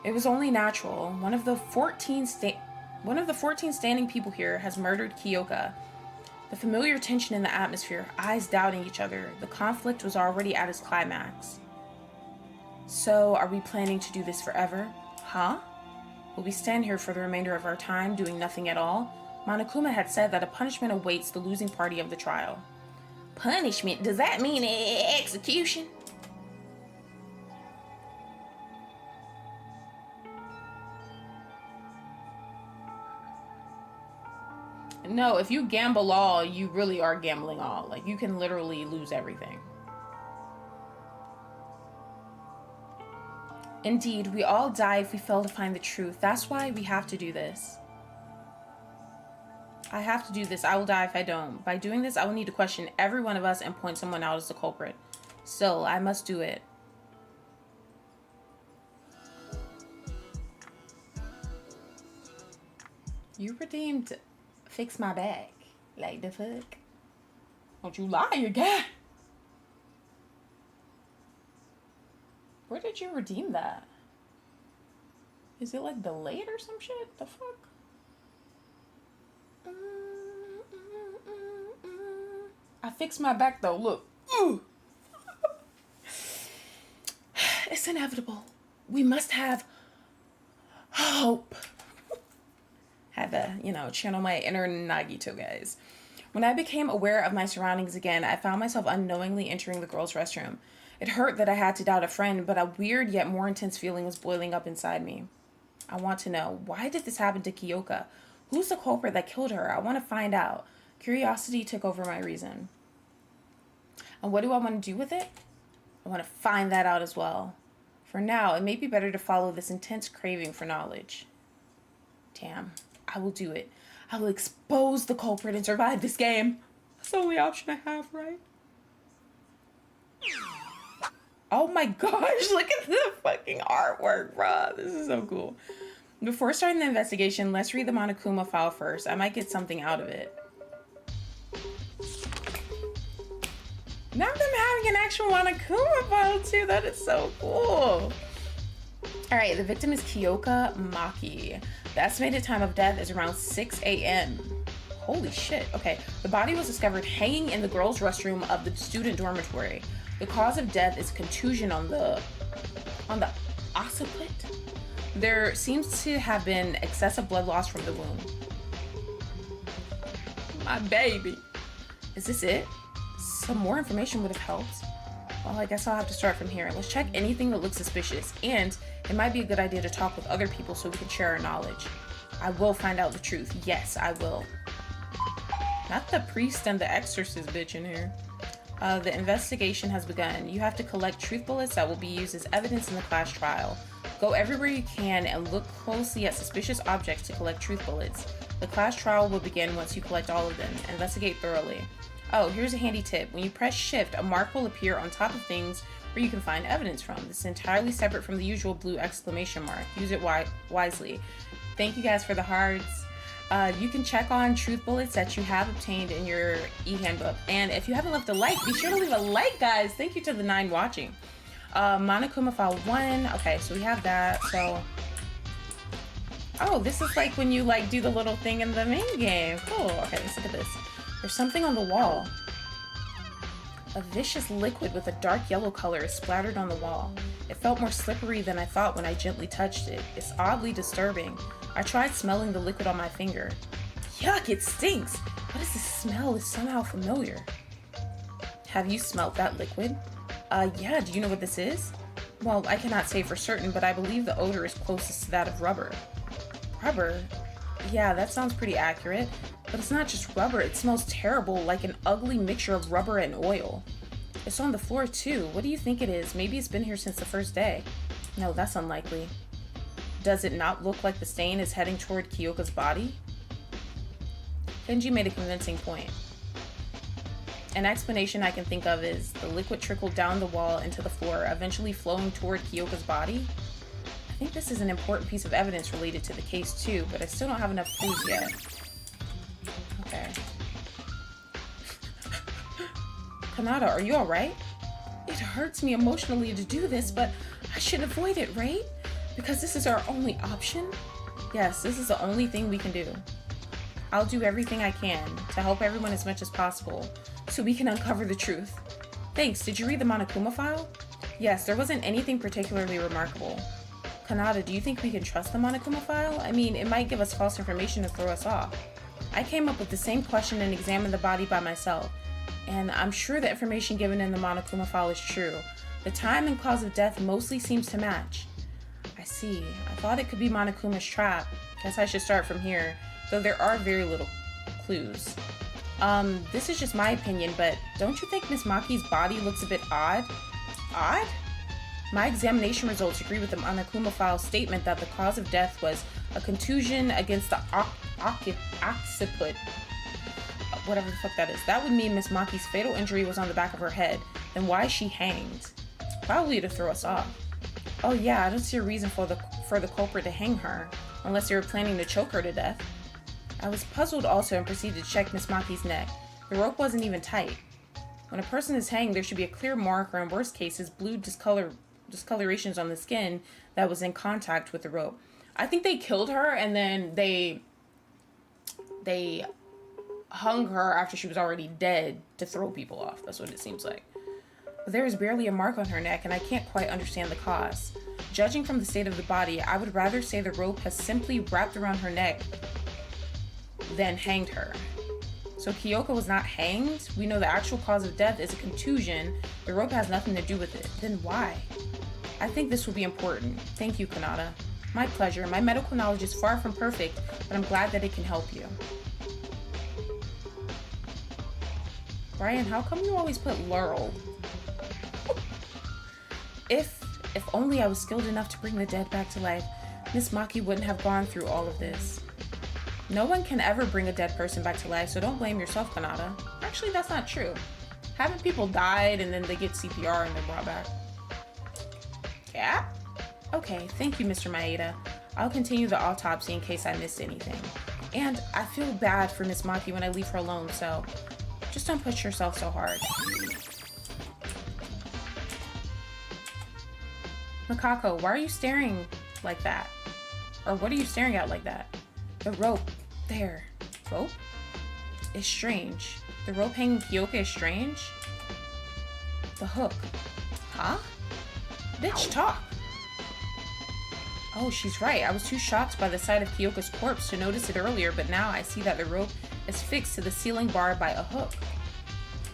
It was only natural. One of the 14 standing people here has murdered Kyoka. The familiar tension in the atmosphere, eyes doubting each other, the conflict was already at its climax. So, are we planning to do this forever? Huh? Will we stand here for the remainder of our time, doing nothing at all? Monokuma had said that a punishment awaits the losing party of the trial. Punishment? Does that mean execution? No, if you gamble all, you really are gambling all. Like, you can literally lose everything. Indeed, we all die if we fail to find the truth. That's why we have to do this. I have to do this. I will die if I don't. By doing this, I will need to question every one of us and point someone out as the culprit. So, I must do it. You redeemed Fix My Back. Like the fuck? Don't you lie again. Where did you redeem that? Is it like delayed or some shit? The fuck? I fixed my back though, look. It's inevitable. We must have hope. Had to, channel my inner Nagito, guys. When I became aware of my surroundings again, I found myself unknowingly entering the girls' restroom. It hurt that I had to doubt a friend, but a weird yet more intense feeling was boiling up inside me. I want to know, why did this happen to Kyoka? Who's the culprit that killed her? I want to find out. Curiosity took over my reason. And what do I want to do with it? I want to find that out as well. For now, it may be better to follow this intense craving for knowledge. Damn, I will do it. I will expose the culprit and survive this game. That's the only option I have, right? Oh my gosh, look at the fucking artwork, bruh. This is so cool. Before starting the investigation, let's read the Monokuma file first. I might get something out of it. Now them having an actual Monokuma file too. That is so cool. Alright, the victim is Kyoka Maki. The estimated time of death is around 6 a.m. Holy shit. Okay, the body was discovered hanging in the girls' restroom of the student dormitory. The cause of death is contusion on the occiput. There seems to have been excessive blood loss from the wound. My baby. Is this it? Some more information would have helped. Well, I guess I'll have to start from here. Let's check anything that looks suspicious, and it might be a good idea to talk with other people so we can share our knowledge. I will find out the truth. Yes, I will. Not the priest and the exorcist bitch in here. The investigation has begun. You have to collect truth bullets that will be used as evidence in the class trial. Go everywhere you can and look closely at suspicious objects to collect truth bullets. The class trial will begin once you collect all of them. Investigate thoroughly. Oh, here's a handy tip. When you press shift, a mark will appear on top of things where you can find evidence from. This is entirely separate from the usual blue exclamation mark. Use it wisely. Thank you guys for the hearts. You can check on truth bullets that you have obtained in your e-handbook. And if you haven't left a like, be sure to leave a like, guys. Thank you to the 9 watching. Monokuma file 1. Okay, so we have that. So, oh, this is like when you do the little thing in the main game. Cool. Okay, let's look at this. There's something on the wall. A vicious liquid with a dark yellow color is splattered on the wall. It felt more slippery than I thought when I gently touched it. It's oddly disturbing. I tried smelling the liquid on my finger. Yuck, it stinks! What is this smell? It's somehow familiar. Have you smelt that liquid? Yeah, do you know what this is? Well, I cannot say for certain, but I believe the odor is closest to that of rubber. Rubber? Yeah, that sounds pretty accurate. But it's not just rubber, it smells terrible, like an ugly mixture of rubber and oil. It's on the floor too. What do you think it is? Maybe it's been here since the first day. No, that's unlikely. Does it not look like the stain is heading toward Kyoka's body? Kenji made a convincing point. An explanation I can think of is the liquid trickled down the wall into the floor, eventually flowing toward Kyoka's body. I think this is an important piece of evidence related to the case too, but I still don't have enough clues yet. Okay. Kanata, are you alright? It hurts me emotionally to do this, but I should avoid it, right? Because this is our only option? Yes, this is the only thing we can do. I'll do everything I can to help everyone as much as possible so we can uncover the truth. Thanks, did you read the Monokuma file? Yes, there wasn't anything particularly remarkable. Kanata, do you think we can trust the Monokuma file? I mean, it might give us false information to throw us off. I came up with the same question and examined the body by myself, and I'm sure the information given in the Monokuma file is true. The time and cause of death mostly seems to match. I see. I thought it could be Monokuma's trap. Guess I should start from here, though there are very little clues. This is just my opinion, but don't you think Miss Maki's body looks a bit odd? Odd? My examination results agree with the Monokuma file's statement that the cause of death was a contusion against the occiput. Whatever the fuck that is. That would mean Miss Maki's fatal injury was on the back of her head. Then why is she hanged? Probably to throw us off. Oh yeah, I don't see a reason for the culprit to hang her, unless they were planning to choke her to death. I was puzzled also and proceeded to check Miss Maki's neck. The rope wasn't even tight. When a person is hanged, there should be a clear mark, or in worst cases, blue discolorations on the skin that was in contact with the rope. I think they killed her and then they hung her after she was already dead to throw people off. That's what it seems like. But there is barely a mark on her neck, and I can't quite understand the cause. Judging from the state of the body, I would rather say the rope has simply wrapped around her neck than hanged her. So Kyoka was not hanged? We know the actual cause of death is a contusion. The rope has nothing to do with it. Then why? I think this will be important. Thank you, Kanata. My pleasure. My medical knowledge is far from perfect, but I'm glad that it can help you. Brian, how come you always put Laurel? If only I was skilled enough to bring the dead back to life, Miss Maki wouldn't have gone through all of this. No one can ever bring a dead person back to life, so don't blame yourself, Kanata. Actually, that's not true. Haven't people died and then they get CPR and they're brought back? Yeah? Okay, thank you, Mr. Maeda. I'll continue the autopsy in case I missed anything. And I feel bad for Miss Maki when I leave her alone, so just don't push yourself so hard. Makako, why are you staring like that? Or what are you staring at like that? The rope. There. Rope? Is strange. The rope hanging Kyoka is strange? The hook. Huh? Bitch, talk! Oh, she's right. I was too shocked by the sight of Kyoka's corpse to notice it earlier, but now I see that the rope is fixed to the ceiling bar by a hook.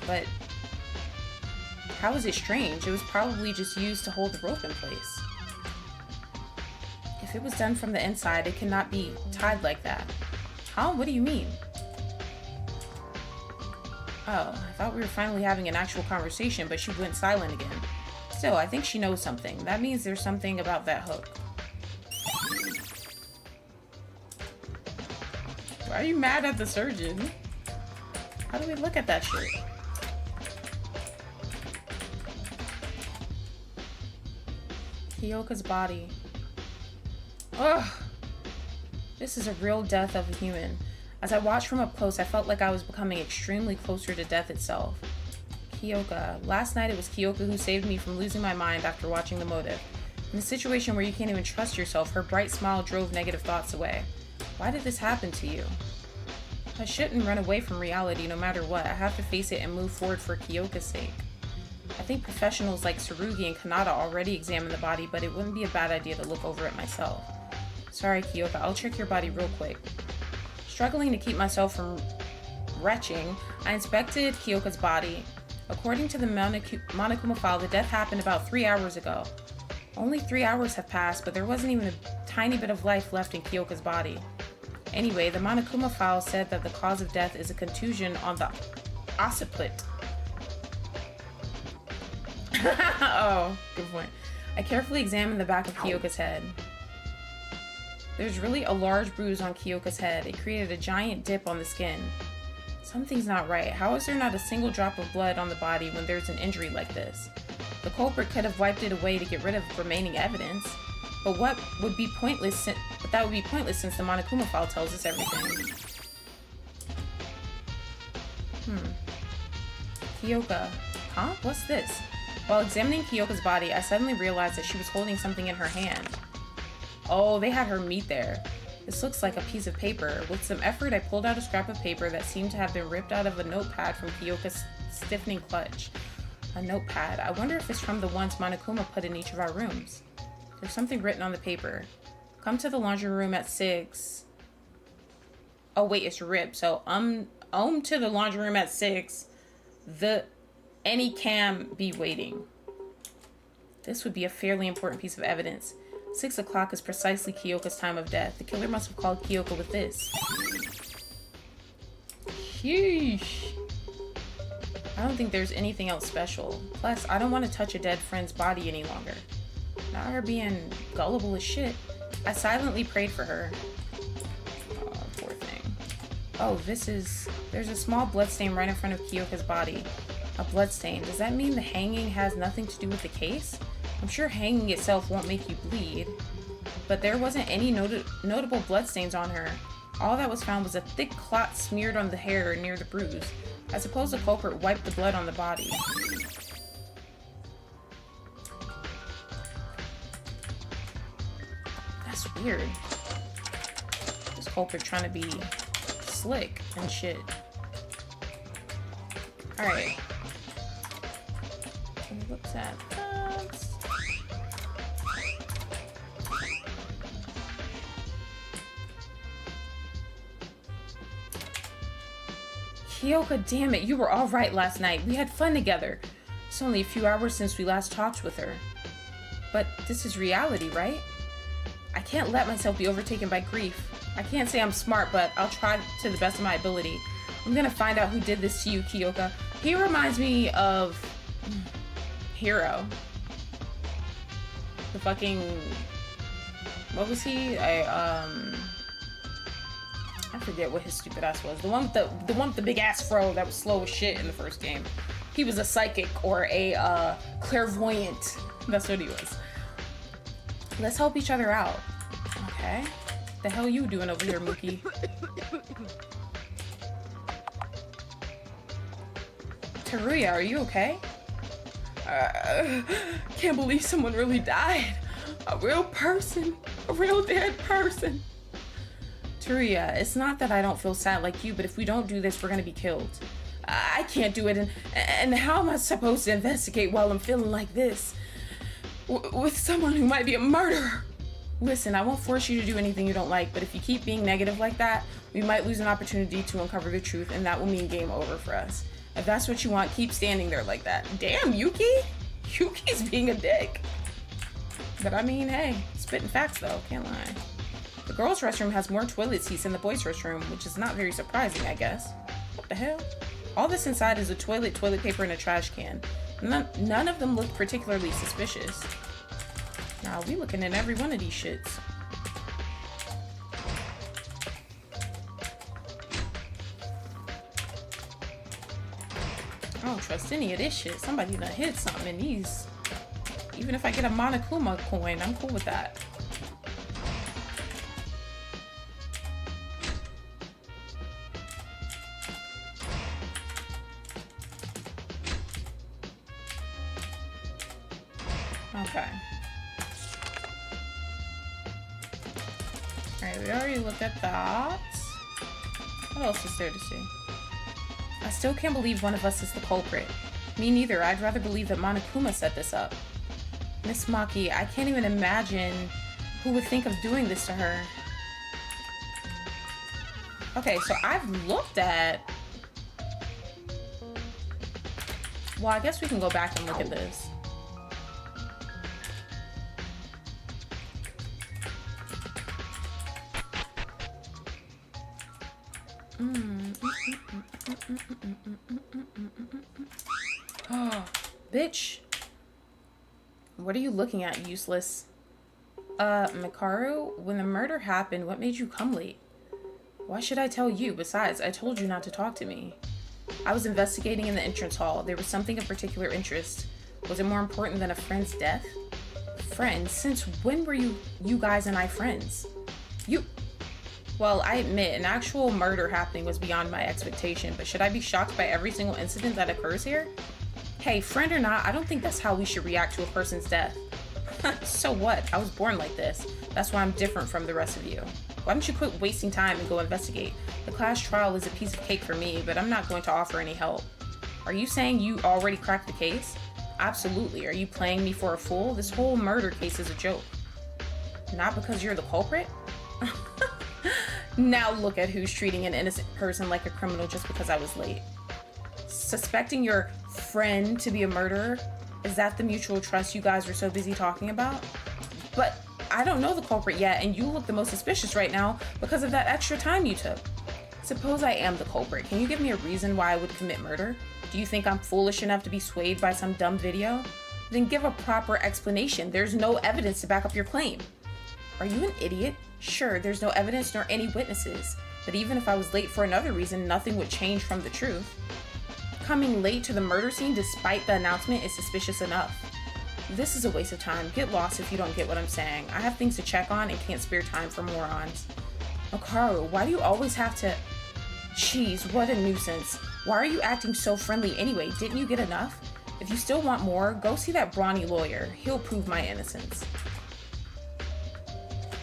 But how is it strange? It was probably just used to hold the rope in place. If it was done from the inside, it cannot be tied like that. Huh? What do you mean? Oh, I thought we were finally having an actual conversation, but she went silent again. Still, I think she knows something. That means there's something about that hook. Why are you mad at the surgeon? How do we look at that shit? Kyoka's body. Ugh! This is a real death of a human. As I watched from up close, I felt like I was becoming extremely closer to death itself. Kyoka. Last night it was Kyoka who saved me from losing my mind after watching The Motive. In a situation where you can't even trust yourself, her bright smile drove negative thoughts away. Why did this happen to you? I shouldn't run away from reality no matter what. I have to face it and move forward for Kyoka's sake. I think professionals like Tsurugi and Kanata already examine the body, but it wouldn't be a bad idea to look over it myself. Sorry, Kyoka, I'll check your body real quick. Struggling to keep myself from retching, I inspected Kyoka's body. According to the Monokuma file, the death happened about 3 hours ago. Only 3 hours have passed, but there wasn't even a tiny bit of life left in Kyoka's body. Anyway, the Monokuma file said that the cause of death is a contusion on the occiput. Oh, good point. I carefully examined the back of Kyoka's head. There's really a large bruise on Kyoka's head. It created a giant dip on the skin. Something's not right. How is there not a single drop of blood on the body when there's an injury like this? The culprit could have wiped it away to get rid of remaining evidence. But that would be pointless since the Monokuma file tells us everything. Kyoka. Huh? What's this? While examining Kyoka's body, I suddenly realized that she was holding something in her hand. Oh, they had her meat there. This looks like a piece of paper. With some effort, I pulled out a scrap of paper that seemed to have been ripped out of a notepad from Kyoka's stiffening clutch. A notepad. I wonder if it's from the ones Monokuma put in each of our rooms. There's something written on the paper. Come to the laundry room at 6. Oh wait, it's ripped. So to the laundry room at 6. Any cam be waiting. This would be a fairly important piece of evidence. 6 o'clock is precisely Kyoka's time of death. The killer must have called Kyoka with this. Sheesh. I don't think there's anything else special. Plus, I don't want to touch a dead friend's body any longer. Not her being gullible as shit. I silently prayed for her. Oh, poor thing. Oh, there's a small bloodstain right in front of Kyoka's body. A bloodstain. Does that mean the hanging has nothing to do with the case? I'm sure hanging itself won't make you bleed, but there wasn't any notable bloodstains on her. All that was found was a thick clot smeared on the hair near the bruise. I suppose the culprit wiped the blood on the body. That's weird. This culprit trying to be slick and shit. Alright. What's that? Kyoka, damn it, you were all right last night. We had fun together. It's only a few hours since we last talked with her. But this is reality, right? I can't let myself be overtaken by grief. I can't say I'm smart, but I'll try to the best of my ability. I'm gonna find out who did this to you, Kyoka. He reminds me of Hero. The fucking... What was he? I forget what his stupid ass was. The one with the big ass fro that was slow as shit in the first game. He was a psychic or a clairvoyant. That's what he was. Let's help each other out. Okay. The hell you doing over here, Mookie? Teruya, are you okay? Can't believe someone really died. A real person. A real dead person. Teruya, it's not that I don't feel sad like you, but if we don't do this, we're gonna be killed. I can't do it, and how am I supposed to investigate while I'm feeling like this? With someone who might be a murderer? Listen, I won't force you to do anything you don't like, but if you keep being negative like that, we might lose an opportunity to uncover the truth, and that will mean game over for us. If that's what you want, keep standing there like that. Damn, Yuki? Yuki's being a dick. But I mean, hey, spitting facts though, can't lie. The girls' restroom has more toilet seats than the boys' restroom, which is not very surprising, I guess. What the hell? All this inside is a toilet paper, and a trash can. None of them look particularly suspicious. Nah, we looking at every one of these shits. I don't trust any of this shit. Somebody done hit something in these. Even if I get a Monokuma coin, I'm cool with that. Okay. Alright, we already looked at that. What else is there to see? I still can't believe one of us is the culprit. Me neither. I'd rather believe that Monokuma set this up. Miss Maki, I can't even imagine who would think of doing this to her. Okay, so I've looked at... Well, I guess we can go back and look at this. Oh, bitch. What are you looking at, useless? Mikaru, when the murder happened, what made you come late? Why should I tell you? Besides, I told you not to talk to me. I was investigating in the entrance hall. There was something of particular interest. Was it more important than a friend's death? Friends? Since when were you guys and I friends? Well, I admit, an actual murder happening was beyond my expectation, but should I be shocked by every single incident that occurs here? Hey, friend or not, I don't think that's how we should react to a person's death. So what? I was born like this. That's why I'm different from the rest of you. Why don't you quit wasting time and go investigate? The class trial is a piece of cake for me, but I'm not going to offer any help. Are you saying you already cracked the case? Absolutely. Are you playing me for a fool? This whole murder case is a joke. Not because you're the culprit? Now look at who's treating an innocent person like a criminal just because I was late. Suspecting your friend to be a murderer? Is that the mutual trust you guys were so busy talking about? But I don't know the culprit yet, and you look the most suspicious right now because of that extra time you took. Suppose I am the culprit. Can you give me a reason why I would commit murder? Do you think I'm foolish enough to be swayed by some dumb video? Then give a proper explanation. There's no evidence to back up your claim. Are you an idiot? Sure, there's no evidence nor any witnesses. But even if I was late for another reason, nothing would change from the truth. Coming late to the murder scene despite the announcement is suspicious enough. This is a waste of time. Get lost if you don't get what I'm saying. I have things to check on and can't spare time for morons. Makaru, why do you always have to... Jeez, what a nuisance. Why are you acting so friendly anyway? Didn't you get enough? If you still want more, go see that brawny lawyer. He'll prove my innocence.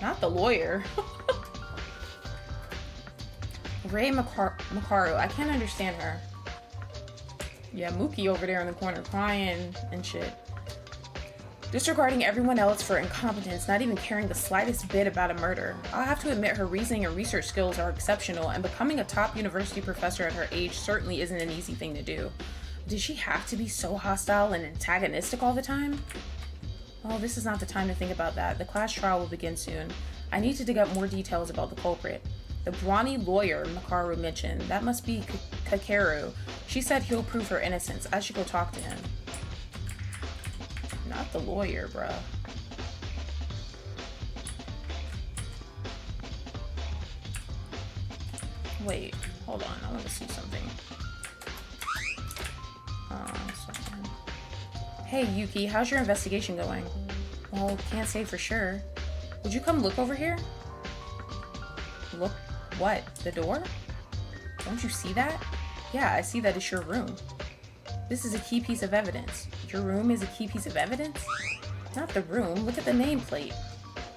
Not the lawyer. Ray Makaru, I can't understand her. Yeah, Mookie over there in the corner crying and shit. Disregarding everyone else for incompetence, not even caring the slightest bit about a murder. I'll have to admit her reasoning and research skills are exceptional, and becoming a top university professor at her age certainly isn't an easy thing to do. Did she have to be so hostile and antagonistic all the time? Well, this is not the time to think about that. The class trial will begin soon. I need to dig up more details about the culprit. The brawny lawyer Makaru mentioned, that must be Kakeru. She said he'll prove her innocence. I should go talk to him. Not the lawyer, bruh. Wait, hold on. I want to see something. Hey, Yuki, how's your investigation going? Well, can't say for sure. Would you come look over here? Look? What? The door? Don't you see that? Yeah, I see that it's your room. This is a key piece of evidence. Your room is a key piece of evidence? Not the room. Look at the nameplate.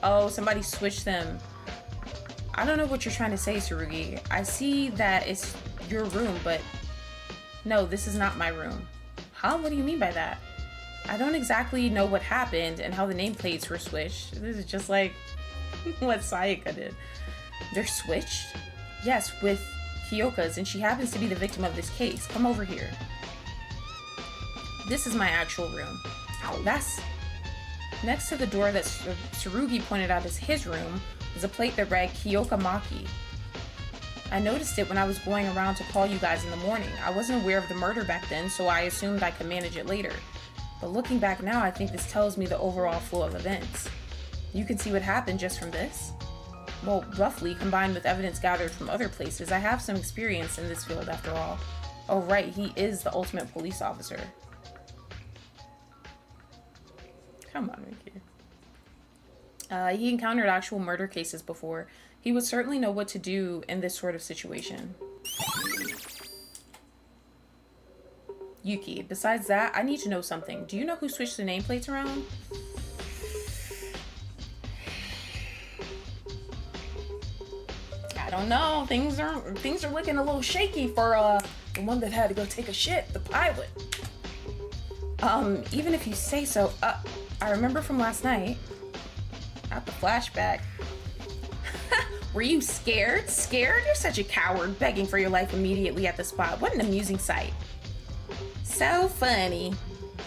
Oh, somebody switched them. I don't know what you're trying to say, Tsurugi. I see that it's your room, but no, this is not my room. Huh? What do you mean by that? I don't exactly know what happened and how the nameplates were switched. This is just like what Sayaka did. They're switched? Yes, with Kyoka's, and she happens to be the victim of this case. Come over here. This is my actual room. That's next to the door that Tsurugi pointed out as his room was a plate that read Kyoka Maki. I noticed it when I was going around to call you guys in the morning. I wasn't aware of the murder back then, so I assumed I could manage it later. But looking back now, I think this tells me the overall flow of events. You can see what happened just from this? Well, roughly, combined with evidence gathered from other places, I have some experience in this field after all. Oh right, he is the ultimate police officer. Come on, Ricky. He encountered actual murder cases before. He would certainly know what to do in this sort of situation. Yuki, besides that, I need to know something. Do you know who switched the nameplates around? I don't know. Things are looking a little shaky for the one that had to go take a shit, the pilot. Even if you say so, I remember from last night. Not the flashback. Were you scared? Scared? You're such a coward, begging for your life immediately at the spot. What an amusing sight. So funny.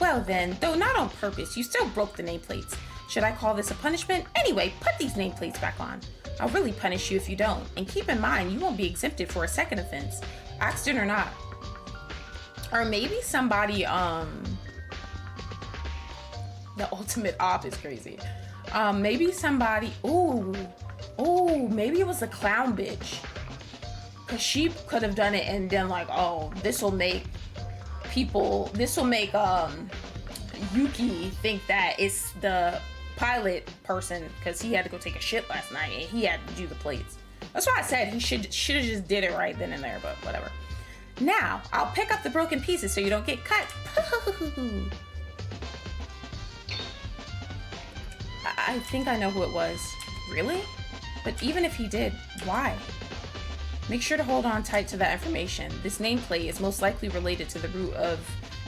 Well then, though not on purpose, you still broke the nameplates. Should I call this a punishment? Anyway, put these nameplates back on. I'll really punish you if you don't. And keep in mind, you won't be exempted for a second offense, accident or not. Or maybe somebody, the ultimate op is crazy. Maybe somebody, maybe it was the clown bitch. Cause she could have done it and then like, oh, this'll make Yuki think that it's the pilot person because he had to go take a shit last night and he had to do the plates. That's why I said he should have just did it right then and there, but whatever. Now, I'll pick up the broken pieces so you don't get cut. I think I know who it was. Really? But even if he did, why? Make sure to hold on tight to that information. This nameplate is most likely related to the root of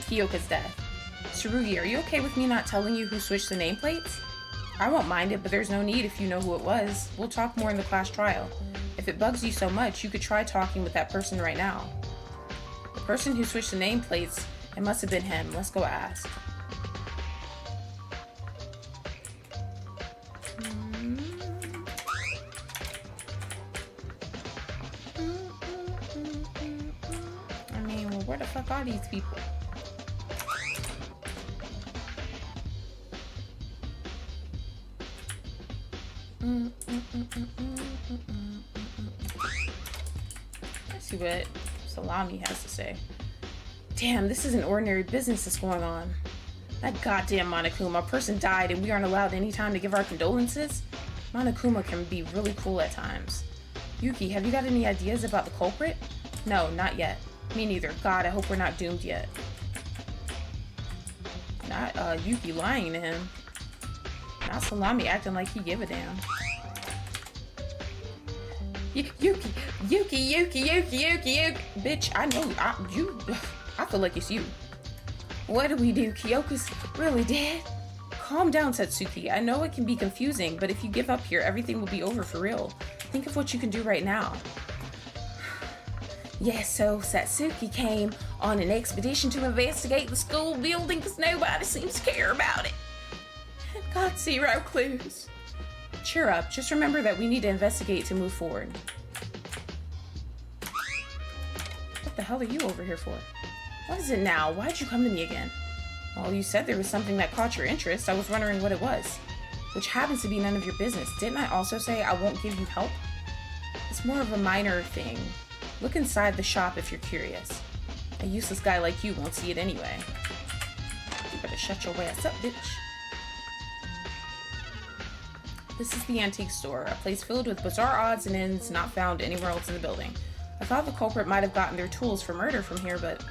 Kyoka's death. Tsurugi, are you okay with me not telling you who switched the nameplates? I won't mind it, but there's no need if you know who it was. We'll talk more in the class trial. If it bugs you so much, you could try talking with that person right now. The person who switched the nameplates, it must have been him. Let's go ask. I mean, well, where the fuck are these people? Let's see what Salami has to say. Damn, this isn't ordinary business that's going on. That goddamn Monokuma person died and we aren't allowed any time to give our condolences? Monokuma can be really cool at times. Yuki, have you got any ideas about the culprit? No, not yet. Me neither. God, I hope we're not doomed yet. Not Yuki lying to him. Not Salami acting like he give a damn. Yuki. Bitch, I know I feel like it's you. What do we do? Kyoko's really dead? Calm down, Satsuki. I know it can be confusing, but if you give up here, everything will be over for real. Think of what you can do right now. Yes, so Satsuki came on an expedition to investigate the school building because nobody seems to care about it. Got 0 clues. Cheer up. Just remember that we need to investigate to move forward. What the hell are you over here for? What is it now? Why'd you come to me again? Well, you said there was something that caught your interest. I was wondering what it was. Which happens to be none of your business. Didn't I also say I won't give you help? It's more of a minor thing. Look inside the shop if you're curious. A useless guy like you won't see it anyway. You better shut your ass up, bitch. This is the antique store, a place filled with bizarre odds and ends not found anywhere else in the building. I thought the culprit might have gotten their tools for murder from here, but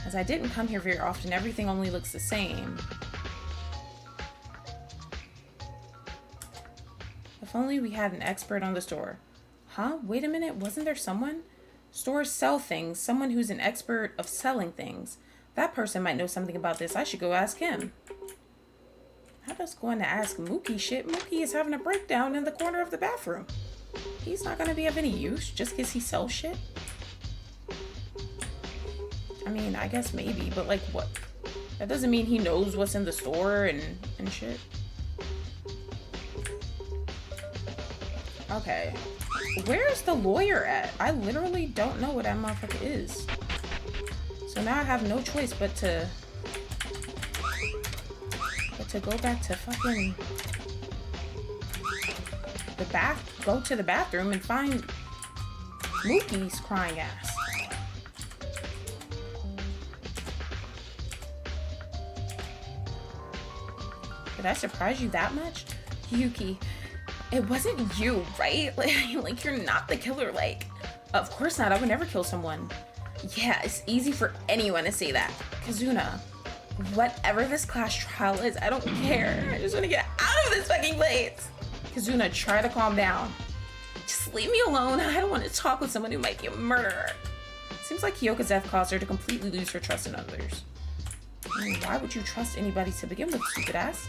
as I didn't come here very often, everything only looks the same. If only we had an expert on the store. Huh? Wait a minute, wasn't there someone? Stores sell things, someone who's an expert of selling things. That person might know something about this. I should go ask him. How does going to ask Mookie shit? Mookie is having a breakdown in the corner of the bathroom. He's not going to be of any use just because he sells shit. I mean, I guess maybe, but like what? That doesn't mean he knows what's in the store and shit. Okay. Where's the lawyer at? I literally don't know what that motherfucker is. So now I have no choice but to go back to fucking go to the bathroom and find Mookie's crying ass. Did I surprise you that much? Yuki, it wasn't you, right? Like you're not the killer, like. Of course not, I would never kill someone. Yeah, it's easy for anyone to say that. Kazuna, whatever this class trial is, I don't care. I just want to get out of this fucking place. Kazuna, try to calm down. Just leave me alone. I don't want to talk with someone who might be a murderer. Seems like Kyoka's death caused her to completely lose her trust in others. I mean, why would you trust anybody to begin with, stupid ass?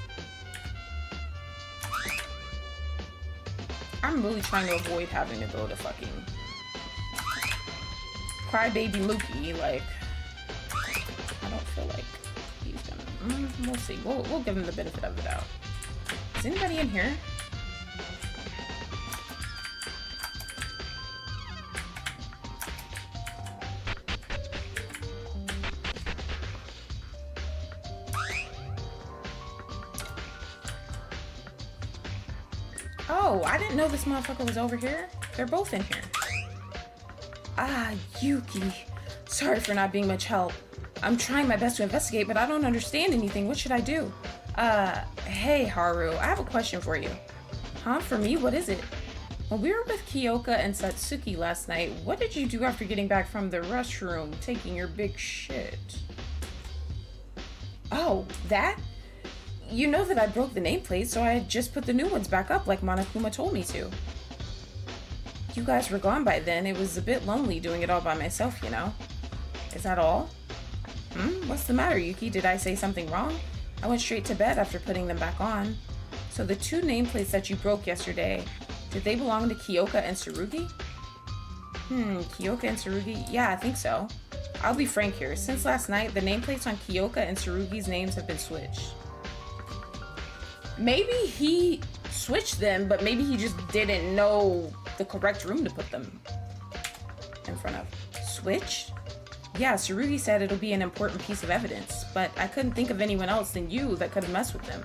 I'm really trying to avoid having to go to fucking Crybaby Mookie. Like, I don't feel like he's gonna. We'll see. We'll give him the benefit of the doubt. Is anybody in here? Oh, I didn't know this motherfucker was over here. They're both in here. Ah, Yuki. Sorry for not being much help. I'm trying my best to investigate, but I don't understand anything. What should I do? Hey, Haru, I have a question for you. Huh? For me? What is it? When we were with Kyoka and Satsuki last night, what did you do after getting back from the restroom, taking your big shit? Oh, that? You know that I broke the nameplate, so I just put the new ones back up like Monokuma told me to. You guys were gone by then. It was a bit lonely doing it all by myself, you know. Is that all? What's the matter, Yuki? Did I say something wrong? I went straight to bed after putting them back on. So the 2 nameplates that you broke yesterday, did they belong to Kyoka and Tsurugi? Kyoka and Tsurugi? Yeah, I think so. I'll be frank here. Since last night, the nameplates on Kyoka and Tsurugi's names have been switched. Maybe he switched them, but maybe he just didn't know the correct room to put them in front of. Switched? Yeah, Tsurugi said it'll be an important piece of evidence, but I couldn't think of anyone else than you that could have messed with them.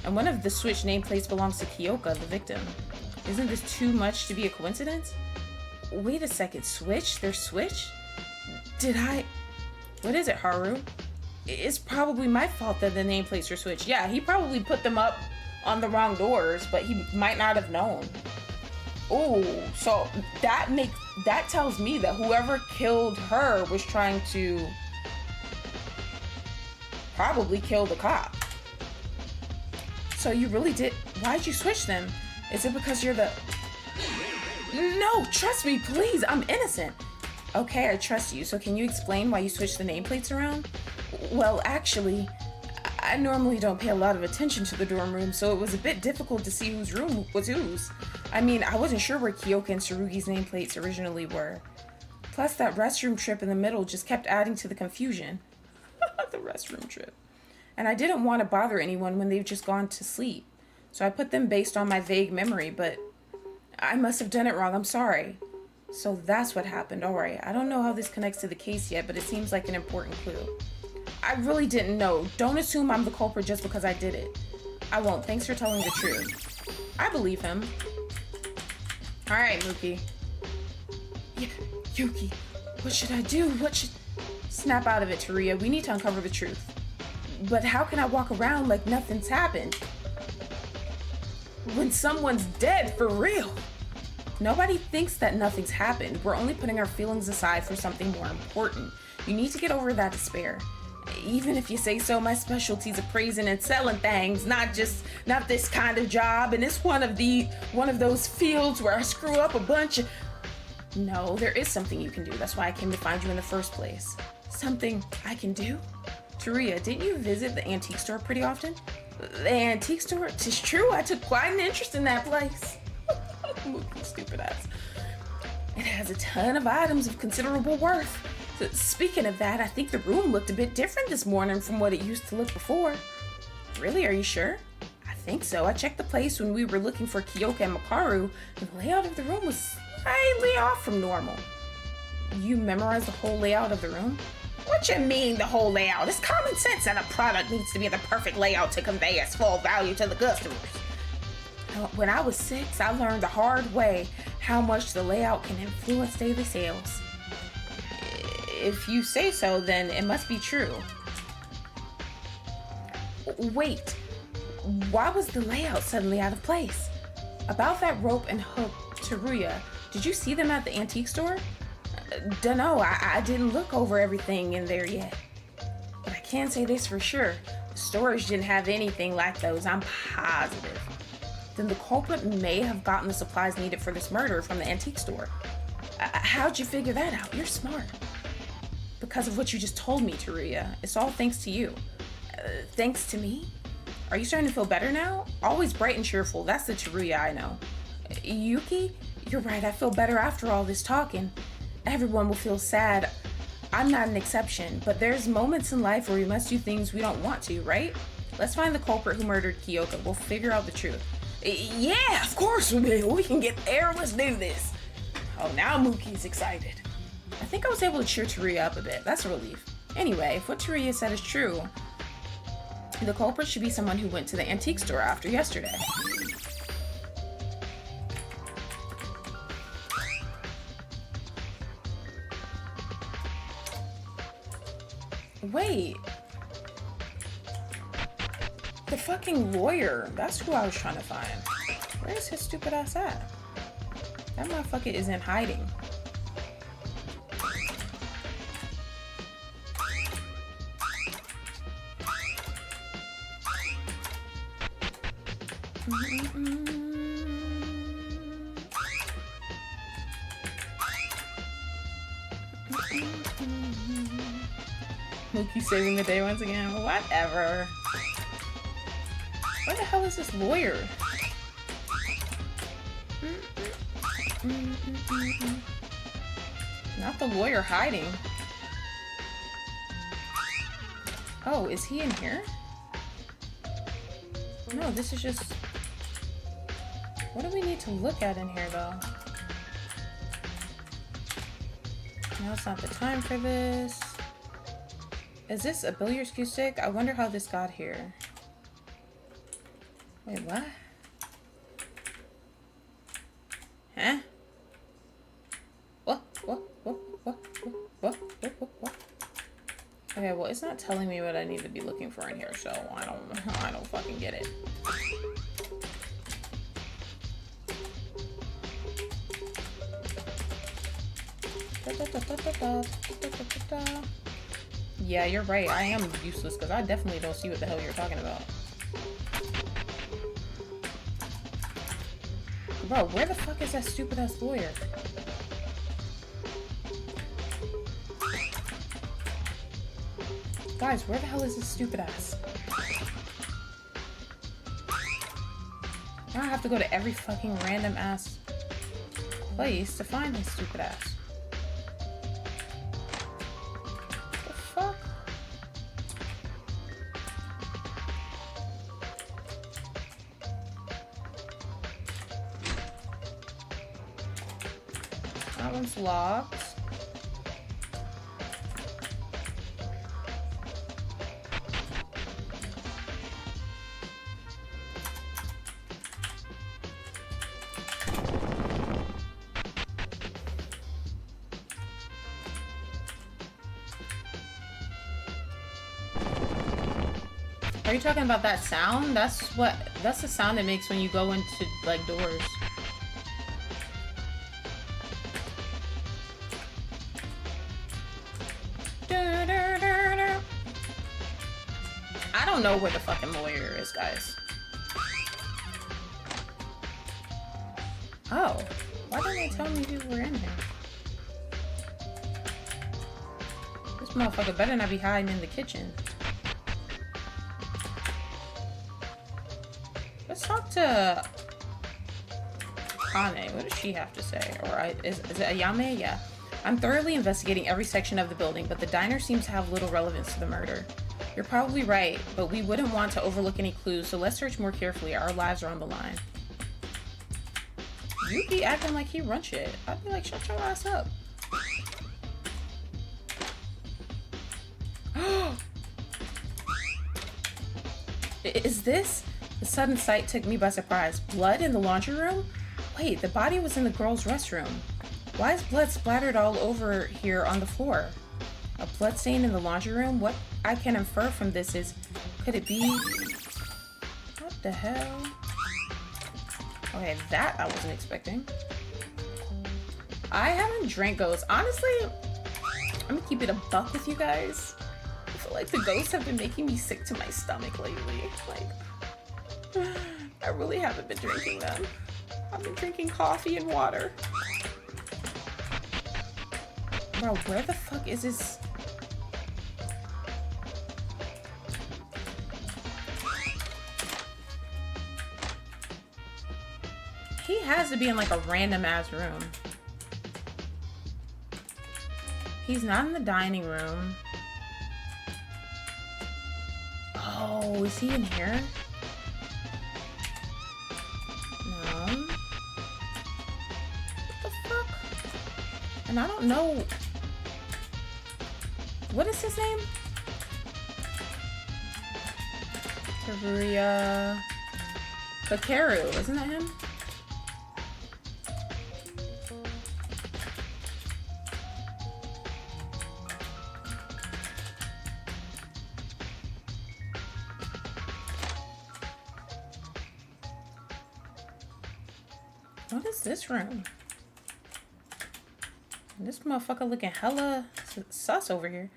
And one of the switched nameplates belongs to Kyoka, the victim. Isn't this too much to be a coincidence? Wait a second, switch? There's switch? What is it, Haru? It's probably my fault that the nameplates are switched. Yeah, he probably put them up on the wrong doors, but he might not have known. Oh, so that tells me that whoever killed her was trying to probably kill the cop. So you really did. Why'd you switch them? Is it because you're the... No, trust me, please. I'm innocent. Okay, I trust you. So can you explain why you switched the nameplates around? Well, actually, I normally don't pay a lot of attention to the dorm room, so it was a bit difficult to see whose room was whose. I mean, I wasn't sure where Kyoka and Tsurugi's nameplates originally were. Plus, that restroom trip in the middle just kept adding to the confusion. The restroom trip. And I didn't want to bother anyone when they've just gone to sleep. So I put them based on my vague memory, but I must have done it wrong. I'm sorry. So that's what happened. Alright, I don't know how this connects to the case yet, but it seems like an important clue. I really didn't know. Don't assume I'm the culprit just because I did it. I won't. Thanks for telling the truth. I believe him. Alright, Mookie. Yeah, Yuki, what should I do? Snap out of it, Teruya. We need to uncover the truth. But how can I walk around like nothing's happened when someone's dead for real? Nobody thinks that nothing's happened. We're only putting our feelings aside for something more important. You need to get over that despair. Even if you say so, my specialty's appraising and selling things, not this kind of job, and it's one of those fields where I screw up a bunch of... No, there is something you can do. That's why I came to find you in the first place. Something I can do? Teruya, didn't you visit the antique store pretty often? The antique store? 'Tis true, I took quite an interest in that place. Stupid ass. It has a ton of items of considerable worth. So, speaking of that, I think the room looked a bit different this morning from what it used to look before. Really, are you sure? I think so. I checked the place when we were looking for Kyoka and Makaru, and the layout of the room was slightly off from normal. You memorized the whole layout of the room? What you mean, the whole layout? It's common sense that a product needs to be in the perfect layout to convey its full value to the customers. When I was 6, I learned the hard way how much the layout can influence daily sales. If you say so, then it must be true. Wait, why was the layout suddenly out of place? About that rope and hook, Teruya, did you see them at the antique store? Dunno, I didn't look over everything in there yet. But I can say this for sure. The storage didn't have anything like those, I'm positive. Then the culprit may have gotten the supplies needed for this murder from the antique store. How'd you figure that out? You're smart. Because of what you just told me, Teruya. It's all thanks to you. Thanks to me? Are you starting to feel better now? Always bright and cheerful. That's the Teruya I know. Yuki? You're right, I feel better after all this talking. Everyone will feel sad. I'm not an exception, but there's moments in life where we must do things we don't want to, right? Let's find the culprit who murdered Kyoka. We'll figure out the truth. Yeah, of course we will. We can get there. Let's do this. Oh, now Mookie's excited. I think I was able to cheer Teruya up a bit. That's a relief. Anyway, if what Teruya said is true, the culprit should be someone who went to the antique store after yesterday. Wait. The fucking lawyer. That's who I was trying to find. Where's his stupid ass at? That motherfucker is in hiding. Mookie saving the day once again. Whatever. Where the hell is this lawyer? Not the lawyer hiding. Oh, is he in here? No, this is just... What do we need to look at in here, though? Now it's not the time for this. Is this a billiards cue stick? I wonder how this got here. Wait, what? Huh? Okay, well, it's not telling me what I need to be looking for in here, so I don't fucking get it. Yeah, you're right. I am useless because I definitely don't see what the hell you're talking about. Bro, where the fuck is that stupid ass lawyer? Guys, where the hell is this stupid ass? Now I have to go to every fucking random ass place to find this stupid ass. The fuck? That one's locked. Are you talking about that sound? That's the sound it makes when you go into like doors. I don't know where the fucking lawyer is, guys. Oh, why didn't they tell me you were in here? This motherfucker better not be hiding in the kitchen. Let's talk to Kane. What does she have to say? Or is it Ayame? Yeah. I'm thoroughly investigating every section of the building, but the diner seems to have little relevance to the murder. You're probably right, but we wouldn't want to overlook any clues, so let's search more carefully. Our lives are on the line. You be acting like he run shit. I'd be like, shut your ass up. Is this? The sudden sight took me by surprise. Blood in the laundry room? Wait, the body was in the girl's restroom. Why is blood splattered all over here on the floor? A blood stain in the laundry room? What I can infer from this is, could it be... What the hell? Okay, that I wasn't expecting. I haven't drank ghosts. Honestly, I'm gonna keep it a buck with you guys. I feel like the ghosts have been making me sick to my stomach lately. Like, I really haven't been drinking them. I've been drinking coffee and water. Bro, where the fuck is this? He has to be in like a random ass room. He's not in the dining room. Oh, is he in here? No. What the fuck? And I don't know. What is his name? Karuya Bakeru, isn't that him? What is this room? This motherfucker looking hella sus over here.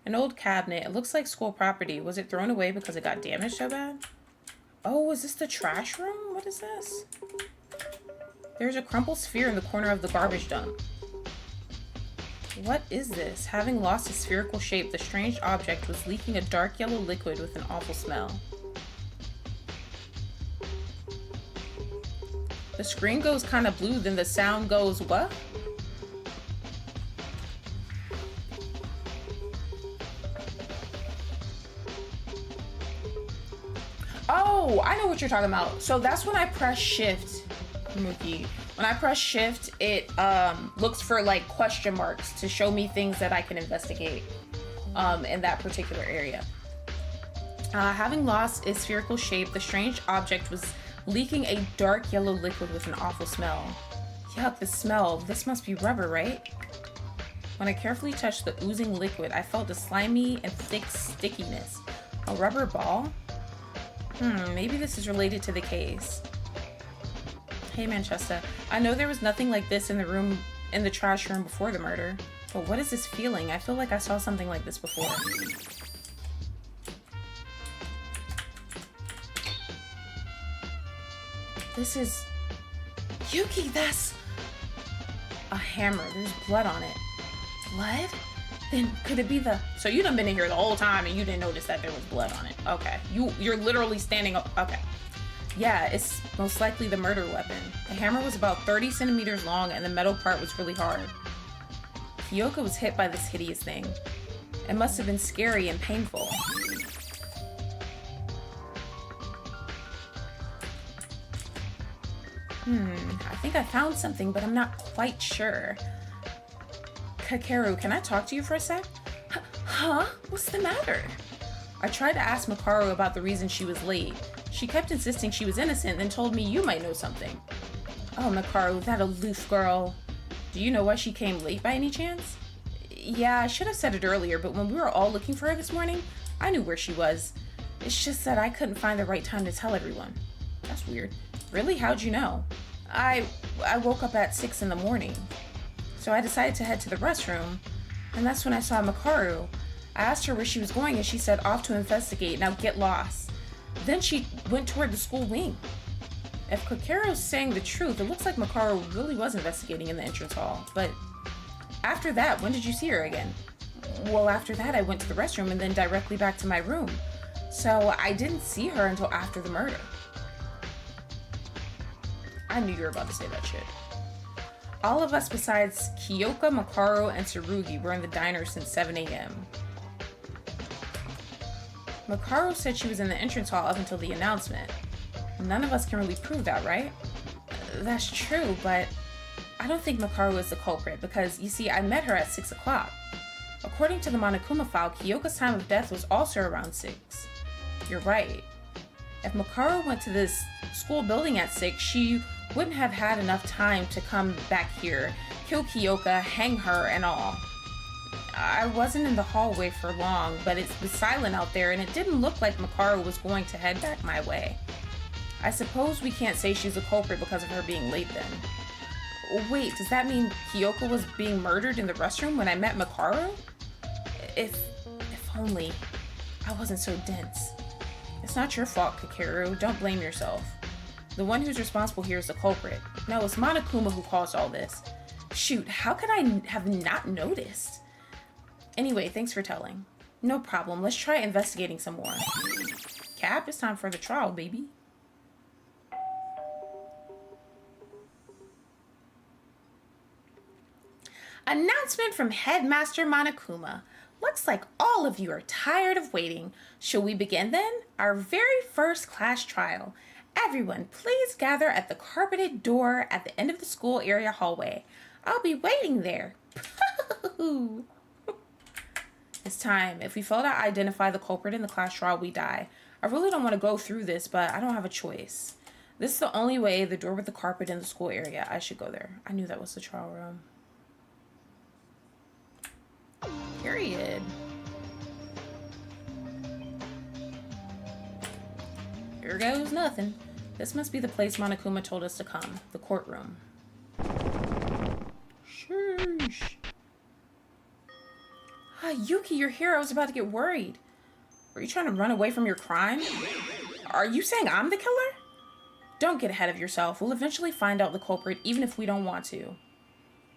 An old cabinet. It looks like school property. Was it thrown away because it got damaged so bad? Oh, is this the trash room? What is this? There's a crumpled sphere in the corner of the garbage dump. What is this? Having lost its spherical shape, the strange object was leaking a dark yellow liquid with an awful smell. The screen goes kind of blue, then the sound goes what? Oh, I know what you're talking about. So that's when I press shift, Mookie. When I press shift, it looks for like question marks to show me things that I can investigate in that particular area. Having lost its spherical shape, the strange object was leaking a dark yellow liquid with an awful smell. Yuck, the smell. This must be rubber, right? When I carefully touched the oozing liquid, I felt a slimy and thick stickiness. A rubber ball? Maybe this is related to the case. Hey, Manchester. I know there was nothing like this in the trash room before the murder. But what is this feeling? I feel like I saw something like this before. This is... Yuki, that's... a hammer. There's blood on it. Blood? Then could it be the... So you done been in here the whole time and you didn't notice that there was blood on it. Okay. You're literally standing up. Okay. Yeah, it's most likely the murder weapon. The hammer was about 30 centimeters long and the metal part was really hard. Kyoko was hit by this hideous thing. It must have been scary and painful. I think I found something, but I'm not quite sure. Kakeru, can I talk to you for a sec? Huh? What's the matter? I tried to ask Makaru about the reason she was late. She kept insisting she was innocent, then told me you might know something. Oh, Makaru, that aloof girl. Do you know why she came late by any chance? Yeah, I should have said it earlier, but when we were all looking for her this morning, I knew where she was. It's just that I couldn't find the right time to tell everyone. That's weird. Really? How'd you know? I woke up at 6 in the morning. So I decided to head to the restroom, and that's when I saw Makaru. I asked her where she was going, and she said off to investigate, now get lost. Then she went toward the school wing. If Kakeru's saying the truth, it looks like Makaru really was investigating in the entrance hall. But after that, when did you see her again? Well, after that, I went to the restroom and then directly back to my room. So I didn't see her until after the murder. I knew you were about to say that shit. All of us besides Kyoka, Makaru, and Tsurugi were in the diner since 7 a.m. Makaru said she was in the entrance hall up until the announcement. None of us can really prove that, right? That's true, but I don't think Makaru is the culprit because, you see, I met her at 6 o'clock. According to the Monokuma file, Kyoka's time of death was also around 6. You're right. If Makaru went to this school building at 6, she wouldn't have had enough time to come back here, kill Kyoka, hang her, and all. I wasn't in the hallway for long, but it was silent out there, and it didn't look like Makaru was going to head back my way. I suppose we can't say she's a culprit because of her being late then. Wait, does that mean Kyoko was being murdered in the restroom when I met Makaru? If only I wasn't so dense. It's not your fault, Kakeru. Don't blame yourself. The one who's responsible here is the culprit. No, it's Monokuma who caused all this. Shoot, how could I have not noticed? Anyway, thanks for telling. No problem. Let's try investigating some more. Cap, it's time for the trial, baby. Announcement from Headmaster Monokuma. Looks like all of you are tired of waiting. Shall we begin then? Our very first class trial. Everyone, please gather at the carpeted door at the end of the school area hallway. I'll be waiting there. It's time. If we fail to identify the culprit in the class trial, we die. I really don't want to go through this, but I don't have a choice. This is the only way, the door with the carpet in the school area. I should go there. I knew that was the trial room. Period. Here goes nothing. This must be the place Monokuma told us to come. The courtroom. Sheesh. Ah, Yuki, you're here. I was about to get worried. Were you trying to run away from your crime? Are you saying I'm the killer? Don't get ahead of yourself. We'll eventually find out the culprit, even if we don't want to.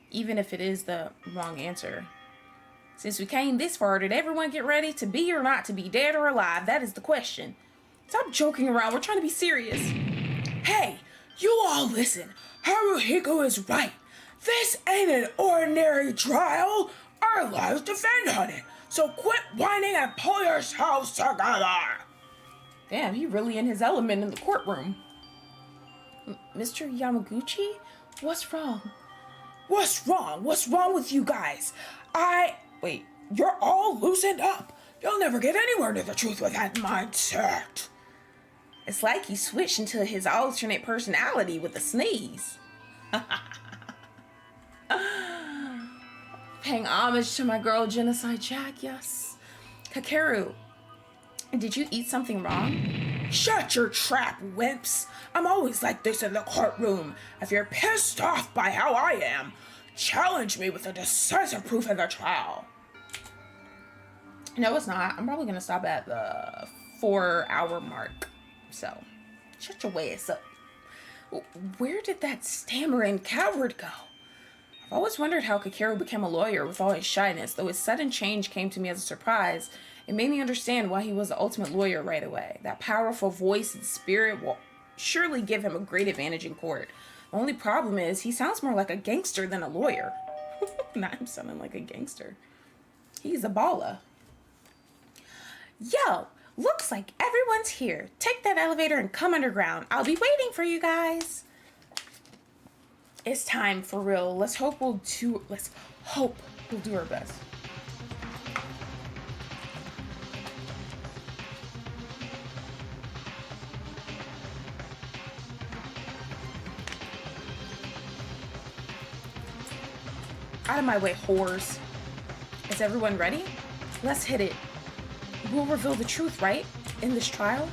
Even if it is the wrong answer. Since we came this far, did everyone get ready to be or not to be, dead or alive? That is the question. Stop joking around. We're trying to be serious. Hey, you all listen. Haruhiko is right. This ain't an ordinary trial. Our lives depend on it. So quit whining and pull yourselves together. Damn, he really in his element in the courtroom. Mr. Yamaguchi? What's wrong? What's wrong? What's wrong with you guys? Wait, you're all loosened up. You'll never get anywhere near the truth with that mindset. It's like he switched into his alternate personality with a sneeze. paying homage to my girl Genocide Jack, yes. Kakeru, did you eat something wrong? Shut your trap, wimps. I'm always like this in the courtroom. If you're pissed off by how I am, challenge me with a decisive proof in the trial. No, it's not. I'm probably gonna stop at the 4-hour mark. So, shut your ass up. Where did that stammering coward go? I've always wondered how Kakeru became a lawyer with all his shyness, though his sudden change came to me as a surprise. It made me understand why he was the ultimate lawyer right away. That powerful voice and spirit will surely give him a great advantage in court. The only problem is he sounds more like a gangster than a lawyer. Not him sounding like a gangster. He's a baller. Yo, looks like everyone's here. Take that elevator and come underground. I'll be waiting for you guys. It's time for real. Let's hope we'll do our best. Out of my way, whores. Is everyone ready? Let's hit it. We'll reveal the truth, right? In this trial?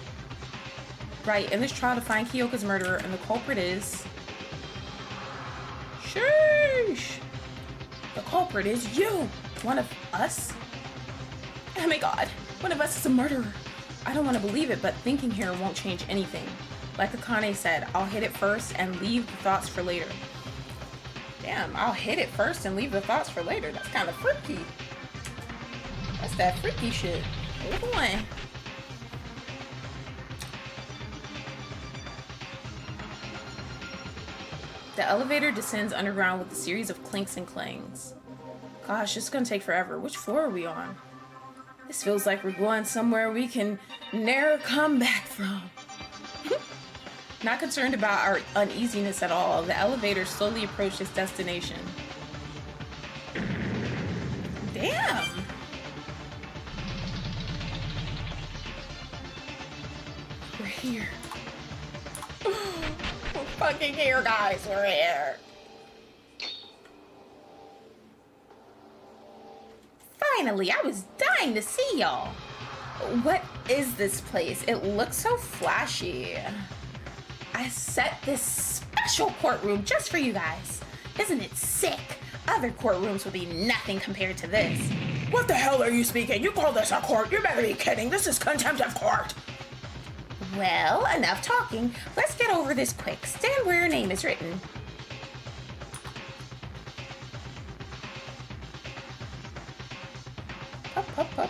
Right, in this trial to find Kyoka's murderer, and the culprit is... Sheesh! The culprit is you! One of us? Oh my god, one of us is a murderer. I don't want to believe it, but thinking here won't change anything. Like Akane said, I'll hit it first and leave the thoughts for later. Damn, I'll hit it first and leave the thoughts for later. That's kind of freaky. That's that freaky shit. Oh boy. The elevator descends underground with a series of clinks and clangs. Gosh, this is gonna take forever. Which floor are we on? This feels like we're going somewhere we can never come back from. Not concerned about our uneasiness at all, the elevator slowly approached its destination. Damn! We're here. We're fucking here, guys. We're here. Finally, I was dying to see y'all. What is this place? It looks so flashy. I set this special courtroom just for you guys. Isn't it sick? Other courtrooms will be nothing compared to this. What the hell are you speaking? You call this a court? You better be kidding. This is contempt of court. Well, enough talking. Let's get over this quick. Stand where your name is written.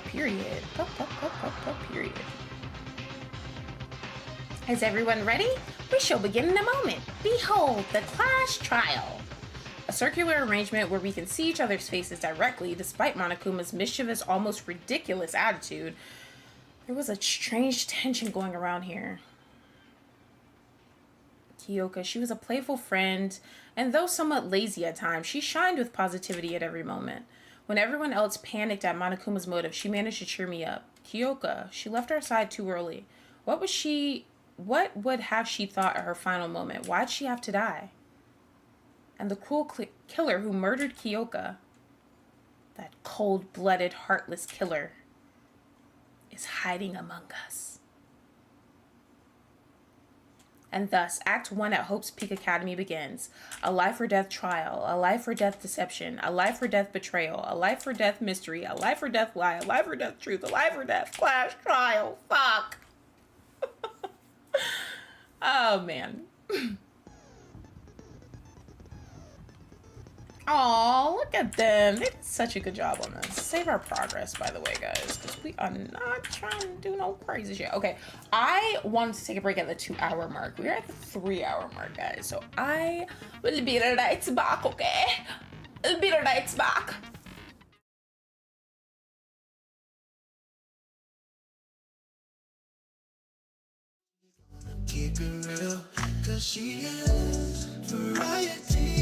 Period. Period. Is everyone ready? We shall begin in a moment. Behold, the class trial. A circular arrangement where we can see each other's faces directly, despite Monokuma's mischievous, almost ridiculous attitude. There was a strange tension going around here. Kyoka, she was a playful friend, and though somewhat lazy at times, she shined with positivity at every moment. When everyone else panicked at Monokuma's motive, she managed to cheer me up. Kyoka, she left our side too early. What would have she thought at her final moment? Why'd she have to die? And the cruel killer who murdered Kyoka, that cold-blooded, heartless killer, is hiding among us. And thus, Act 1 at Hope's Peak Academy begins. A life or death trial, a life or death deception, a life or death betrayal, a life or death mystery, a life or death lie, a life or death truth, a life or death clash trial. Fuck. Oh, man. Aw, look at them. They did such a good job on this. Save our progress, by the way, guys, because we are not trying to do no crazy shit. Okay, I wanted to take a break at the 2-hour mark. We're at the 3-hour mark, guys, so I will be right back, okay? I'll be right back. Keep it real, cause she is variety.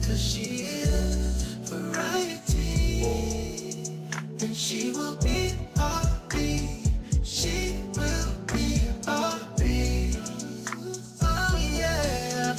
Cause she is variety, and she will be our beat. She will be our beat. Oh yeah.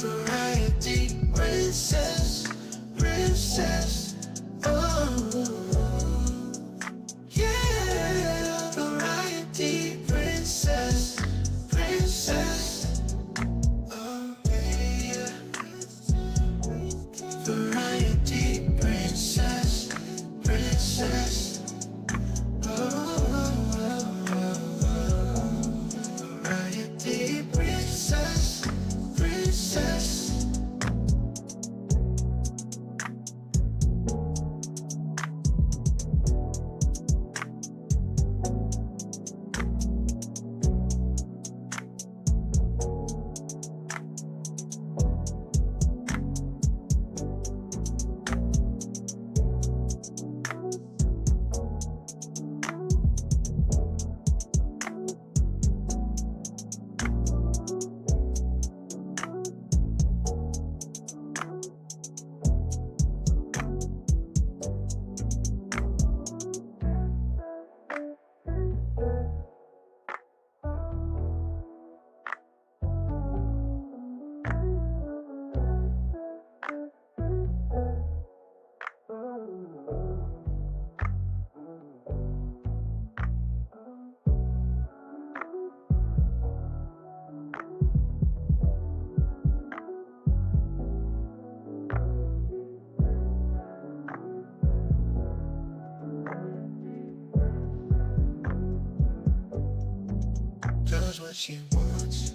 does what she wants,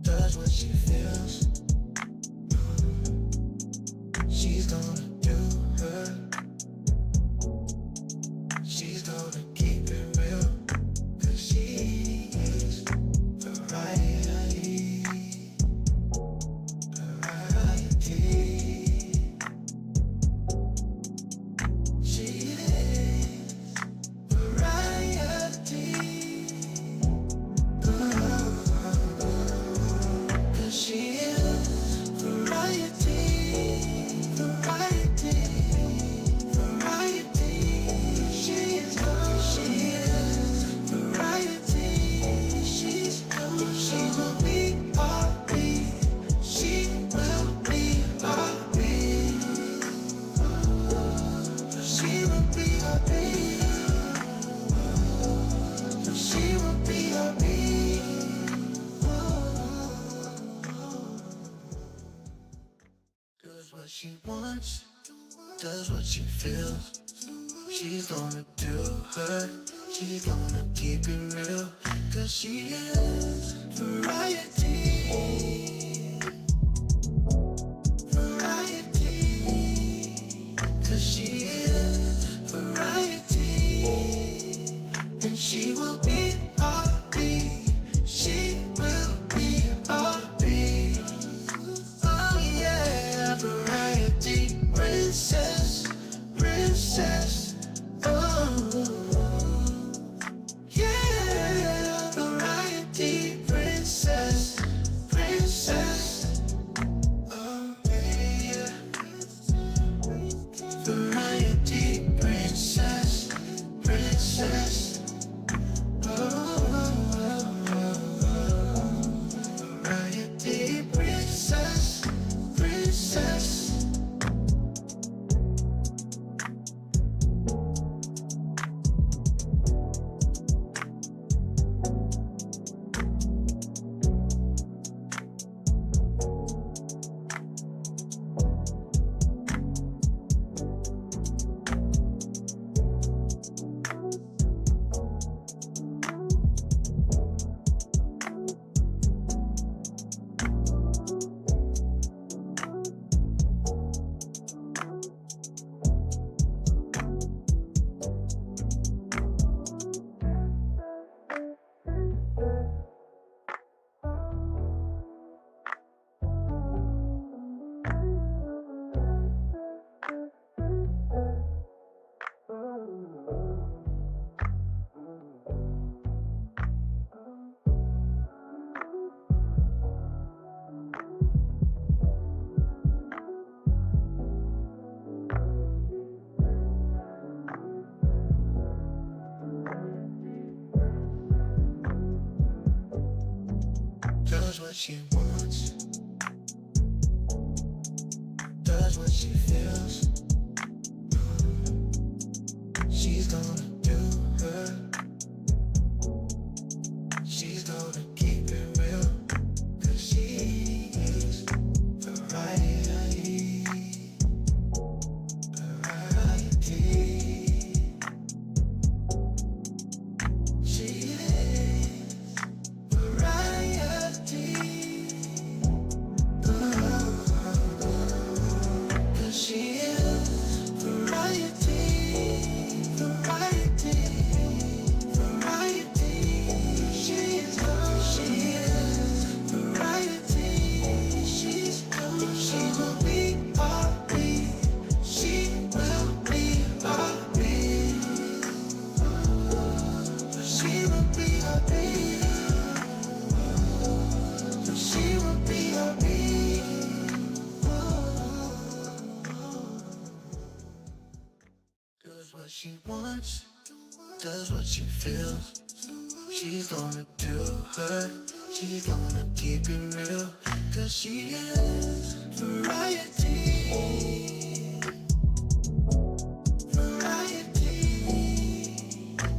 does what she feels. She's gonna do her. She's gonna keep it real, 'cause she is variety. Variety. She is variety. 'Cause she is variety. Variety. Variety. She is variety. She will be our beat. She will be our beat. She will be our beat. She will be our beat. Does what she wants, does what she feels. She's gonna do her. She's gonna keep it real, 'cause she is variety. Variety. 'Cause she is variety. And she will be our beat. She will be our beat. Oh yeah, variety princess, princess. Oh yeah, variety princess, princess. Oh yeah, variety princess, princess. Variety princess, princess. Does what she wants, does what she feels. She's gonna do her. She's gonna keep it real, 'cause she is variety. Variety. She is variety. 'Cause she is variety. Variety. Variety. She is variety. She will be our beat. She will be our beat. She will be our beat. She will be our beat. Does what she wants, does what she feels. She's gonna do her. She's gonna keep it real, 'cause she is variety. Variety.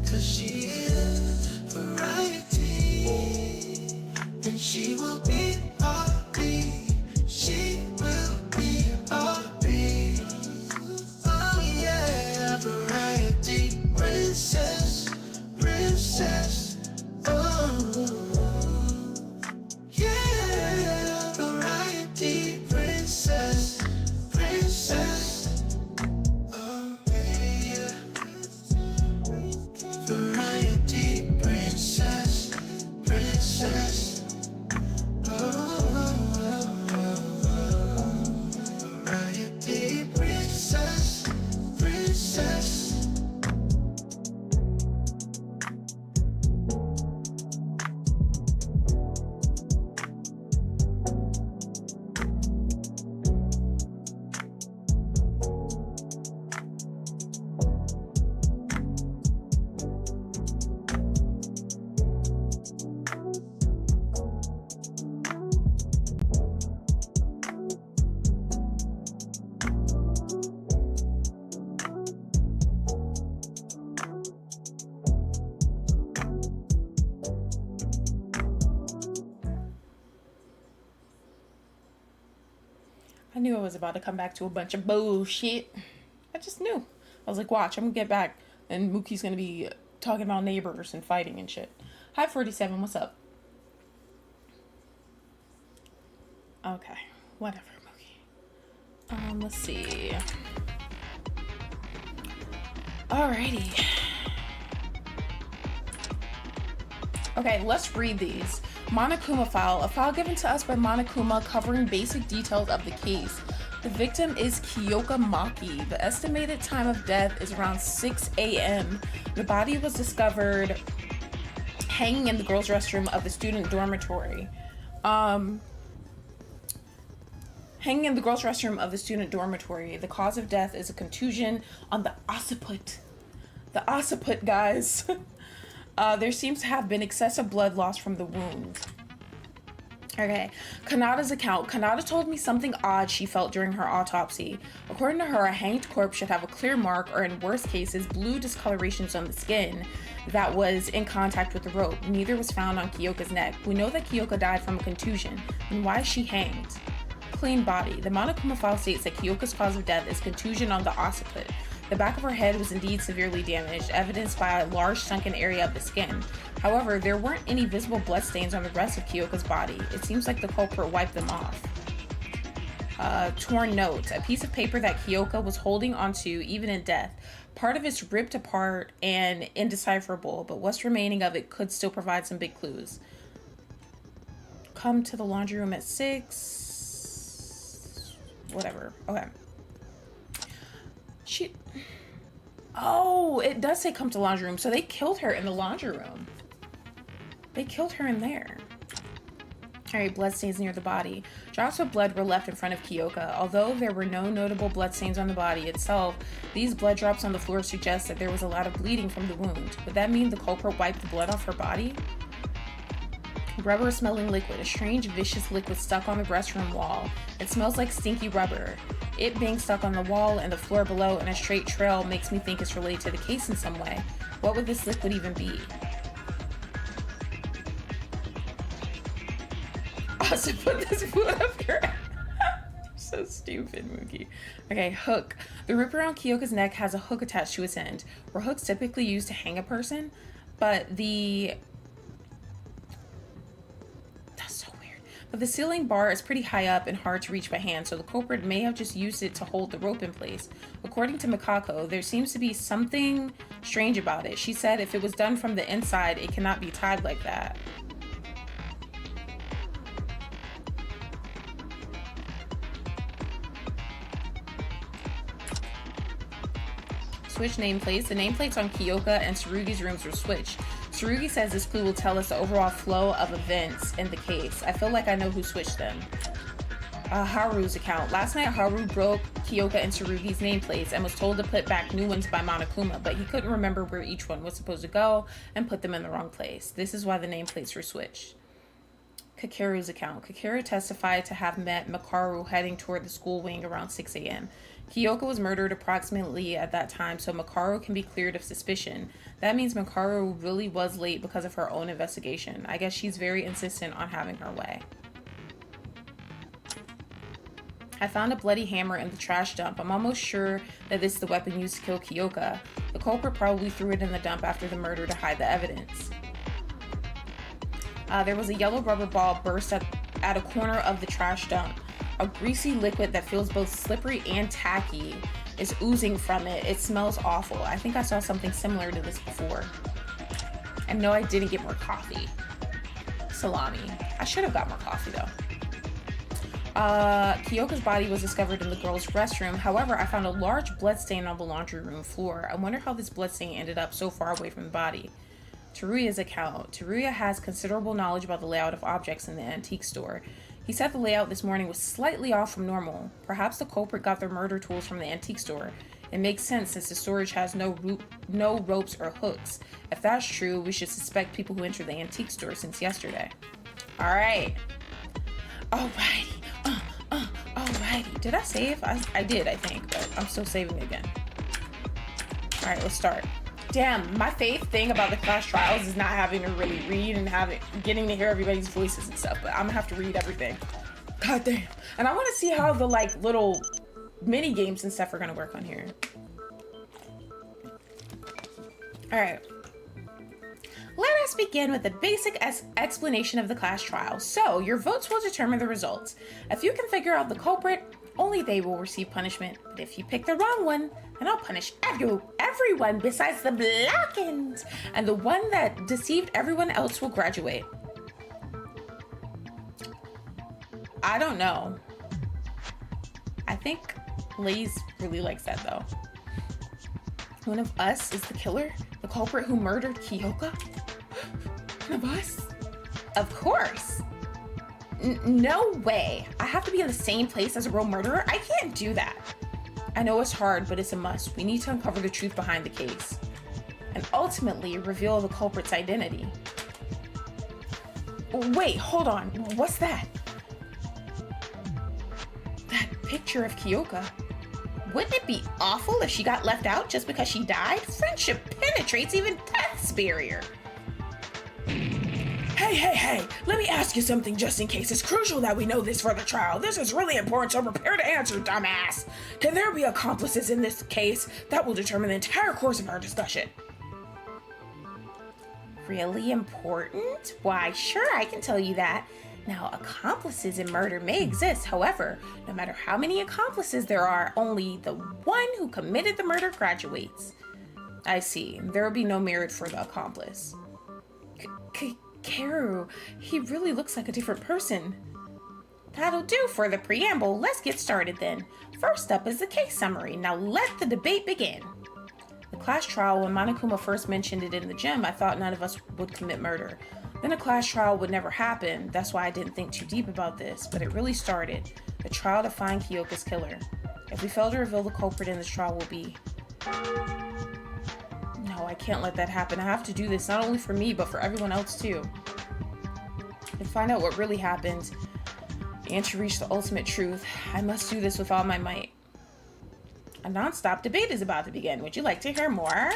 'Cause she is variety. And she will be our beat. She will be our beat. Oh yeah, variety princess, princess. knew I was about to come back to a bunch of bullshit. I just knew. I was like, watch, I'm gonna get back and Mookie's gonna be talking about neighbors and fighting and shit. Hi, 47, what's up? Okay, whatever, Mookie. Let's see. Alrighty. Okay, let's read these. Monokuma file. A file given to us by Monokuma covering basic details of the case. The victim is Kyoka Maki. The estimated time of death is around 6 a.m. The body was discovered hanging in the girls' restroom of the student dormitory. Hanging in the girls' restroom of the student dormitory. The cause of death is a contusion on the occiput. The occiput, guys. There seems to have been excessive blood loss from the wound. Okay, Kanada's account. Kanada told me something odd she felt during her autopsy. According to her, a hanged corpse should have a clear mark, or in worst cases, blue discolorations on the skin that was in contact with the rope. Neither was found on Kyoka's neck. We know that Kyoka died from a contusion. Then why is she hanged? Clean body. The Monokuma file states that Kyoka's cause of death is contusion on the occiput. The back of her head was indeed severely damaged, evidenced by a large sunken area of the skin. However, there weren't any visible bloodstains on the rest of Kyoka's body. It seems like the culprit wiped them off. Torn note. A piece of paper that Kyoka was holding onto even in death. Part of it's ripped apart and indecipherable, but what's remaining of it could still provide some big clues. Come to the laundry room at 6. Whatever. Okay. Oh, it does say come to the laundry room. So they killed her in the laundry room. They killed her in there. Alright, bloodstains near the body. Drops of blood were left in front of Kyoka. Although there were no notable bloodstains on the body itself, these blood drops on the floor suggest that there was a lot of bleeding from the wound. Would that mean the culprit wiped the blood off her body? Rubber smelling liquid. A strange, vicious liquid stuck on the restroom wall. It smells like stinky rubber. It being stuck on the wall and the floor below in a straight trail makes me think it's related to the case in some way. What would this liquid even be? Also put this food up your ass. So stupid, Mookie. Okay, hook. The rope around Kyoka's neck has a hook attached to its end. Were hooks typically used to hang a person? But the ceiling bar is pretty high up and hard to reach by hand, so the culprit may have just used it to hold the rope in place. According to Mikako, there seems to be something strange about it. She said if it was done from the inside, it cannot be tied like that. Switch nameplates. The nameplates on Kyoka and Tsurugi's rooms were switched. Tsurugi says this clue will tell us the overall flow of events in the case. I feel like I know who switched them. Haru's account. Last night, Haru broke Kyoka and Tsurugi's nameplates and was told to put back new ones by Monokuma, but he couldn't remember where each one was supposed to go and put them in the wrong place. This is why the nameplates were switched. Kakeru's account. Kakeru testified to have met Makaru heading toward the school wing around 6 a.m. Kyoka was murdered approximately at that time, so Makaru can be cleared of suspicion. That means Makaru really was late because of her own investigation. I guess she's very insistent on having her way. I found a bloody hammer in the trash dump. I'm almost sure that this is the weapon used to kill Kyoka. The culprit probably threw it in the dump after the murder to hide the evidence. There was a yellow rubber ball burst at a corner of the trash dump. A greasy liquid that feels both slippery and tacky is oozing from it. It smells awful. I think I saw something similar to this before. And no, I didn't get more coffee. Salami. I should have got more coffee though. Kyoka's body was discovered in the girls' restroom. However, I found a large blood stain on the laundry room floor. I wonder how this blood stain ended up so far away from the body. Teruya's account. Teruya has considerable knowledge about the layout of objects in the antique store. He said the layout this morning was slightly off from normal. Perhaps the culprit got their murder tools from the antique store. It makes sense since the storage has no ropes or hooks. If that's true, we should suspect people who entered the antique store since yesterday. Alright. Alrighty. Alrighty. Did I save? I did, I think, but I'm still saving again. Alright, let's start. Damn, my favorite thing about the class trials is not having to really read and getting to hear everybody's voices and stuff, but I'm gonna have to read everything. God damn. And I want to see how the like little mini games and stuff are gonna work on here. All right. Let us begin with the basic explanation of the class trial. So, your votes will determine the results. If you can figure out the culprit, only they will receive punishment. But if you pick the wrong one, then I'll punish everyone besides the Blackens. And the one that deceived everyone else will graduate. I don't know. I think Lays really likes that though. One of us is the killer? The culprit who murdered Kyoka? One of us? Of course. No way. I have to be in the same place as a real murderer? I can't do that. I know it's hard, but it's a must. We need to uncover the truth behind the case. And ultimately reveal the culprit's identity. Wait, hold on. What's that? That picture of Kyoka. Wouldn't it be awful if she got left out just because she died? Friendship penetrates even death's barrier. Hey, let me ask you something just in case. It's crucial that we know this for the trial. This is really important, so prepare to answer, dumbass. Can there be accomplices in this case? That will determine the entire course of our discussion. Really important? Why, sure, I can tell you that. Now, accomplices in murder may exist. However, no matter how many accomplices there are, only the one who committed the murder graduates. I see. There will be no merit for the accomplice. Karu, he really looks like a different person. That'll do for the preamble. Let's get started then. First up is the case summary. Now let the debate begin. The class trial, when Monokuma first mentioned it in the gym, I thought none of us would commit murder. Then a class trial would never happen. That's why I didn't think too deep about this, but it really started. The trial to find Kyoka's killer. If we fail to reveal the culprit in this trial, will be... No, I can't let that happen. I have to do this not only for me, but for everyone else too. To find out what really happened and to reach the ultimate truth, I must do this with all my might. A non-stop debate is about to begin. Would you like to hear more?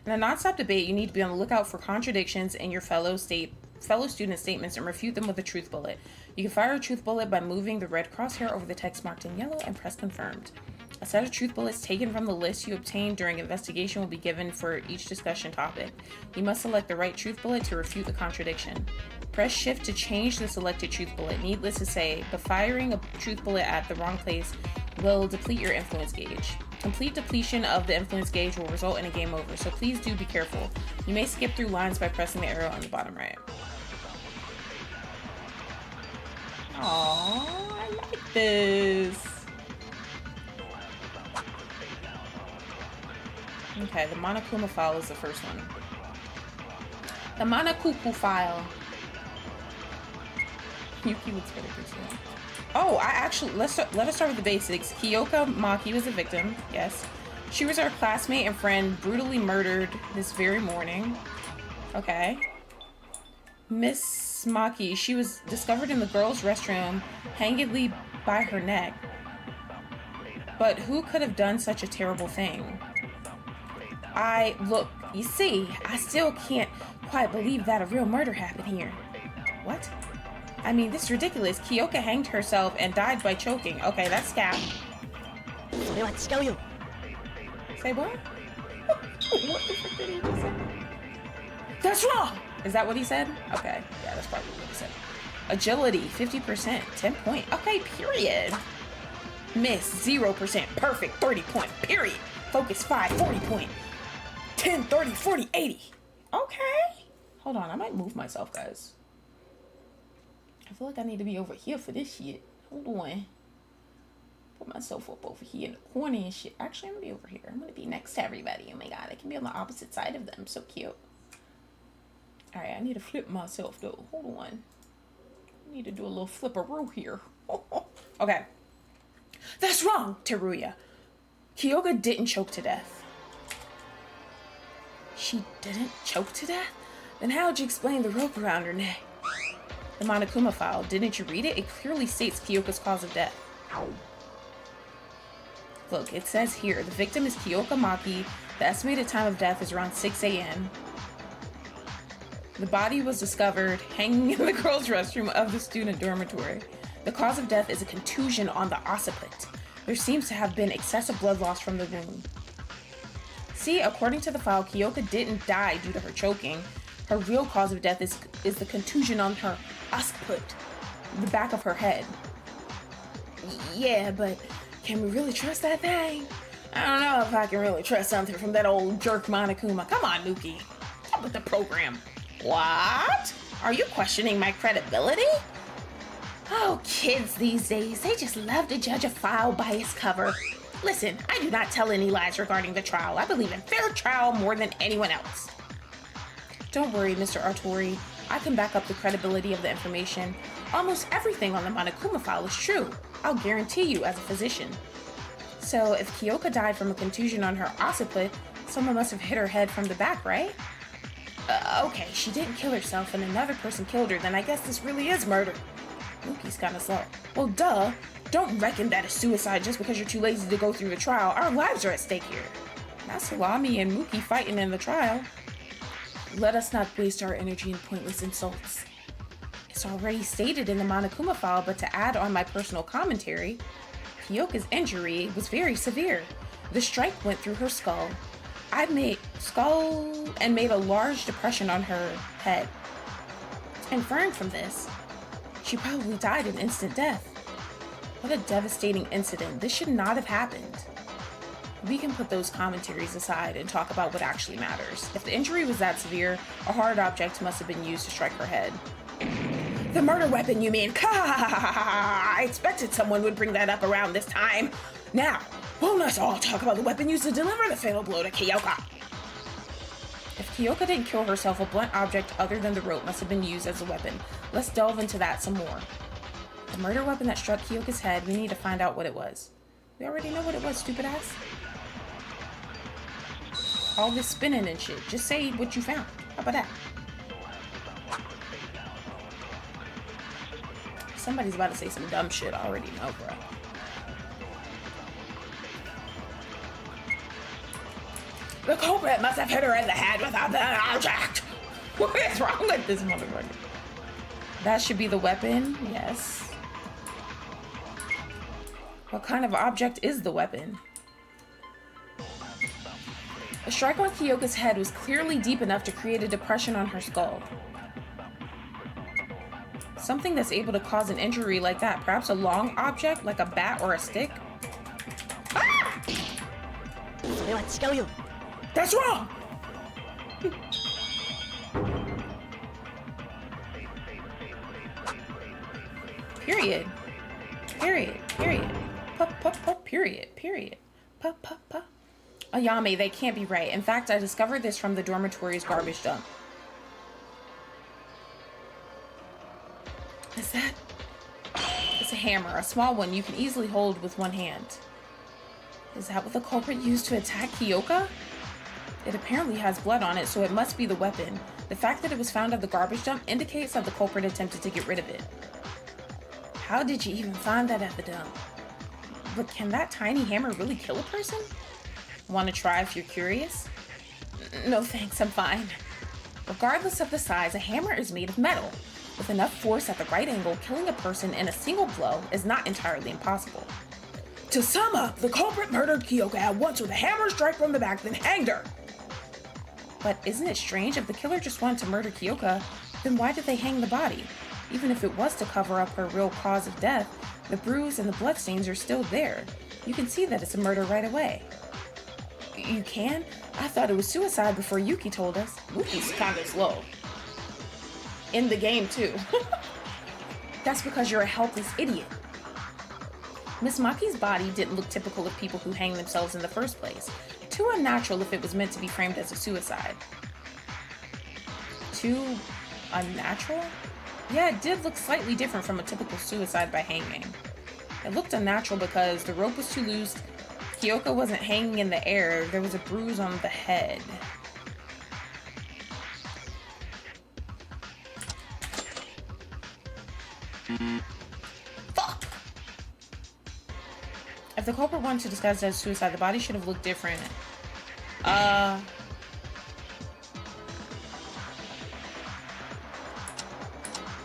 In a non-stop debate, you need to be on the lookout for contradictions in your fellow student statements and refute them with a truth bullet. You can fire a truth bullet by moving the red crosshair over the text marked in yellow and press confirmed. A set of truth bullets taken from the list you obtained during investigation will be given for each discussion topic. You must select the right truth bullet to refute the contradiction. Press shift to change the selected truth bullet. Needless to say, but firing a truth bullet at the wrong place will deplete your influence gauge. Complete depletion of the influence gauge will result in a game over, so please do be careful. You may skip through lines by pressing the arrow on the bottom right. Aww, I like this. Okay, the Monokuma file is the first one. The Monokuku file. Yuki looks better too. Oh, let us start with the basics. Kyoka Maki was a victim, yes. She was our classmate and friend, brutally murdered this very morning. Okay. Miss Maki, she was discovered in the girls' restroom, hangedly by her neck. But who could have done such a terrible thing? Look, you see, I still can't quite believe that a real murder happened here. What? I mean, this is ridiculous. Kyoka hanged herself and died by choking. Okay, that's scab. Say what? What the frick did he just say? That's wrong! Is that what he said? Okay, yeah, that's probably what he said. Agility, 50%, 10 point. Okay, period. Miss, 0%, perfect, 30 point, period. Focus, 5, 40 point. 10, 30, 40, 80. Okay. Hold on, I might move myself, guys. I feel like I need to be over here for this shit. Hold on. Put myself up over here in the corner and shit. Actually, I'm gonna be over here. I'm gonna be next to everybody. Oh my god, I can be on the opposite side of them. So cute. Alright, I need to flip myself though. Hold on. I need to do a little flipperoo here. Okay. That's wrong, Teruya. Kyoka didn't choke to death. She didn't choke to death? Then how'd you explain the rope around her neck? The Monokuma file, didn't you read it? It clearly states Kyoka's cause of death. Look, it says here, the victim is Kyoka Maki. The estimated time of death is around 6 a.m. The body was discovered hanging in the girls' restroom of the student dormitory. The cause of death is a contusion on the occiput. There seems to have been excessive blood loss from the wound. See, according to the file, Kyoka didn't die due to her choking. Her real cause of death is the contusion on her occiput, the back of her head. Yeah, but can we really trust that thing? I don't know if I can really trust something from that old jerk Monokuma. Come on, Nuki. Up with the program. What? Are you questioning my credibility? Oh, kids these days, they just love to judge a file by its cover. Listen, I do not tell any lies regarding the trial. I believe in fair trial more than anyone else. Don't worry, Mr. Artori. I can back up the credibility of the information. Almost everything on the Monokuma file is true. I'll guarantee you as a physician. So, if Kyoka died from a contusion on her occiput, someone must have hit her head from the back, right? Okay, she didn't kill herself and another person killed her, then I guess this really is murder. Yuki's kinda slow. Well, duh. Don't reckon that it's suicide just because you're too lazy to go through the trial. Our lives are at stake here. Not Salami and Muki fighting in the trial. Let us not waste our energy in pointless insults. It's already stated in the Monokuma file, but to add on my personal commentary, Kyoka's injury was very severe. The strike went through her skull. I made a large depression on her head. Inferring from this, she probably died an instant death. What a devastating incident. This should not have happened. We can put those commentaries aside and talk about what actually matters. If the injury was that severe, a hard object must have been used to strike her head. The murder weapon, you mean? I expected someone would bring that up around this time. Now, won't us all talk about the weapon used to deliver the fatal blow to Kyoka? If Kyoka didn't kill herself, a blunt object other than the rope must have been used as a weapon. Let's delve into that some more. The murder weapon that struck Kyoka's head, we need to find out what it was. We already know what it was, stupid ass. All this spinning and shit. Just say what you found. How about that? Somebody's about to say some dumb shit. I already know, bro. The culprit must have hit her in the head without the object. What is wrong with this motherfucker? That should be the weapon. Yes. What kind of object is the weapon? A strike on Kyoka's head was clearly deep enough to create a depression on her skull. Something that's able to cause an injury like that, perhaps a long object like a bat or a stick. Ah! That's wrong! Period. Period. Period. Period. Period. Ayame, they can't be right. In fact, I discovered this from the dormitory's garbage dump. Is that? It's a hammer, a small one you can easily hold with one hand. Is that what the culprit used to attack Kyoka? It apparently has blood on it, so it must be the weapon. The fact that it was found at the garbage dump indicates that the culprit attempted to get rid of it. How did you even find that at the dump? But can that tiny hammer really kill a person? Want to try if you're curious? No thanks, I'm fine. Regardless of the size, a hammer is made of metal. With enough force at the right angle, killing a person in a single blow is not entirely impossible. To sum up, the culprit murdered Kyoka at once with a hammer strike from the back, then hanged her. But isn't it strange? If the killer just wanted to murder Kyoka, then why did they hang the body? Even if it was to cover up her real cause of death, the bruise and the bloodstains are still there. You can see that it's a murder right away. You can? I thought it was suicide before Yuki told us. Yuki's kinda slow. In the game, too. That's because you're a helpless idiot. Miss Maki's body didn't look typical of people who hang themselves in the first place. Too unnatural if it was meant to be framed as a suicide. Too unnatural? Yeah, it did look slightly different from a typical suicide by hanging. It looked unnatural because the rope was too loose, Kyoka wasn't hanging in the air, there was a bruise on the head. Fuck! If the culprit wanted to disguise it as suicide, the body should have looked different.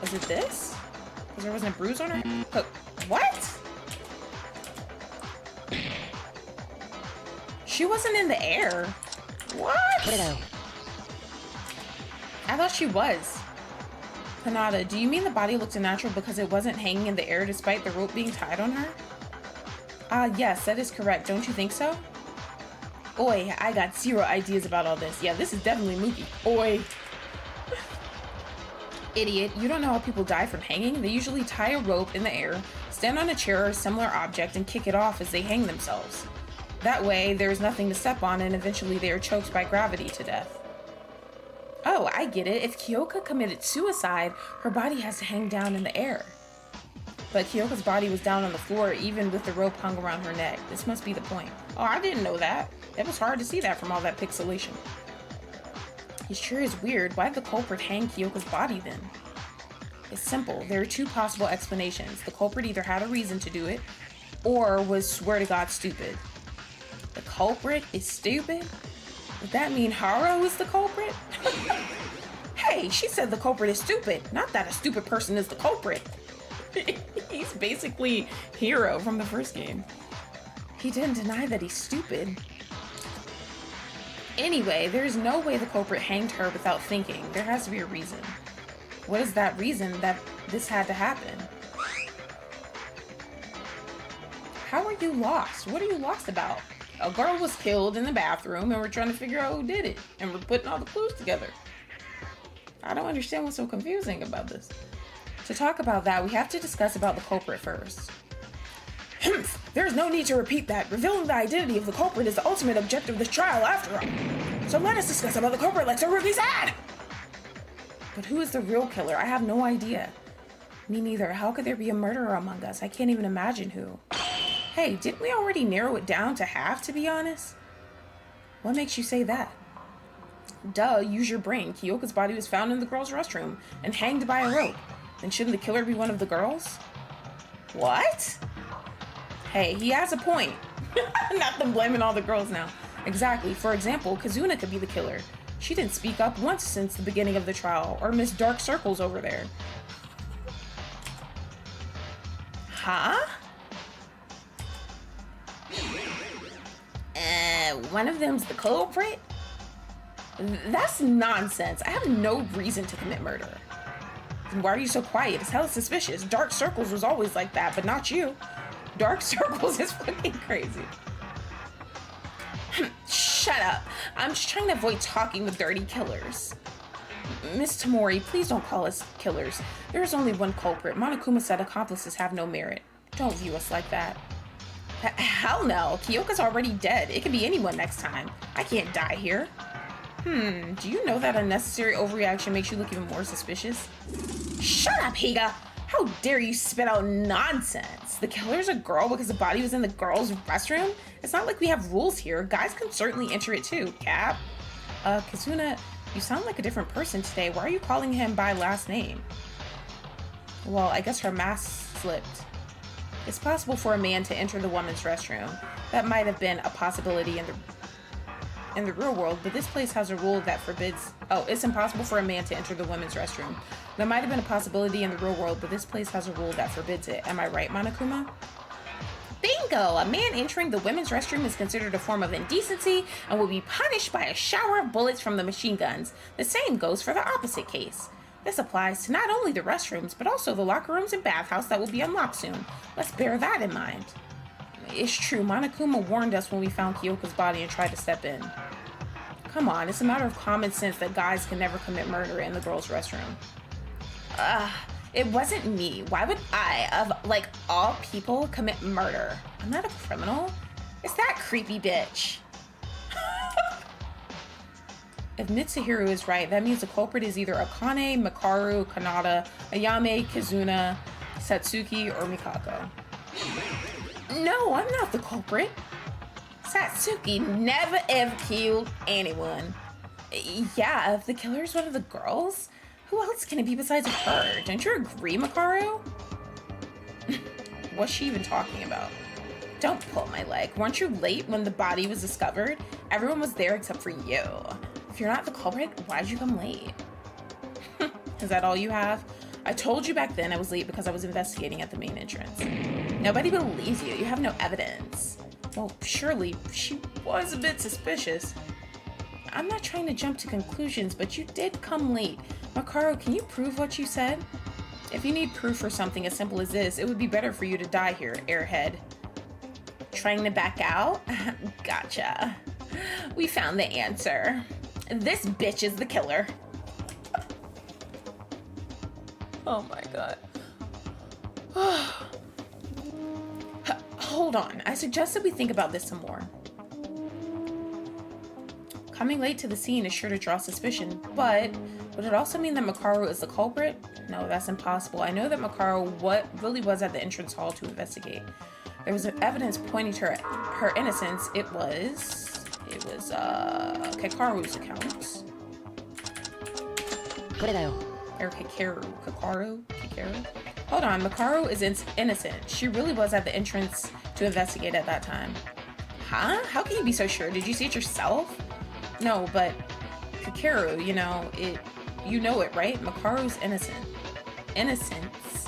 Was it this? Because there wasn't a bruise on her? But what? She wasn't in the air. What? Put it out. I thought she was. Kanata, do you mean the body looked unnatural because it wasn't hanging in the air despite the rope being tied on her? Yes, that is correct. Don't you think so? Oi, I got zero ideas about all this. Yeah, this is definitely Mookie. Oi. Idiot, you don't know how people die from hanging? They usually tie a rope in the air, stand on a chair or similar object, and kick it off as they hang themselves. That way, there is nothing to step on, and eventually they are choked by gravity to death. Oh, I get it. If Kyoka committed suicide, her body has to hang down in the air. But Kyoka's body was down on the floor, even with the rope hung around her neck. This must be the point. Oh, I didn't know that. It was hard to see that from all that pixelation. It sure is weird. Why'd the culprit hang Kyoka's body then? It's simple. There are two possible explanations. The culprit either had a reason to do it, or was swear to God stupid. The culprit is stupid? Would that mean Haro is the culprit? Hey, she said the culprit is stupid, not that a stupid person is the culprit. He's basically Hero from the first game. He didn't deny that he's stupid. Anyway, there's no way the culprit hanged her without thinking. There has to be a reason. What is that reason that this had to happen? How are you lost? What are you lost about? A girl was killed in the bathroom and we're trying to figure out who did it. And we're putting all the clues together. I don't understand what's so confusing about this. To talk about that, we have to discuss about the culprit first. There's no need to repeat that. Revealing the identity of the culprit is the ultimate objective of this trial after all. So let us discuss about the culprit like so Ruby said! But who is the real killer? I have no idea. Me neither. How could there be a murderer among us? I can't even imagine who. Hey, didn't we already narrow it down to half, to be honest? What makes you say that? Duh, use your brain. Kyoka's body was found in the girls' restroom and hanged by a rope. Then shouldn't the killer be one of the girls? What? Hey, he has a point. Not them blaming all the girls now. Exactly. For example, Kazuna could be the killer. She didn't speak up once since the beginning of the trial, or Miss Dark Circles over there. Huh? One of them's the culprit? That's nonsense. I have no reason to commit murder. Then why are you so quiet? It's hella suspicious. Dark Circles was always like that, but not you. Dark Circles is fucking crazy. Shut up. I'm just trying to avoid talking with dirty killers. Miss Tamori, please don't call us killers. There is only one culprit. Monokuma said accomplices have no merit. Don't view us like that. Hell no. Kyoka's already dead. It could be anyone next time. I can't die here. Do you know that unnecessary overreaction makes you look even more suspicious? Shut up, Higa! How dare you spit out nonsense? The killer's a girl because the body was in the girls' restroom? It's not like we have rules here. Guys can certainly enter it too, Cap. Kazuna, you sound like a different person today. Why are you calling him by last name? Well, I guess her mask slipped. It's possible for a man to enter the woman's restroom. That might have been a possibility in the real world, but this place has a rule that forbids... Oh, it's impossible for a man to enter the women's restroom. That might have been a possibility in the real world, but this place has a rule that forbids it. Am I right, Monokuma? Bingo! A man entering the women's restroom is considered a form of indecency and will be punished by a shower of bullets from the machine guns. The same goes for the opposite case. This applies to not only the restrooms, but also the locker rooms and bathhouse that will be unlocked soon. Let's bear that in mind. It's true, Monokuma warned us when we found Kyoka's body and tried to step in. Come on, it's a matter of common sense that guys can never commit murder in the girls' restroom. It wasn't me. Why would I, of, like, all people, commit murder? I'm not a criminal. It's that creepy bitch. If Mitsuhiro is right, that means the culprit is either Akane, Makaru, Kanata, Ayame, Kazuna, Satsuki, or Mikako. No, I'm not the culprit. Satsuki never ever killed anyone. Yeah, if the killer's one of the girls, who else can it be besides her? Don't you agree, Makaru? What's she even talking about? Don't pull my leg. Weren't you late when the body was discovered? Everyone was there except for you. If you're not the culprit, why'd you come late? Is that all you have? I told you back then I was late because I was investigating at the main entrance. Nobody believes you. You have no evidence. Well, surely she was a bit suspicious. I'm not trying to jump to conclusions, but you did come late. Makaru, can you prove what you said? If you need proof for something as simple as this, it would be better for you to die here, airhead. Trying to back out? Gotcha. We found the answer. This bitch is the killer. Oh my god. Hold on. I suggest that we think about this some more. Coming late to the scene is sure to draw suspicion, but would it also mean that Makaru is the culprit? No, that's impossible. I know that Makaru really was at the entrance hall to investigate. There was evidence pointing to her innocence. It was Kakaru's account. Or Kakaru? Hold on, Makaru is innocent. She really was at the entrance to investigate at that time. Huh? How can you be so sure? Did you see it yourself? No, but Kakaru, you know it, right? Makaru's innocent. Innocence.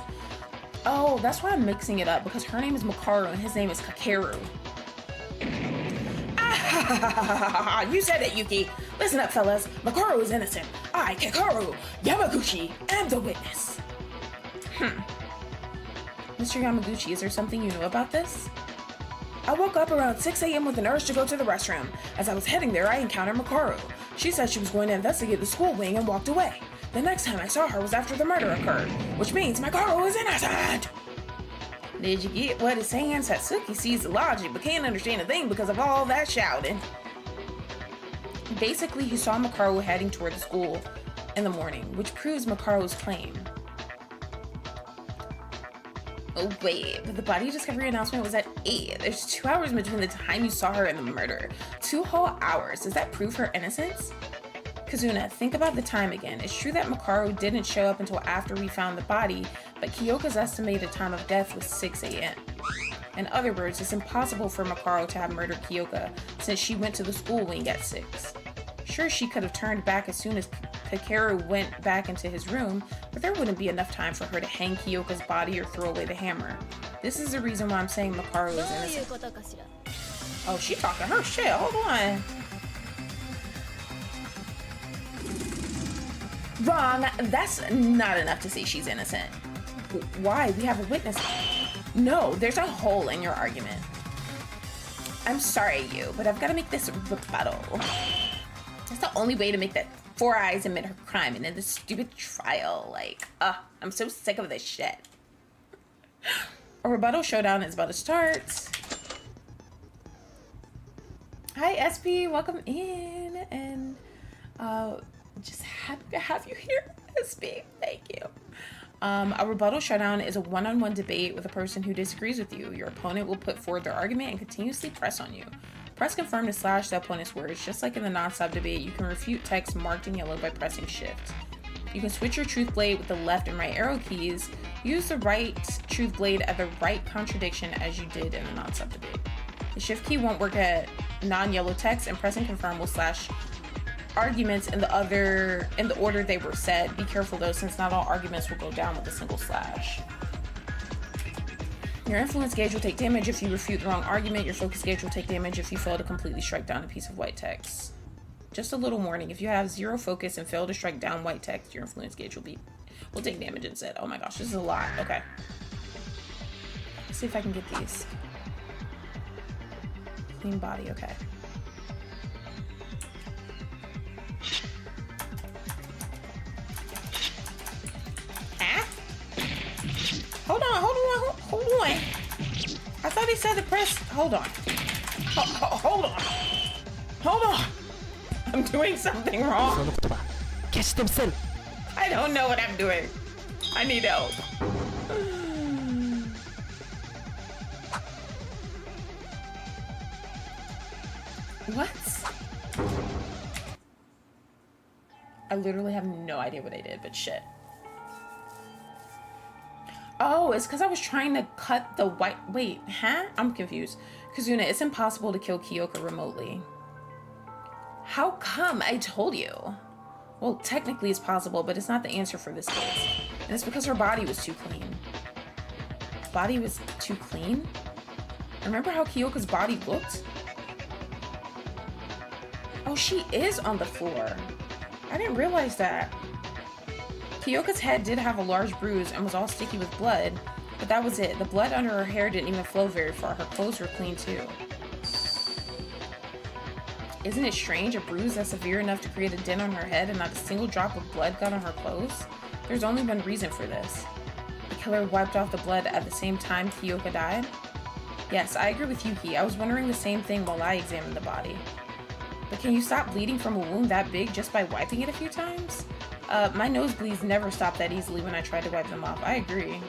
Oh, that's why I'm mixing it up, because her name is Makaru and his name is Kakaru. You said it, Yuki. Listen up, fellas. Makaru is innocent. I, Kakaru Yamaguchi, am the witness. Mr. Yamaguchi, is there something you know about this? I woke up around 6 a.m. with an urge to go to the restroom. As I was heading there, I encountered Makaru. She said she was going to investigate the school wing and walked away. The next time I saw her was after the murder occurred, which means Makaru is innocent! Did you get what it's saying? Satsuki sees the logic but can't understand a thing because of all that shouting. Basically, he saw Makaru heading toward the school in the morning, which proves Makaru's claim. Oh wait, but the body discovery announcement was at 8. There's 2 hours between the time you saw her and the murder. 2 whole hours. Does that prove her innocence? Kazuna, think about the time again. It's true that Makaru didn't show up until after we found the body, but Kyoka's estimated time of death was 6 a.m. In other words, it's impossible for Makaru to have murdered Kyoka since she went to the school wing at 6. Sure, she could have turned back as soon as Kakaru went back into his room, but there wouldn't be enough time for her to hang Kyoka's body or throw away the hammer. This is the reason why I'm saying Makaru is innocent. Oh, she talking her shit. Hold on. Wrong. That's not enough to say she's innocent. Why? We have a witness. No, there's a hole in your argument. I'm sorry, but I've got to make this rebuttal. That's the only way to make that 4 Eyes admit her crime and end this stupid trial. I'm so sick of this shit. A rebuttal showdown is about to start. Hi, SP. Welcome in. And just happy to have you here, SP. Thank you. A rebuttal showdown is a one-on-one debate with a person who disagrees with you. Your opponent will put forward their argument and continuously press on you. Press confirm to slash the opponent's words. Just like in the non-stop debate, you can refute text marked in yellow by pressing shift. You can switch your truth blade with the left and right arrow keys. Use the right truth blade at the right contradiction as you did in the non-stop debate. The shift key won't work at non-yellow text, and pressing confirm will slash arguments in the order they were said. Be careful though, since not all arguments will go down with a single slash. Your influence gauge will take damage if you refute the wrong argument. Your focus gauge will take damage if you fail to completely strike down a piece of white text. Just a little warning, if you have 0 focus and fail to strike down white text, your influence gauge will take damage instead. Oh my gosh, this is a lot. Okay. Let's see if I can get these. Clean body, okay. Hold on. I thought he said to press. Hold on. Hold on. I'm doing something wrong. I don't know what I'm doing. I need help. What? I literally have no idea what I did, but shit. Oh, it's because I was trying to cut the white... Wait, huh? I'm confused. Kazuna, it's impossible to kill Kyoka remotely. How come? I told you. Well, technically it's possible, but it's not the answer for this case. And it's because her body was too clean. Body was too clean? Remember how Kyoka's body looked? Oh, she is on the floor. I didn't realize that. Kyoka's head did have a large bruise and was all sticky with blood, but that was it. The blood under her hair didn't even flow very far. Her clothes were clean too. Isn't it strange? A bruise that's severe enough to create a dent on her head and not a single drop of blood got on her clothes? There's only one reason for this. The killer wiped off the blood at the same time Kyoka died? Yes, I agree with Yuki. I was wondering the same thing while I examined the body. But can you stop bleeding from a wound that big just by wiping it a few times? My nosebleeds never stop that easily when I try to wipe them off. I agree.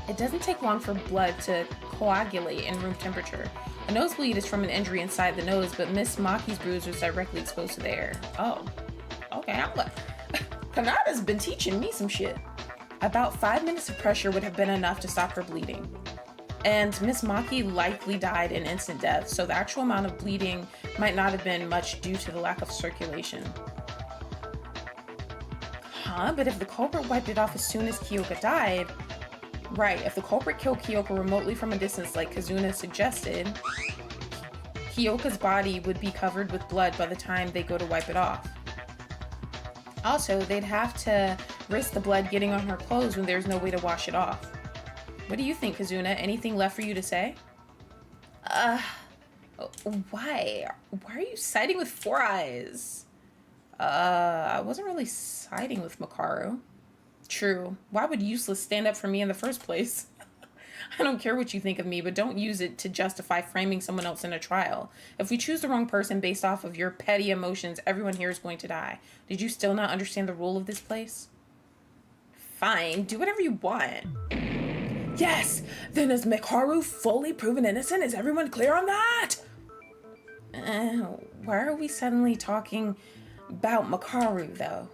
It doesn't take long for blood to coagulate in room temperature. A nosebleed is from an injury inside the nose, but Miss Maki's bruise was directly exposed to the air. Oh, okay. I'm like, Kanada's been teaching me some shit. About 5 minutes of pressure would have been enough to stop her bleeding. And Miss Maki likely died an instant death, so the actual amount of bleeding might not have been much due to the lack of circulation. Huh? But if the culprit wiped it off as soon as Kyoka died... Right, if the culprit killed Kyoka remotely from a distance like Kazuna suggested, Kyoka's body would be covered with blood by the time they go to wipe it off. Also, they'd have to risk the blood getting on her clothes when there's no way to wash it off. What do you think, Kazuna? Anything left for you to say? Why? Why are you siding with Four Eyes? I wasn't really siding with Makaru. True. Why would Useless stand up for me in the first place? I don't care what you think of me, but don't use it to justify framing someone else in a trial. If we choose the wrong person based off of your petty emotions, everyone here is going to die. Did you still not understand the rule of this place? Fine, do whatever you want. Yes! Then is Makaru fully proven innocent? Is everyone clear on that? Why are we suddenly talking about Makaru, though?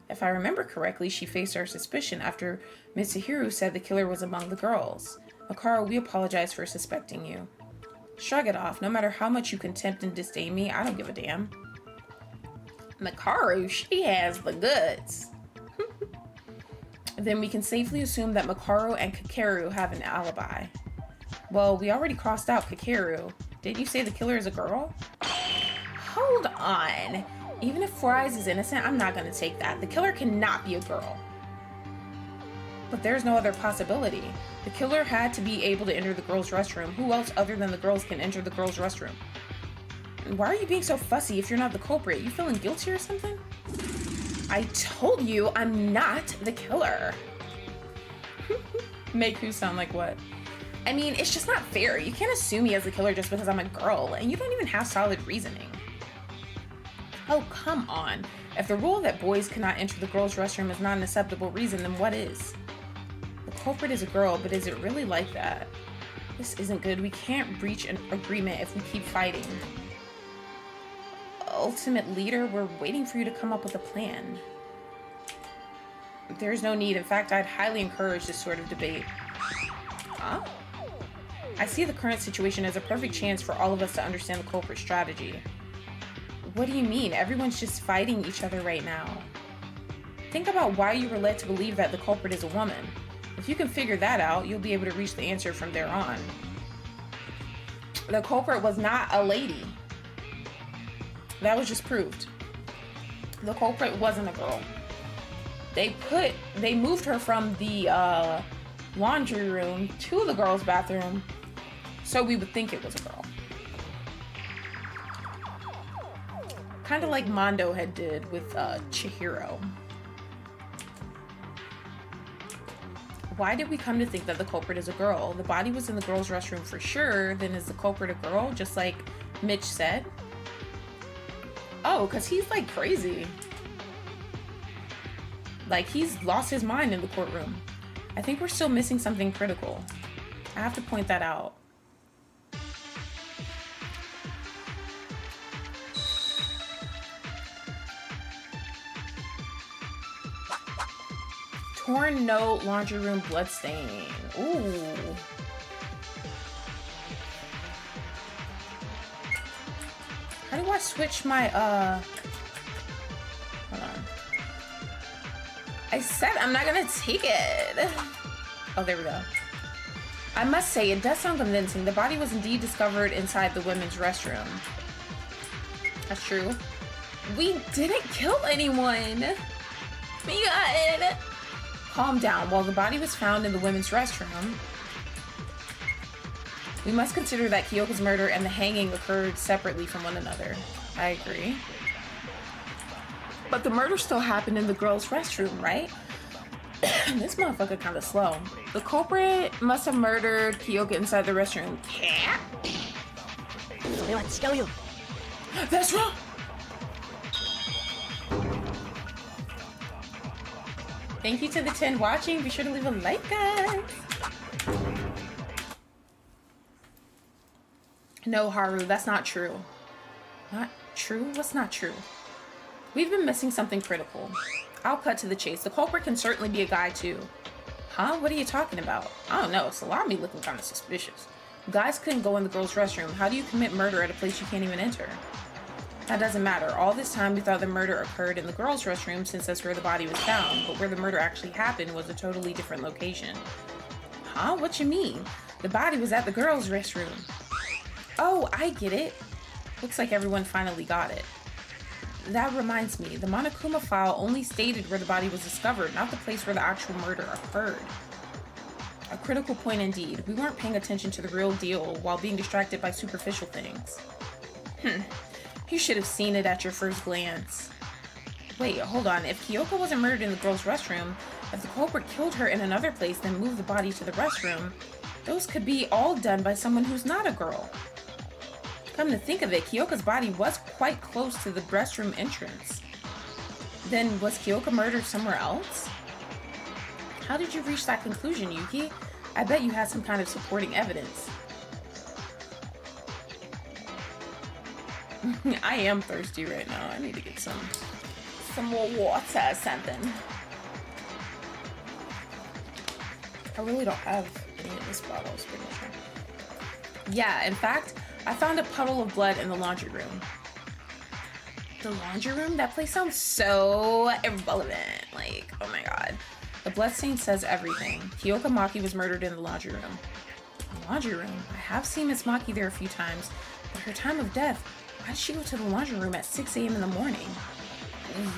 If I remember correctly, she faced our suspicion after Mitsuhiro said the killer was among the girls. Makaru, we apologize for suspecting you. Shrug it off. No matter how much you contempt and disdain me, I don't give a damn. Makaru, she has the goods. Then we can safely assume that Makaru and Kakeru have an alibi. Well, we already crossed out Kakeru. Didn't you say the killer is a girl? Hold on. Even if Four Eyes is innocent, I'm not going to take that. The killer cannot be a girl. But there's no other possibility. The killer had to be able to enter the girls' restroom. Who else other than the girls can enter the girls' restroom? And why are you being so fussy if you're not the culprit? You feeling guilty or something? I told you I'm not the killer. Make who sound like what? I mean, it's just not fair. You can't assume me as the killer just because I'm a girl, and you don't even have solid reasoning. Oh, come on. If the rule that boys cannot enter the girls' restroom is not an acceptable reason, then what is? The culprit is a girl, but is it really like that? This isn't good. We can't reach an agreement if we keep fighting. Ultimate leader, we're waiting for you to come up with a plan. There's no need. In fact, I'd highly encourage this sort of debate. Huh? I see the current situation as a perfect chance for all of us to understand the culprit's strategy. What do you mean? Everyone's just fighting each other right now. Think about why you were led to believe that the culprit is a woman. If you can figure that out, you'll be able to reach the answer from there on. The culprit was not a lady. That was just proved. The culprit wasn't a girl. They moved her from the laundry room to the girls' bathroom, so we would think it was a girl. Kind of like Mondo had did with Chihiro. Why did we come to think that the culprit is a girl? The body was in the girls' restroom for sure. Then is the culprit a girl, just like Mitch said? Oh, because he's like crazy. Like he's lost his mind in the courtroom. I think we're still missing something critical. I have to point that out. Torn note, laundry room bloodstain. Ooh. How do I switch my I said I'm not gonna take it. Oh, there we go. I must say, it does sound convincing. The body was indeed discovered inside the women's restroom. That's true. We didn't kill anyone. We got it. Calm down. While the body was found in the women's restroom, we must consider that Kyoko's murder and the hanging occurred separately from one another. I agree. But the murder still happened in the girls' restroom, right? This motherfucker kind of slow. The culprit must have murdered Kyoka inside the restroom. Yeah. That's wrong. Thank you to the 10 watching. Be sure to leave a like, guys. No, Haru, that's not true. Not true? What's not true? We've been missing something critical. I'll cut to the chase. The culprit can certainly be a guy, too. Huh? What are you talking about? I don't know. Salami looking kind of suspicious. Guys couldn't go in the girls' restroom. How do you commit murder at a place you can't even enter? That doesn't matter. All this time, we thought the murder occurred in the girls' restroom since that's where the body was found. But where the murder actually happened was a totally different location. Huh? What you mean? The body was at the girls' restroom. Oh, I get it. Looks like everyone finally got it. That reminds me, the Monokuma file only stated where the body was discovered, not the place where the actual murder occurred. A critical point indeed. We weren't paying attention to the real deal while being distracted by superficial things. You should have seen it at your first glance. Wait, hold on. If Kyoko wasn't murdered in the girls' restroom, if the culprit killed her in another place, then moved the body to the restroom, those could be all done by someone who's not a girl. Come to think of it, Kyoko's body was quite close to the restroom entrance. Then, was Kyoka murdered somewhere else? How did you reach that conclusion, Yuki? I bet you had some kind of supporting evidence. I am thirsty right now. I need to get some more water or something. I really don't have any in this bottle, it's pretty much. Yeah, in fact, I found a puddle of blood in the laundry room. The laundry room? That place sounds so irrelevant. Like, oh my god. The bloodstain says everything. Kyoka Maki was murdered in the laundry room. The laundry room? I have seen Miss Maki there a few times, but her time of death, why did she go to the laundry room at 6 a.m. in the morning?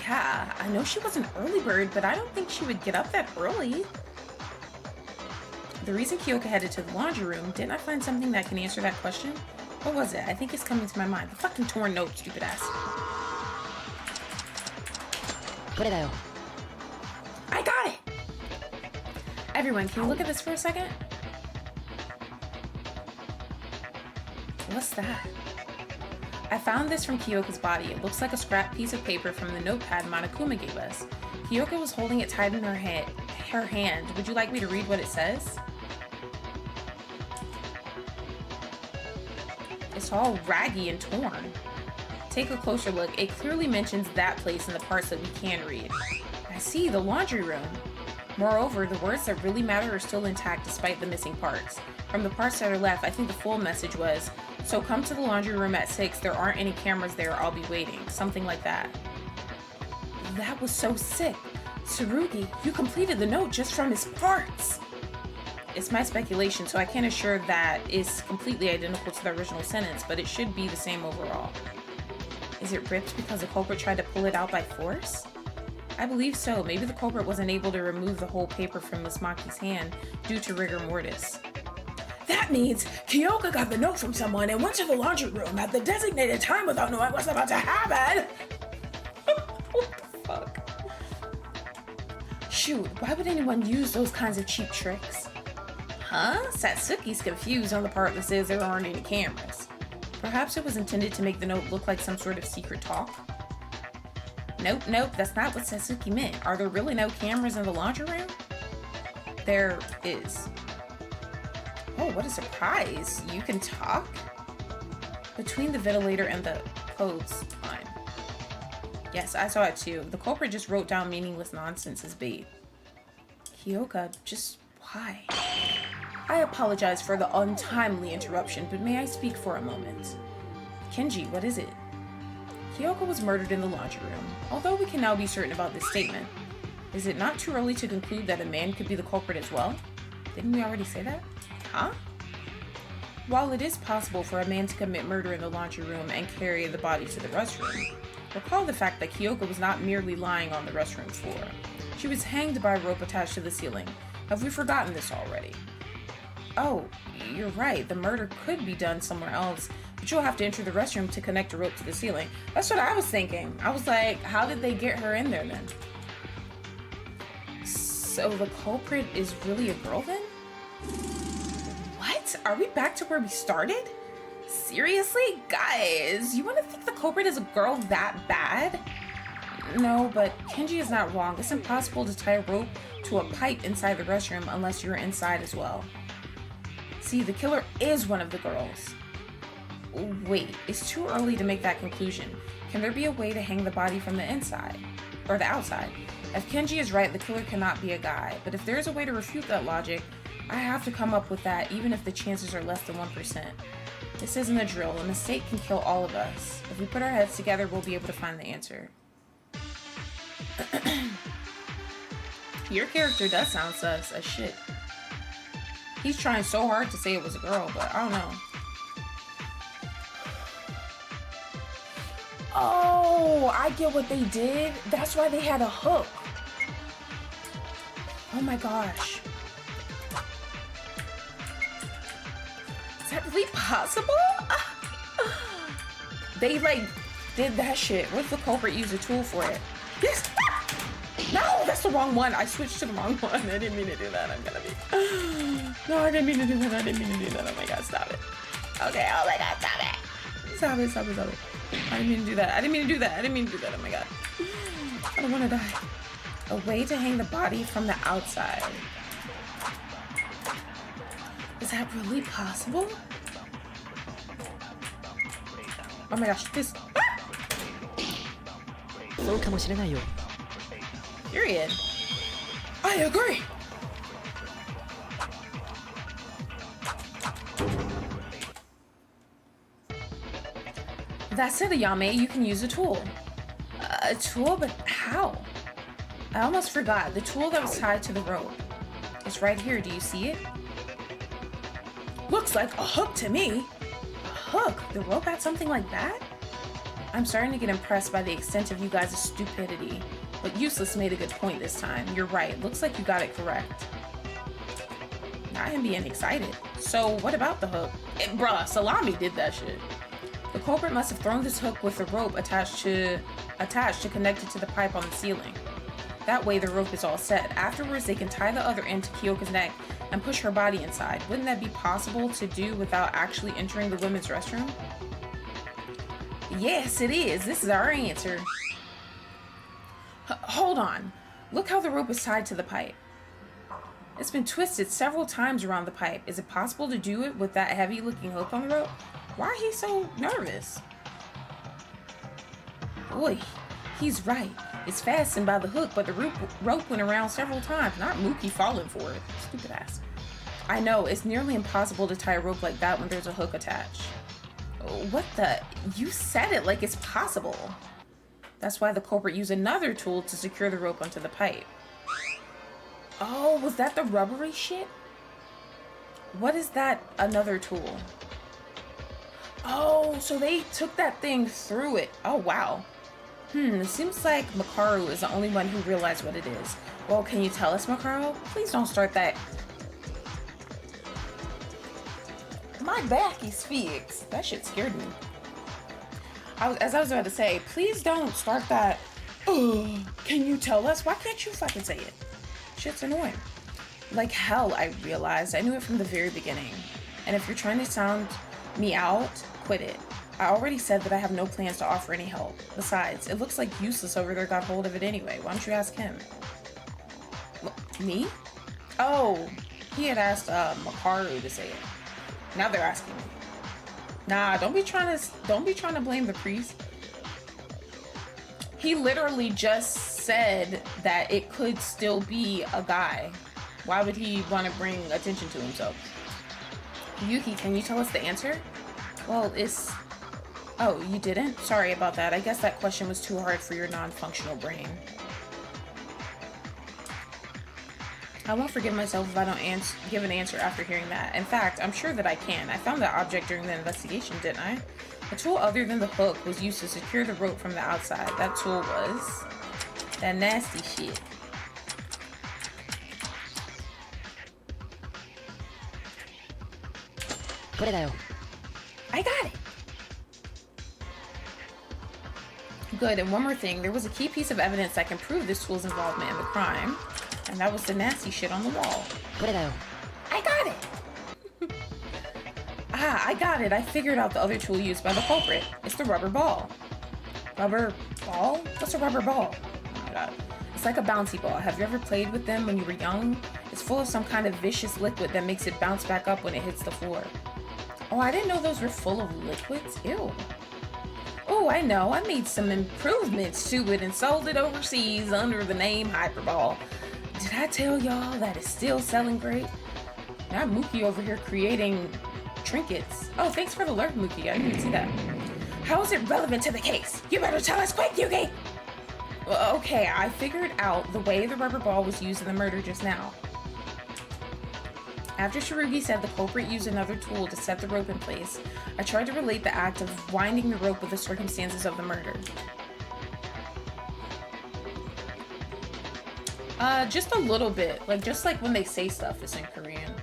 Yeah, I know she was an early bird, but I don't think she would get up that early. The reason Kyoka headed to the laundry room, didn't I find something that can answer that question? What was it? I think it's coming to my mind. The fucking torn note, stupid ass. I got it! Everyone, can you look at this for a second? What's that? I found this from Kyoka's body. It looks like a scrap piece of paper from the notepad Monokuma gave us. Kyoka was holding it tight in her hand. Would you like me to read what it says? It's all raggy and torn. Take a closer look. It clearly mentions that place in the parts that we can read. I see, the laundry room. Moreover, the words that really matter are still intact despite the missing parts. From the parts that are left, I think the full message was, so come to the laundry room at 6, there aren't any cameras there, I'll be waiting. Something like that. That was so sick. Tsurugi, you completed the note just from his parts. It's my speculation, so I can't assure that it's completely identical to the original sentence, but it should be the same overall. Is it ripped because the culprit tried to pull it out by force? I believe so. Maybe the culprit wasn't able to remove the whole paper from Miss Maki's hand due to rigor mortis. That means Kyoka got the note from someone and went to the laundry room at the designated time without knowing what's about to happen. What the fuck? Shoot, why would anyone use those kinds of cheap tricks? Huh? Satsuki's confused on the part that says there aren't any cameras. Perhaps it was intended to make the note look like some sort of secret talk? Nope, that's not what Satsuki meant. Are there really no cameras in the laundry room? There is. Oh, what a surprise. You can talk? Between the ventilator and the clothes line. Yes, I saw it too. The culprit just wrote down meaningless nonsense as bait. Kyoka, just why? I apologize for the untimely interruption, but may I speak for a moment? Kenji, what is it? Kyoka was murdered in the laundry room, although we can now be certain about this statement. Is it not too early to conclude that a man could be the culprit as well? Didn't we already say that? Huh? While it is possible for a man to commit murder in the laundry room and carry the body to the restroom, recall the fact that Kyoko was not merely lying on the restroom floor. She was hanged by a rope attached to the ceiling. Have we forgotten this already? Oh, you're right. The murder could be done somewhere else, but you'll have to enter the restroom to connect a rope to the ceiling. That's what I was thinking. I was like, how did they get her in there then? So the culprit is really a girl then? What? Are we back to where we started? Seriously? Guys, you want to think the culprit is a girl that bad? No, but Kenji is not wrong. It's impossible to tie a rope to a pipe inside the restroom unless you're inside as well. See, the killer is one of the girls. Wait, it's too early to make that conclusion. Can there be a way to hang the body from the inside? Or the outside? If Kenji is right, the killer cannot be a guy. But if there's a way to refute that logic, I have to come up with that even if the chances are less than 1%. This isn't a drill. A mistake can kill all of us. If we put our heads together, we'll be able to find the answer. Your character does sound sus as shit. He's trying so hard to say it was a girl, but I don't know. Oh, I get what they did. That's why they had a hook. Oh my gosh. Is that really possible? They like did that shit. What's the culprit use a tool for it? Yes! No, that's the wrong one. I switched to the wrong one. I didn't mean to do that. I'm gonna be. No, I didn't mean to do that. I didn't mean to do that. Oh my god, stop it. Okay, oh my god, stop it. Stop it, stop it, stop it. I didn't mean to do that. I didn't mean to do that. I didn't mean to do that. Oh my god. I don't want to die. A way to hang the body from the outside. Is that really possible? Oh my gosh, this. Period. I agree. That said, Ayame, you can use a tool. A tool? But how? I almost forgot. The tool that was tied to the rope. It's right here. Do you see it? Looks like a hook to me. A hook? The rope had something like that? I'm starting to get impressed by the extent of you guys' stupidity. But Useless made a good point this time. You're right. Looks like you got it correct. I am being excited. So what about the hook? Bruh, Salami did that shit. The culprit must have thrown this hook with the rope attached to connect it to the pipe on the ceiling. That way the rope is all set. Afterwards, they can tie the other end to Kyoko's neck and push her body inside. Wouldn't that be possible to do without actually entering the women's restroom? Yes, it is. This is our answer. Hold on. Look how the rope is tied to the pipe. It's been twisted several times around the pipe. Is it possible to do it with that heavy-looking hook on the rope? Why are he so nervous? Boy, he's right. It's fastened by the hook, but the rope went around several times. Not Mookie falling for it. Stupid ass. I know, it's nearly impossible to tie a rope like that when there's a hook attached. What the? You said it like it's possible. That's why the culprit used another tool to secure the rope onto the pipe. Oh, was that the rubbery shit? What is that another tool? Oh, so they took that thing through it. Oh, wow. It seems like Makaru is the only one who realized what it is. Well, can you tell us, Makaru? Please don't start that. My back is fixed. That shit scared me. As I was about to say, please don't start that. Can you tell us? Why can't you fucking say it? Shit's annoying. Like hell, I realized. I knew it from the very beginning. And if you're trying to sound me out, quit it. I already said that I have no plans to offer any help. Besides, it looks like Useless over there got hold of it anyway. Why don't you ask him? Me? Oh, he had asked Makaru to say it. Now they're asking me. Nah, don't be trying to blame the priest. He literally just said that it could still be a guy. Why would he want to bring attention to himself? Yuki, can you tell us the answer? Well, it's... Oh, you didn't? Sorry about that. I guess that question was too hard for your non-functional brain. I won't forgive myself if I don't give an answer after hearing that. In fact, I'm sure that I can. I found that object during the investigation, didn't I? A tool other than the hook was used to secure the rope from the outside. That tool was that nasty shit. I got it. Good, and one more thing. There was a key piece of evidence that can prove this tool's involvement in the crime, and that was the nasty shit on the wall. I got it! I got it. I figured out the other tool used by the culprit. It's the rubber ball. Rubber ball? What's a rubber ball? Oh my god. It's like a bouncy ball. Have you ever played with them when you were young? It's full of some kind of vicious liquid that makes it bounce back up when it hits the floor. Oh, I didn't know those were full of liquids. Ew. Oh, I know. I made some improvements to it and sold it overseas under the name Hyperball. Did I tell y'all that it's still selling great? Now Mookie over here creating trinkets. Oh, thanks for the alert, Mookie. I didn't see that. How is it relevant to the case? You better tell us quick, Yuki! Well, okay, I figured out the way the rubber ball was used in the murder just now. After Shirugi said the culprit used another tool to set the rope in place, I tried to relate the act of winding the rope with the circumstances of the murder. Just a little bit. Just like when they say stuff is in Korean.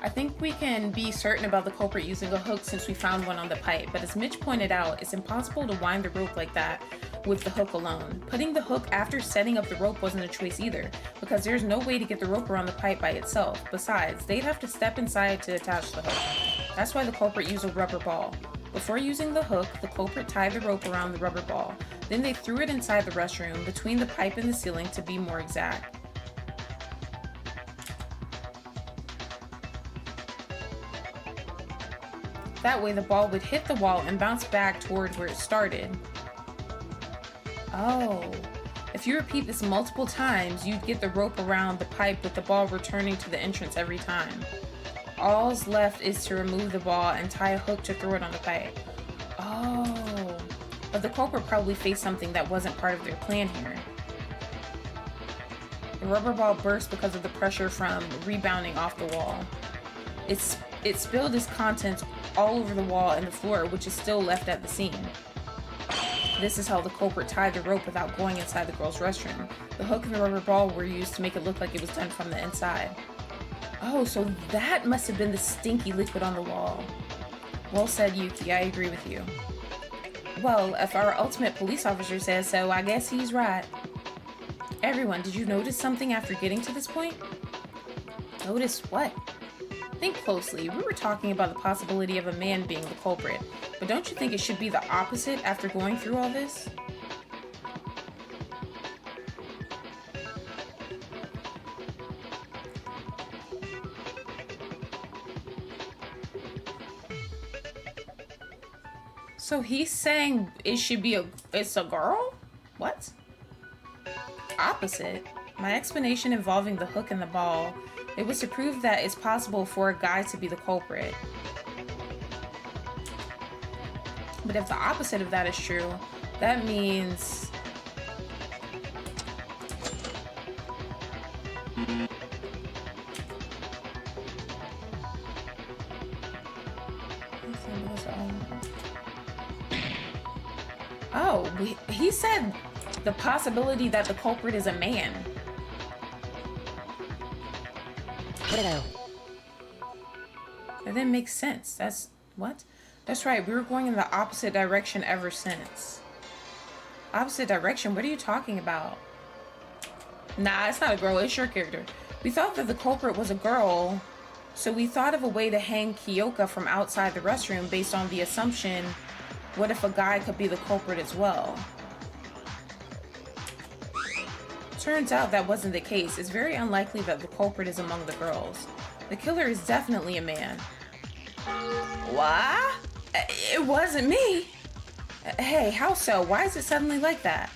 I think we can be certain about the culprit using a hook since we found one on the pipe, but as Mitch pointed out, it's impossible to wind the rope like that with the hook alone. Putting the hook after setting up the rope wasn't a choice either, because there's no way to get the rope around the pipe by itself. Besides, they'd have to step inside to attach the hook. That's why the culprit used a rubber ball. Before using the hook, the culprit tied the rope around the rubber ball. Then they threw it inside the restroom, between the pipe and the ceiling to be more exact. That way the ball would hit the wall and bounce back towards where it started. Oh, if you repeat this multiple times, you'd get the rope around the pipe with the ball returning to the entrance every time. All's left is to remove the ball and tie a hook to throw it on the pipe. Oh, but the culprit probably faced something that wasn't part of their plan here. The rubber ball burst because of the pressure from rebounding off the wall. It spilled its contents all over the wall and the floor, which is still left at the scene. This is how the culprit tied the rope without going inside the girl's restroom. The hook and the rubber ball were used to make it look like it was done from the inside. Oh, so that must have been the stinky liquid on the wall. Well said, Yuki. I agree with you. Well, if our ultimate police officer says so, I guess he's right. Everyone, did you notice something after getting to this point? Notice what? Think closely. We were talking about the possibility of a man being the culprit, but don't you think it should be the opposite after going through all this? So he's saying it's a girl? What? Opposite? My explanation involving the hook and the ball, it was to prove that it's possible for a guy to be the culprit. But if the opposite of that is true, that means... Oh, he said the possibility that the culprit is a man. That didn't make sense. What? That's right, we were going in the opposite direction ever since. Opposite direction? What are you talking about? Nah, it's not a girl, it's your character. We thought that the culprit was a girl, so we thought of a way to hang Kyoka from outside the restroom based on the assumption, what if a guy could be the culprit as well? Turns out that wasn't the case. It's very unlikely that the culprit is among the girls. The killer is definitely a man. What? It wasn't me. Hey, how so? Why is it suddenly like that?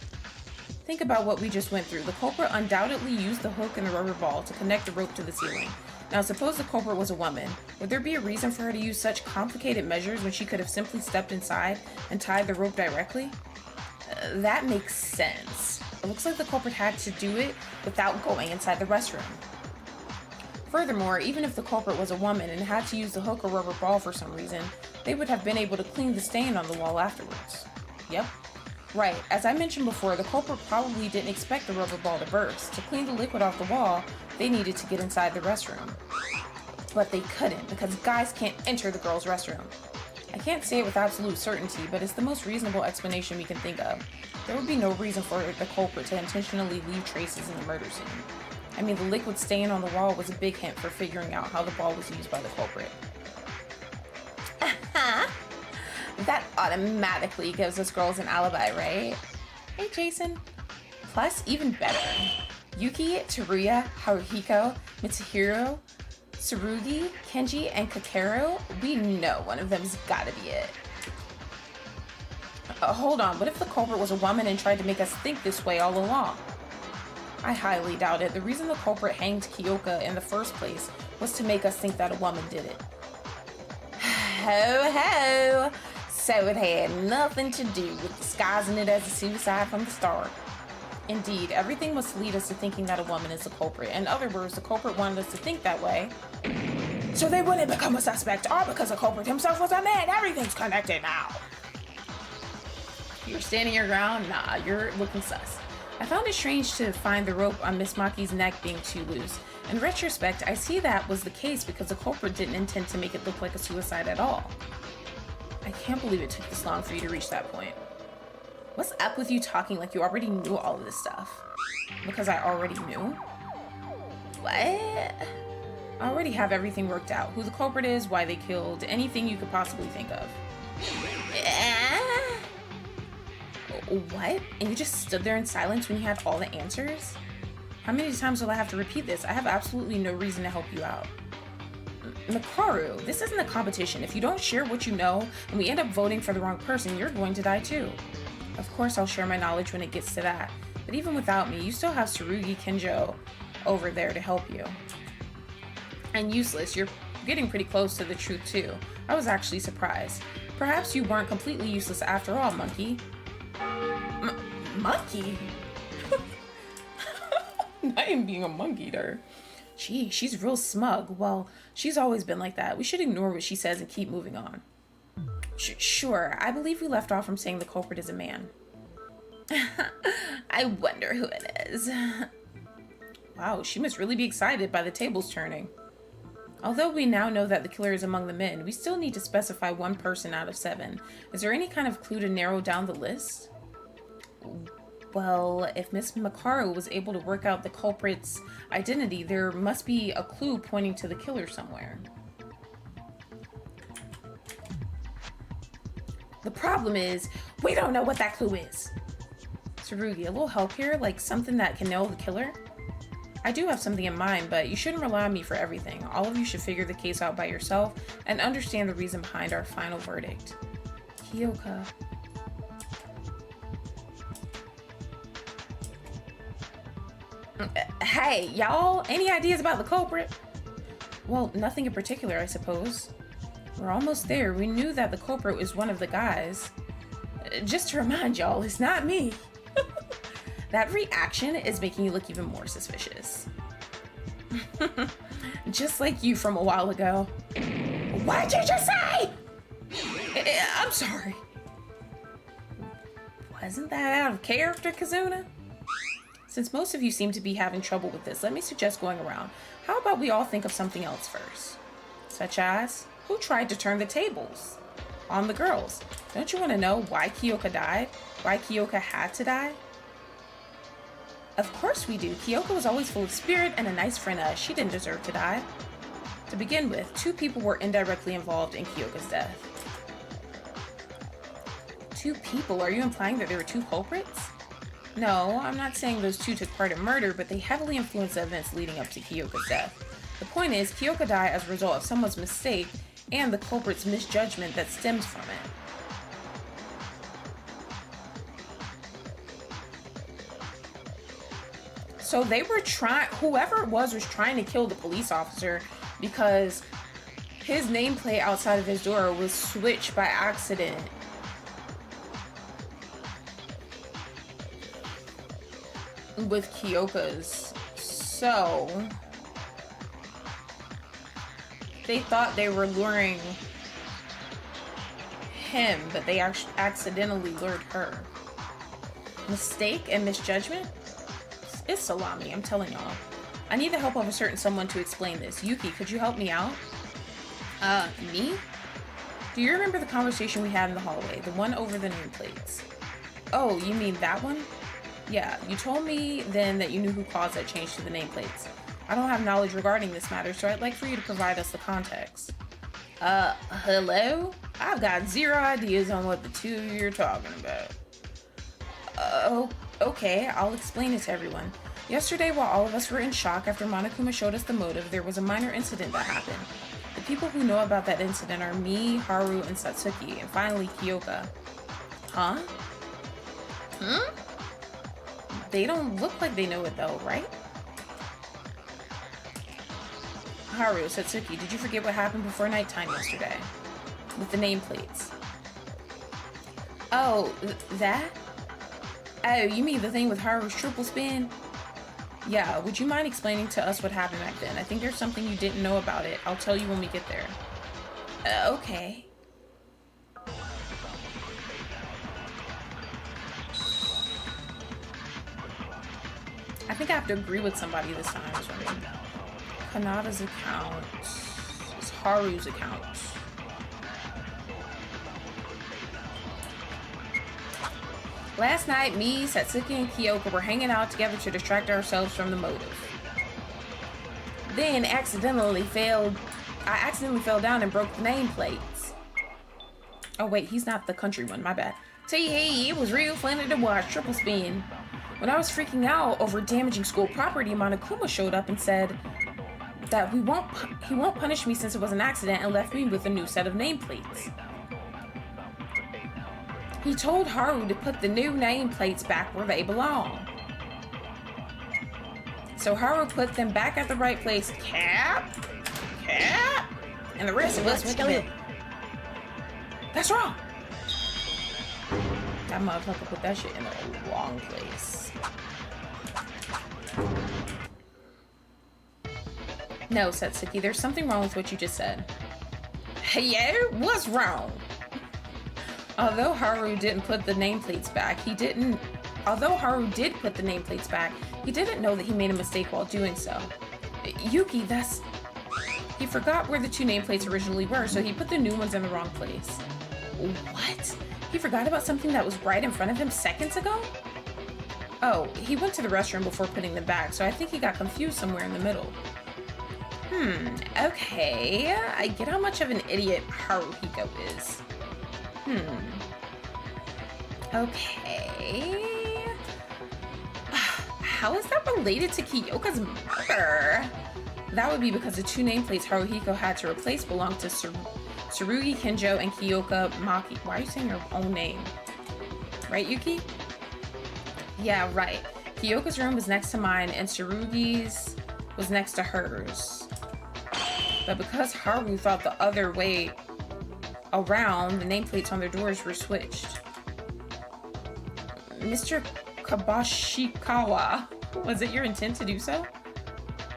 Think about what we just went through. The culprit undoubtedly used the hook and the rubber ball to connect the rope to the ceiling. Now, suppose the culprit was a woman. Would there be a reason for her to use such complicated measures when she could have simply stepped inside and tied the rope directly? That makes sense. It looks like the culprit had to do it without going inside the restroom. Furthermore, even if the culprit was a woman and had to use the hook or rubber ball for some reason, they would have been able to clean the stain on the wall afterwards. Yep. Right, as I mentioned before, the culprit probably didn't expect the rubber ball to burst. To clean the liquid off the wall, they needed to get inside the restroom. But they couldn't, because guys can't enter the girls' restroom. I can't say it with absolute certainty, but it's the most reasonable explanation we can think of. There would be no reason for the culprit to intentionally leave traces in the murder scene. I mean, the liquid stain on the wall was a big hint for figuring out how the ball was used by the culprit. That automatically gives us girls an alibi, right? Hey, Jason. Plus, even better, Yuki, Teruya, Haruhiko, Mitsuhiro, Tsurugi, Kenji, and Kakeru, we know one of them's gotta be it. Hold on, what if the culprit was a woman and tried to make us think this way all along? I highly doubt it. The reason the culprit hanged Kyoka in the first place was to make us think that a woman did it. Ho ho! So it had nothing to do with disguising it as a suicide from the start. Indeed, everything must lead us to thinking that a woman is the culprit. In other words, the culprit wanted us to think that way, so they wouldn't become a suspect, all because the culprit himself was a man. Everything's connected now. You're standing your ground? Nah, you're looking sus. I found it strange to find the rope on Miss Maki's neck being too loose. In retrospect, I see that was the case because the culprit didn't intend to make it look like a suicide at all. I can't believe it took this long for you to reach that point. What's up with you talking like you already knew all of this stuff? Because I already knew? What? I already have everything worked out. Who the culprit is, why they killed, anything you could possibly think of. What? And you just stood there in silence when you had all the answers? How many times will I have to repeat this? I have absolutely no reason to help you out. Makaru, this isn't a competition. If you don't share what you know and we end up voting for the wrong person, you're going to die too. Of course I'll share my knowledge when it gets to that. But even without me, you still have Tsurugi Kenjo over there to help you. And useless, you're getting pretty close to the truth too. I was actually surprised. Perhaps you weren't completely useless after all, monkey. Monkey? Not even being a monkey there. Gee, she's real smug. Well, she's always been like that. We should ignore what she says and keep moving on. Sure, I believe we left off from saying the culprit is a man. I wonder who it is. Wow, she must really be excited by the tables turning. Although we now know that the killer is among the men, we still need to specify one person out of 7. Is there any kind of clue to narrow down the list? Well, if Miss Makaru was able to work out the culprit's identity, there must be a clue pointing to the killer somewhere. The problem is, we don't know what that clue is. Tsurugi, a little help here? Like something that can nail the killer? I do have something in mind, but you shouldn't rely on me for everything. All of you should figure the case out by yourself and understand the reason behind our final verdict. Kyoka. Hey, y'all, any ideas about the culprit? Well, nothing in particular, I suppose. We're almost there. We knew that the culprit was one of the guys. Just to remind y'all, it's not me. That reaction is making you look even more suspicious. Just like you from a while ago. What did you just say? I'm sorry. Wasn't that out of character, Kazuna? Since most of you seem to be having trouble with this, let me suggest going around. How about we all think of something else first? Such as, who tried to turn the tables on the girls? Don't you want to know why Kyoka died? Why Kyoka had to die? Of course we do. Kyoka was always full of spirit and a nice friend of us. She didn't deserve to die. To begin with, 2 people were indirectly involved in Kyoka's death. 2 people? Are you implying that there were 2 culprits? No, I'm not saying those 2 took part in murder, but they heavily influenced the events leading up to Kyoka's death. The point is, Kyoka died as a result of someone's mistake and the culprit's misjudgment that stems from it. So they were whoever it was trying to kill the police officer because his nameplate outside of his door was switched by accident. with Kyoka's. So they thought they were luring him, but they accidentally lured her. Mistake and misjudgment? It's salami, I'm telling y'all. I need the help of a certain someone to explain this. Yuki, could you help me out? Me? Do you remember the conversation we had in the hallway? The one over the nameplates? Oh, you mean that one? Yeah, you told me then that you knew who caused that change to the nameplates. I don't have knowledge regarding this matter, so I'd like for you to provide us the context. Hello? I've got zero ideas on what the two of you are talking about. Okay, I'll explain it to everyone. Yesterday, while all of us were in shock after Monokuma showed us the motive, there was a minor incident that happened. The people who know about that incident are me, Haru, and Satsuki, and finally Kyoka. Huh? They don't look like they know it though, right? Haru, Satsuki, did you forget what happened before nighttime yesterday? With the nameplates. Oh, that? Oh, you mean the thing with Haru's triple spin? Yeah, would you mind explaining to us what happened back then? I think there's something you didn't know about it. I'll tell you when we get there. Okay. I think I have to agree with somebody this time. Kanada's account. It's Haru's account. Last night, me, Satsuki, and Kyoka were hanging out together to distract ourselves from the motive. Then I accidentally fell down and broke the nameplates. Oh wait, he's not the country one, my bad. Tee, it was real funny to watch triple spin. When I was freaking out over damaging school property, Monokuma showed up and said that he won't punish me since it was an accident and left me with a new set of nameplates. He told Haru to put the new nameplates back where they belong. So Haru put them back at the right place. Cap, and the rest of us went to bed. That's wrong. That motherfucker put that shit in the wrong place. No, Satsuki, there's something wrong with what you just said. Hey, what's wrong? Although Haru didn't put the nameplates back, he didn't know that he made a mistake while doing so. Yuki, he forgot where the two nameplates originally were, so he put the new ones in the wrong place. What? He forgot about something that was right in front of him seconds ago? Oh, he went to the restroom before putting them back, so I think he got confused somewhere in the middle. Okay. I get how much of an idiot Haruhiko is. Okay. How is that related to Kyoka's murder? That would be because the two nameplates Haruhiko had to replace belonged to Tsurugi Kinjo and Kyoka Maki. Why are you saying your own name? Right, Yuki? Yeah, right. Kyoka's room was next to mine and Tsurugi's was next to hers. But because Haru thought the other way around, the nameplates on their doors were switched. Mr. Kabashikawa, was it your intent to do so?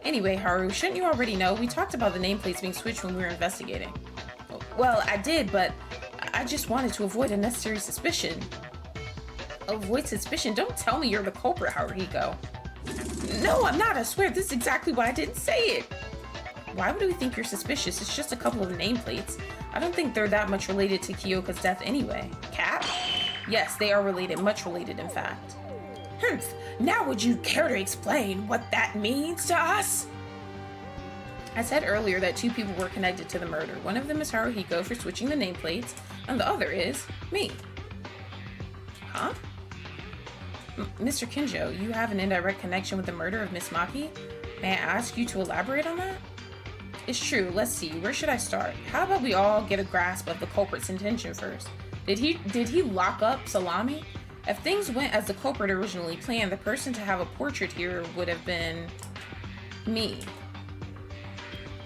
Anyway, Haru, shouldn't you already know? We talked about the nameplates being switched when we were investigating. Well, I did, but I just wanted to avoid unnecessary suspicion. Avoid suspicion? Don't tell me you're the culprit, Haruhiko. No, I'm not, I swear. This is exactly why I didn't say it. Why would we think you're suspicious? It's just a couple of nameplates. I don't think they're that much related to Kyoka's death anyway. Cap? Yes, they are related, much related in fact. Now would you care to explain what that means to us? I said earlier that two people were connected to the murder. One of them is Haruhiko for switching the nameplates, and the other is me. Huh? Mr. Kinjo, you have an indirect connection with the murder of Miss Maki? May I ask you to elaborate on that? It's true. Let's see. Where should I start? How about we all get a grasp of the culprit's intention first? Did he lock up Salami? If things went as the culprit originally planned, the person to have a portrait here would have been me.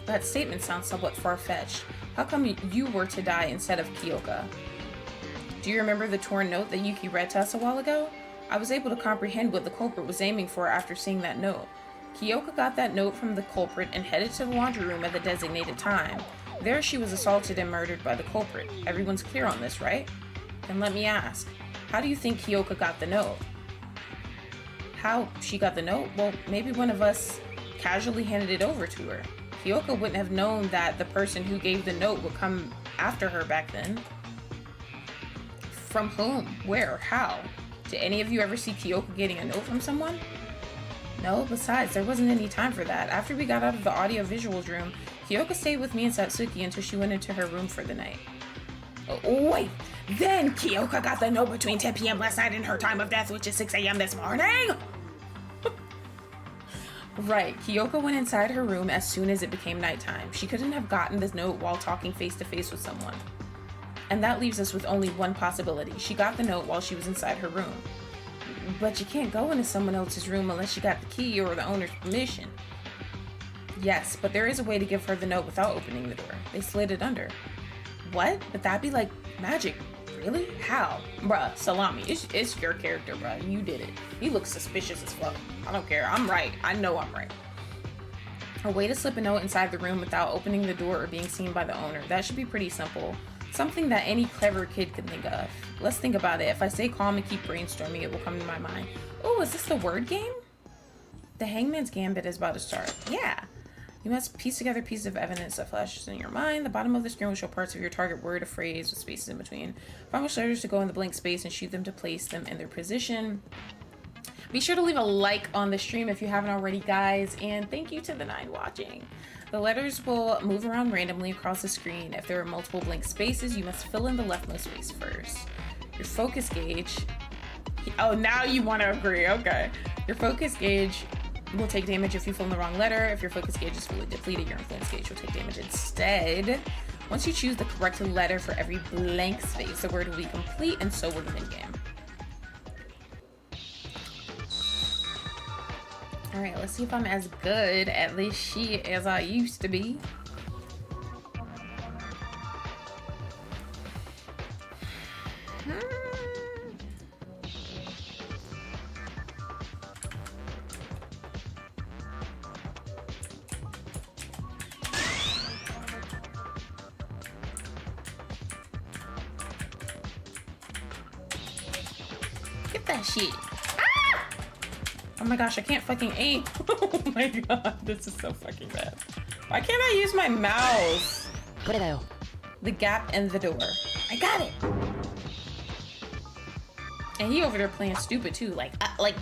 That statement sounds somewhat far-fetched. How come you were to die instead of Kyoka? Do you remember the torn note that Yuki read to us a while ago? I was able to comprehend what the culprit was aiming for after seeing that note. Kyoka got that note from the culprit and headed to the laundry room at the designated time. There she was assaulted and murdered by the culprit. Everyone's clear on this, right? Then let me ask, how do you think Kyoka got the note? How she got the note? Well, maybe one of us casually handed it over to her. Kyoka wouldn't have known that the person who gave the note would come after her back then. From whom? Where? How? Did any of you ever see Kyoka getting a note from someone? No, besides, there wasn't any time for that. After we got out of the audio-visuals room, Kyoka stayed with me and Satsuki until she went into her room for the night. Oh, wait, then Kyoka got the note between 10 p.m. last night and her time of death, which is 6 a.m. this morning? Right, Kyoka went inside her room as soon as it became nighttime. She couldn't have gotten this note while talking face-to-face with someone. And that leaves us with only one possibility. She got the note while she was inside her room. But you can't go into someone else's room unless you got the key or the owner's permission. Yes, but there is a way to give her the note without opening the door. They slid it under. What? But that'd be like magic. Really? How? Bruh, Salami, it's your character, bruh. You did it. He looks suspicious as fuck. I don't care. I'm right. I know I'm right. A way to slip a note inside the room without opening the door or being seen by the owner. That should be pretty simple. Something that any clever kid could think of. Let's think about it. If I stay calm and keep brainstorming, it will come to my mind. Oh, is this the word game? The Hangman's Gambit is about to start. Yeah. You must piece together pieces of evidence that flashes in your mind. The bottom of the screen will show parts of your target word or phrase with spaces in between. Find which letters to go in the blank space and shoot them to place them in their position. Be sure to leave a like on the stream if you haven't already, guys. And thank you to the 9 watching. The letters will move around randomly across the screen. If there are multiple blank spaces, you must fill in the leftmost space first. Your focus gauge... Oh, now you want to agree. Okay. Your focus gauge will take damage if you fill in the wrong letter. If your focus gauge is fully depleted, your influence gauge will take damage instead. Once you choose the correct letter for every blank space, the word will be complete, and so will the mid-game. Alright, let's see if I'm as good at this shit as I used to be. Get that shit. Oh my gosh, I can't fucking aim. Oh my god, this is so fucking bad. Why can't I use my mouse? The gap in the door. I got it. And he over there playing stupid too. Like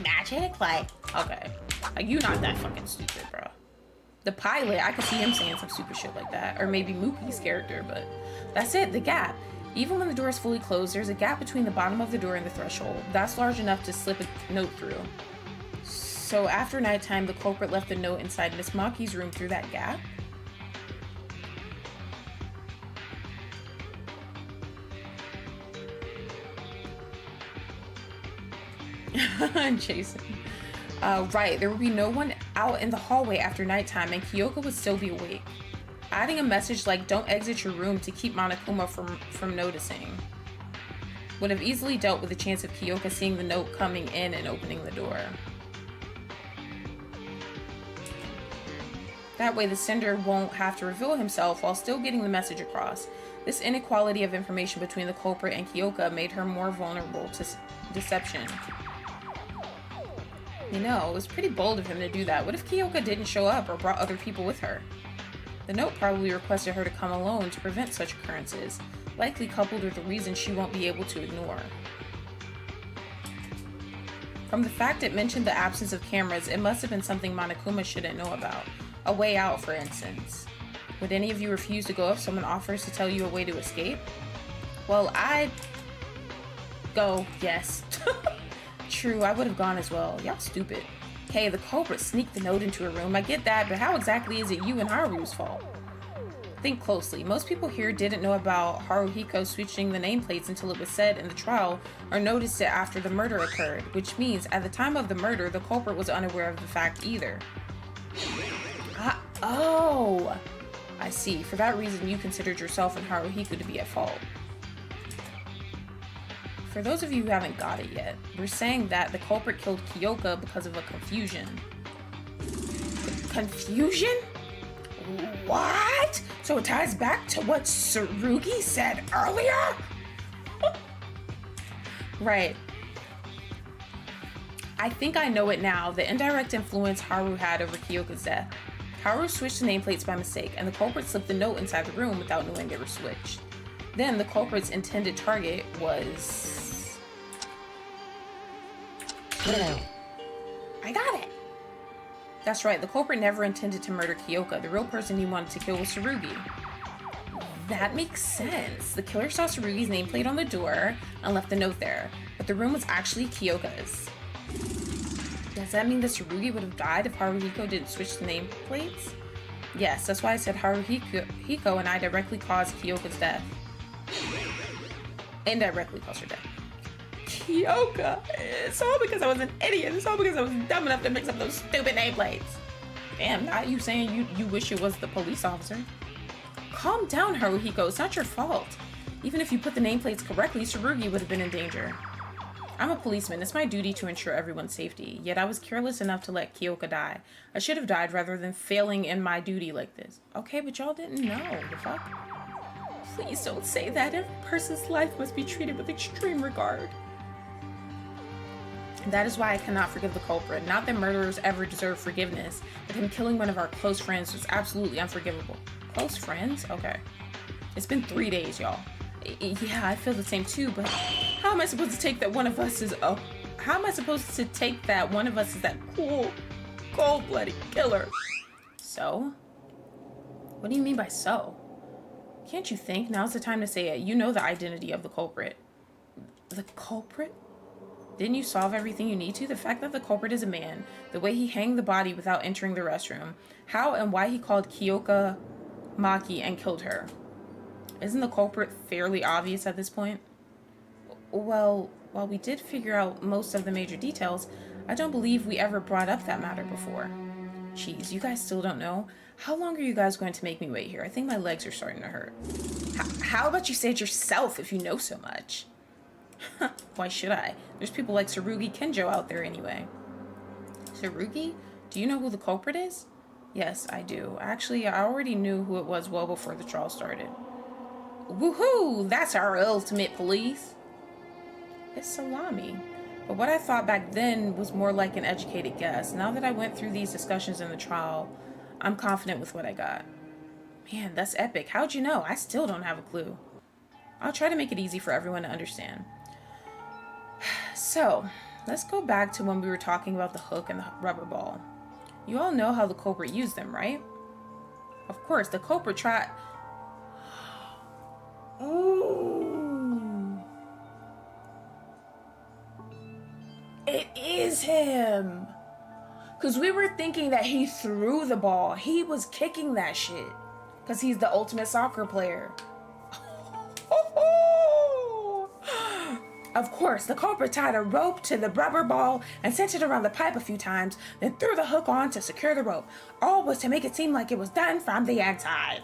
magic? Like, okay. Like, you not that fucking stupid, bro. The pilot, I could see him saying some stupid shit like that. Or maybe Mookie's character, but that's it, the gap. Even when the door is fully closed, there's a gap between the bottom of the door and the threshold. That's large enough to slip a note through. So after nighttime, the culprit left the note inside Miss Maki's room through that gap. Jason. Right, there would be no one out in the hallway after nighttime and Kyoka would still be awake. Adding a message like "don't exit your room" to keep Monokuma from noticing would have easily dealt with the chance of Kyoka seeing the note coming in and opening the door. That way the sender won't have to reveal himself while still getting the message across. This inequality of information between the culprit and Kyoka made her more vulnerable to deception. You know, it was pretty bold of him to do that. What if Kyoka didn't show up or brought other people with her? The note probably requested her to come alone to prevent such occurrences, likely coupled with a reason she won't be able to ignore. From the fact it mentioned the absence of cameras, it must have been something Monokuma shouldn't know about. A way out, for instance. Would any of you refuse to go if someone offers to tell you a way to escape? Well, I'd go, yes. True, I would have gone as well. Y'all stupid. Hey, the culprit sneaked the note into her room. I get that, but how exactly is it you and Haru's fault? Think closely. Most people here didn't know about Haruhiko switching the nameplates until it was said in the trial or noticed it after the murder occurred, which means at the time of the murder, the culprit was unaware of the fact either. Oh, I see. For that reason, you considered yourself and Haruhiko to be at fault. For those of you who haven't got it yet, we're saying that the culprit killed Kyoka because of a confusion. Confusion? What? So it ties back to what Tsurugi said earlier? Right. I think I know it now. The indirect influence Haru had over Kyoka's death. Haru switched the nameplates by mistake, and the culprit slipped the note inside the room without knowing they were switched. Then the culprit's intended target was... I got it. That's right, the culprit never intended to murder Kyoka. The real person he wanted to kill was Tsurugi. That makes sense. The killer saw Tsurugi's nameplate on the door and left the note there, but the room was actually Kyoka's. Does that mean that Tsurugi would have died if Haruhiko didn't switch the nameplates? Yes, that's why I said Haruhiko and I directly caused Kyoka's death. Indirectly caused her death. Kyoka! It's all because I was an idiot. It's all because I was dumb enough to mix up those stupid nameplates. Damn, not you saying you wish it was the police officer. Calm down, Haruhiko. It's not your fault. Even if you put the nameplates correctly, Tsurugi would have been in danger. I'm a policeman. It's my duty to ensure everyone's safety. Yet I was careless enough to let Kyoka die. I should have died rather than failing in my duty like this. Okay, but y'all didn't know. The fuck? Please don't say that. Every person's life must be treated with extreme regard. That is why I cannot forgive the culprit. Not that murderers ever deserve forgiveness, but him killing one of our close friends was absolutely unforgivable. Close friends? Okay. It's been 3 days, y'all. Yeah, I feel the same too, but how am I supposed to take that one of us is that cool, cold-blooded killer? So? What do you mean by so? Can't you think? Now's the time to say it. You know the identity of the culprit. The culprit? Didn't you solve everything you need to? The fact that the culprit is a man, the way he hanged the body without entering the restroom, how and why he called Kyoka Maki and killed her. Isn't the culprit fairly obvious at this point? Well, while we did figure out most of the major details, I don't believe we ever brought up that matter before. Jeez, you guys still don't know? How long are you guys going to make me wait here? I think my legs are starting to hurt. How about you say it yourself if you know so much? Why should I? There's people like Tsurugi Kenjo out there anyway. Tsurugi? Do you know who the culprit is? Yes, I do. Actually, I already knew who it was well before the trial started. Woohoo! That's our ultimate police. It's salami. But what I thought back then was more like an educated guess. Now that I went through these discussions in the trial, I'm confident with what I got. Man, that's epic. How'd you know? I still don't have a clue. I'll try to make it easy for everyone to understand. So, let's go back to when we were talking about the hook and the rubber ball. You all know how the culprit used them, right? Of course, the culprit tried... Ooh. It is him. Because we were thinking that he threw the ball. He was kicking that shit. Because he's the ultimate soccer player. Of course, the culprit tied a rope to the rubber ball and sent it around the pipe a few times, then threw the hook on to secure the rope. All was to make it seem like it was done from the inside.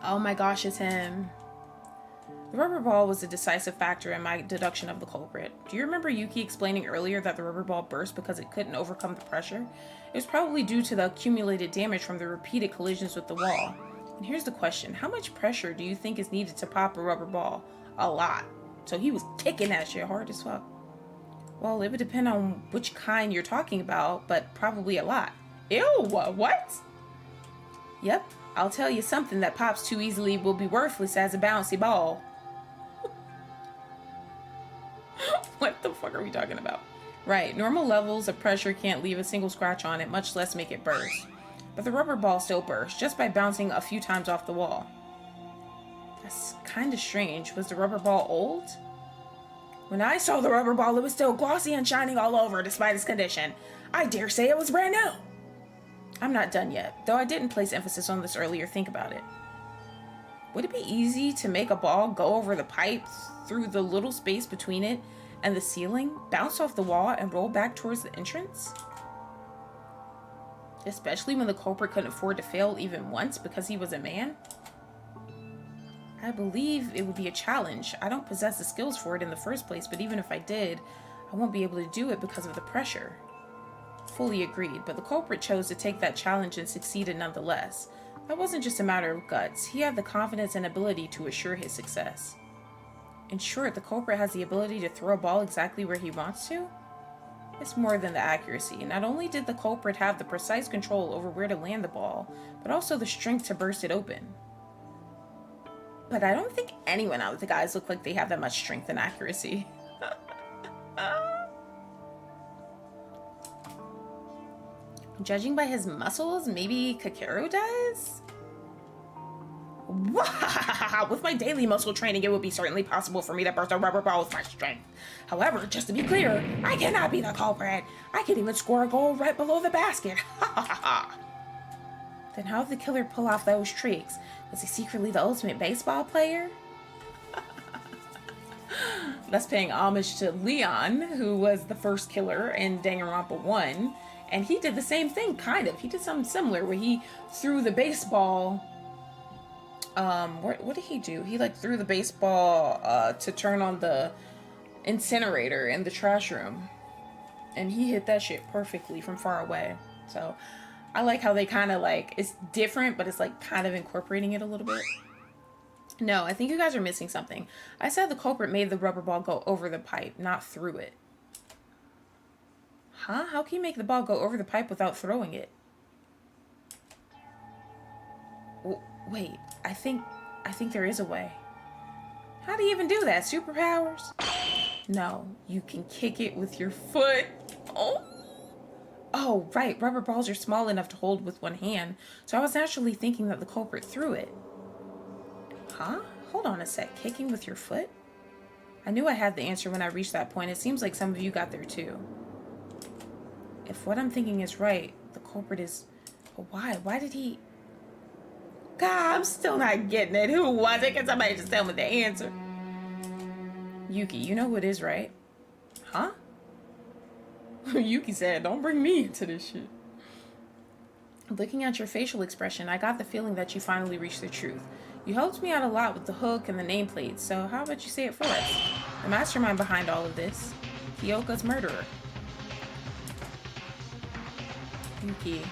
Oh my gosh, it's him. The rubber ball was a decisive factor in my deduction of the culprit. Do you remember Yuki explaining earlier that the rubber ball burst because it couldn't overcome the pressure? It was probably due to the accumulated damage from the repeated collisions with the wall. And here's the question. How much pressure do you think is needed to pop a rubber ball? A lot. So he was kicking that shit hard as fuck. Well, it would depend on which kind you're talking about, but probably a lot. Ew, what? Yep, I'll tell you something that pops too easily will be worthless as a bouncy ball. What the fuck are we talking about? Right, normal levels of pressure can't leave a single scratch on it, much less make it burst. But the rubber ball still burst, just by bouncing a few times off the wall. That's kind of strange. Was the rubber ball old? When I saw the rubber ball, it was still glossy and shining all over despite its condition. I dare say it was brand new. I'm not done yet, though I didn't place emphasis on this earlier. Think about it. Would it be easy to make a ball go over the pipe through the little space between it and the ceiling, bounce off the wall, and roll back towards the entrance? Especially when the culprit couldn't afford to fail even once because he was a man? I believe it would be a challenge. I don't possess the skills for it in the first place, but even if I did, I won't be able to do it because of the pressure. Fully agreed, but the culprit chose to take that challenge and succeeded nonetheless. That wasn't just a matter of guts. He had the confidence and ability to assure his success. In short, the culprit has the ability to throw a ball exactly where he wants to? It's more than the accuracy. Not only did the culprit have the precise control over where to land the ball, but also the strength to burst it open. But I don't think anyone out of the guys look like they have that much strength and accuracy. Judging by his muscles, maybe Kakeru does? Wow! With my daily muscle training, it would be certainly possible for me to burst a rubber ball with my strength. However, just to be clear, I cannot be the culprit. I can even score a goal right below the basket. Then how did the killer pull off those tricks? Was he secretly the ultimate baseball player? That's paying homage to Leon, who was the first killer in Danganronpa 1. And he did the same thing, kind of. He did something similar where he threw the baseball. What did he do? He like threw the baseball to turn on the incinerator in the trash room. And he hit that shit perfectly from far away. So I like how they kind of like, it's different, but it's like kind of incorporating it a little bit. No, I think you guys are missing something. I said the culprit made the rubber ball go over the pipe, not through it. Huh? How can you make the ball go over the pipe without throwing it? Wait, I think there is a way. How do you even do that? Superpowers? No, you can kick it with your foot. Oh, right. Rubber balls are small enough to hold with one hand, so I was naturally thinking that the culprit threw it. Huh? Hold on a sec. Kicking with your foot? I knew I had the answer when I reached that point. It seems like some of you got there too. If what I'm thinking is right, the culprit is... But why? Why did he... God, I'm still not getting it. Who was it? Can somebody just tell me the answer? Yuki, you know who it is, right? Huh? Yuki said, don't bring me into this shit. Looking at your facial expression, I got the feeling that you finally reached the truth. You helped me out a lot with the hook and the nameplate, so how about you say it for us? The mastermind behind all of this. Kyoka's murderer. Yuki.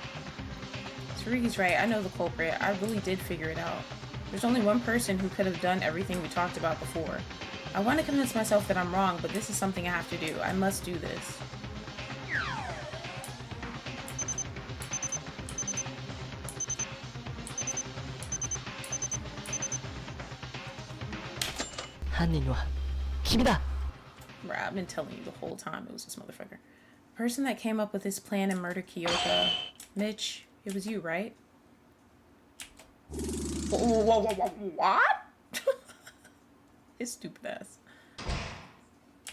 Tsurugi's right, I know the culprit. I really did figure it out. There's only one person who could have done everything we talked about before. I want to convince myself that I'm wrong, but this is something I have to do. I must do this. Bruh, I've been telling you the whole time it was this motherfucker. The person that came up with this plan and murdered Kyoka. Mitch, it was you, right? What? His stupid ass.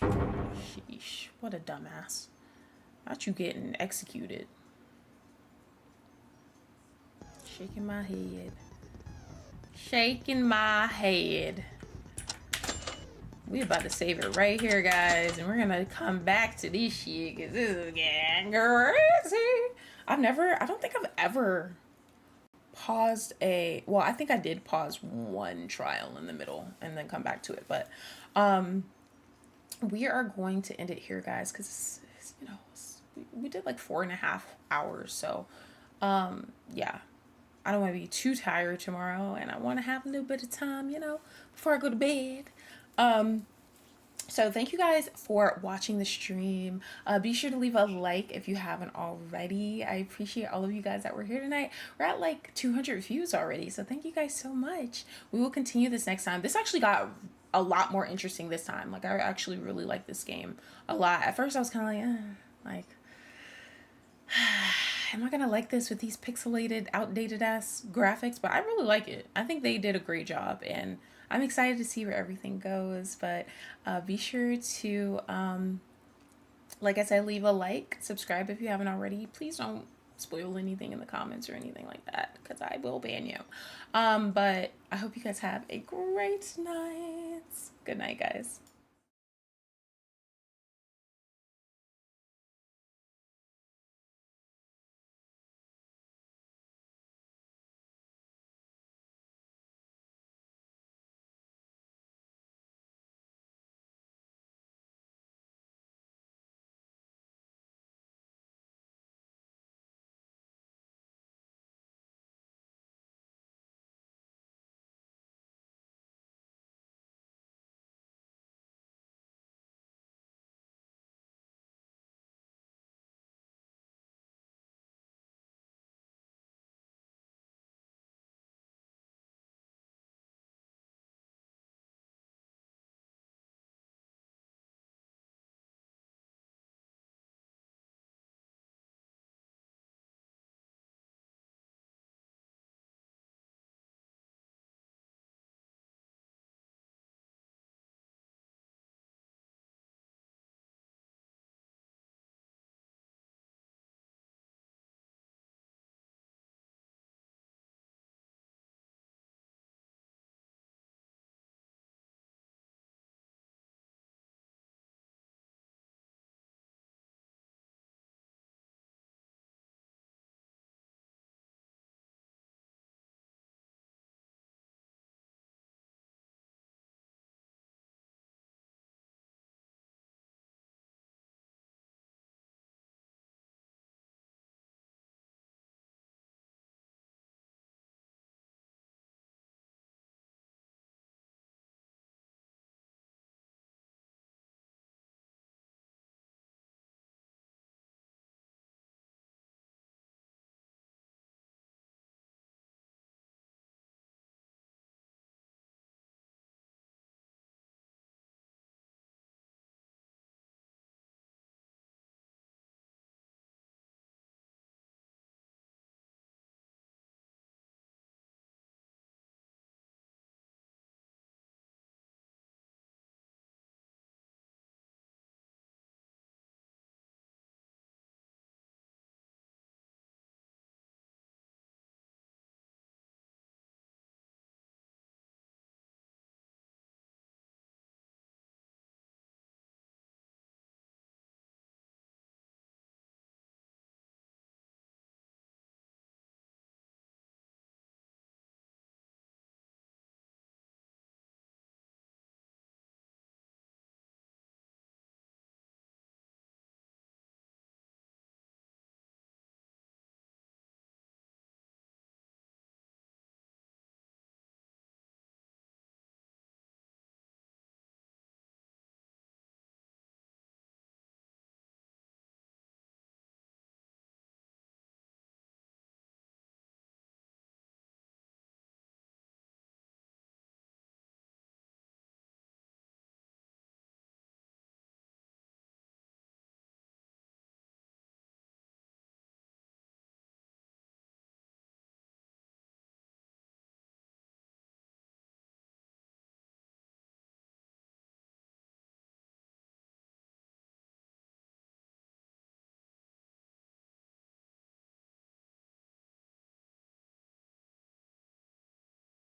Sheesh, what a dumbass. Not you getting executed. Shaking my head. Shaking my head. We about to save it right here, guys, and we're gonna come back to this shit because this is getting crazy. I don't think I've ever paused well, I think I did pause one trial in the middle and then come back to it, but we are going to end it here, guys, because you know, we did like 4.5 hours, so yeah, I don't want to be too tired tomorrow, and I want to have a little bit of time, you know, before I go to bed. So thank you guys for watching the stream. Be sure to leave a like if you haven't already. I appreciate all of you guys that were here tonight. We're at like 200 views already, so thank you guys so much. We will continue this next time. This actually got a lot more interesting this time. Like, I actually really like this game a lot. At first I was kind of like am I gonna like this with these pixelated, outdated ass graphics? But I really like it. I think they did a great job, and I'm excited to see where everything goes. But be sure to, like I said, leave a like, subscribe if you haven't already. Please don't spoil anything in the comments or anything like that, because I will ban you. But I hope you guys have a great night. Good night, guys.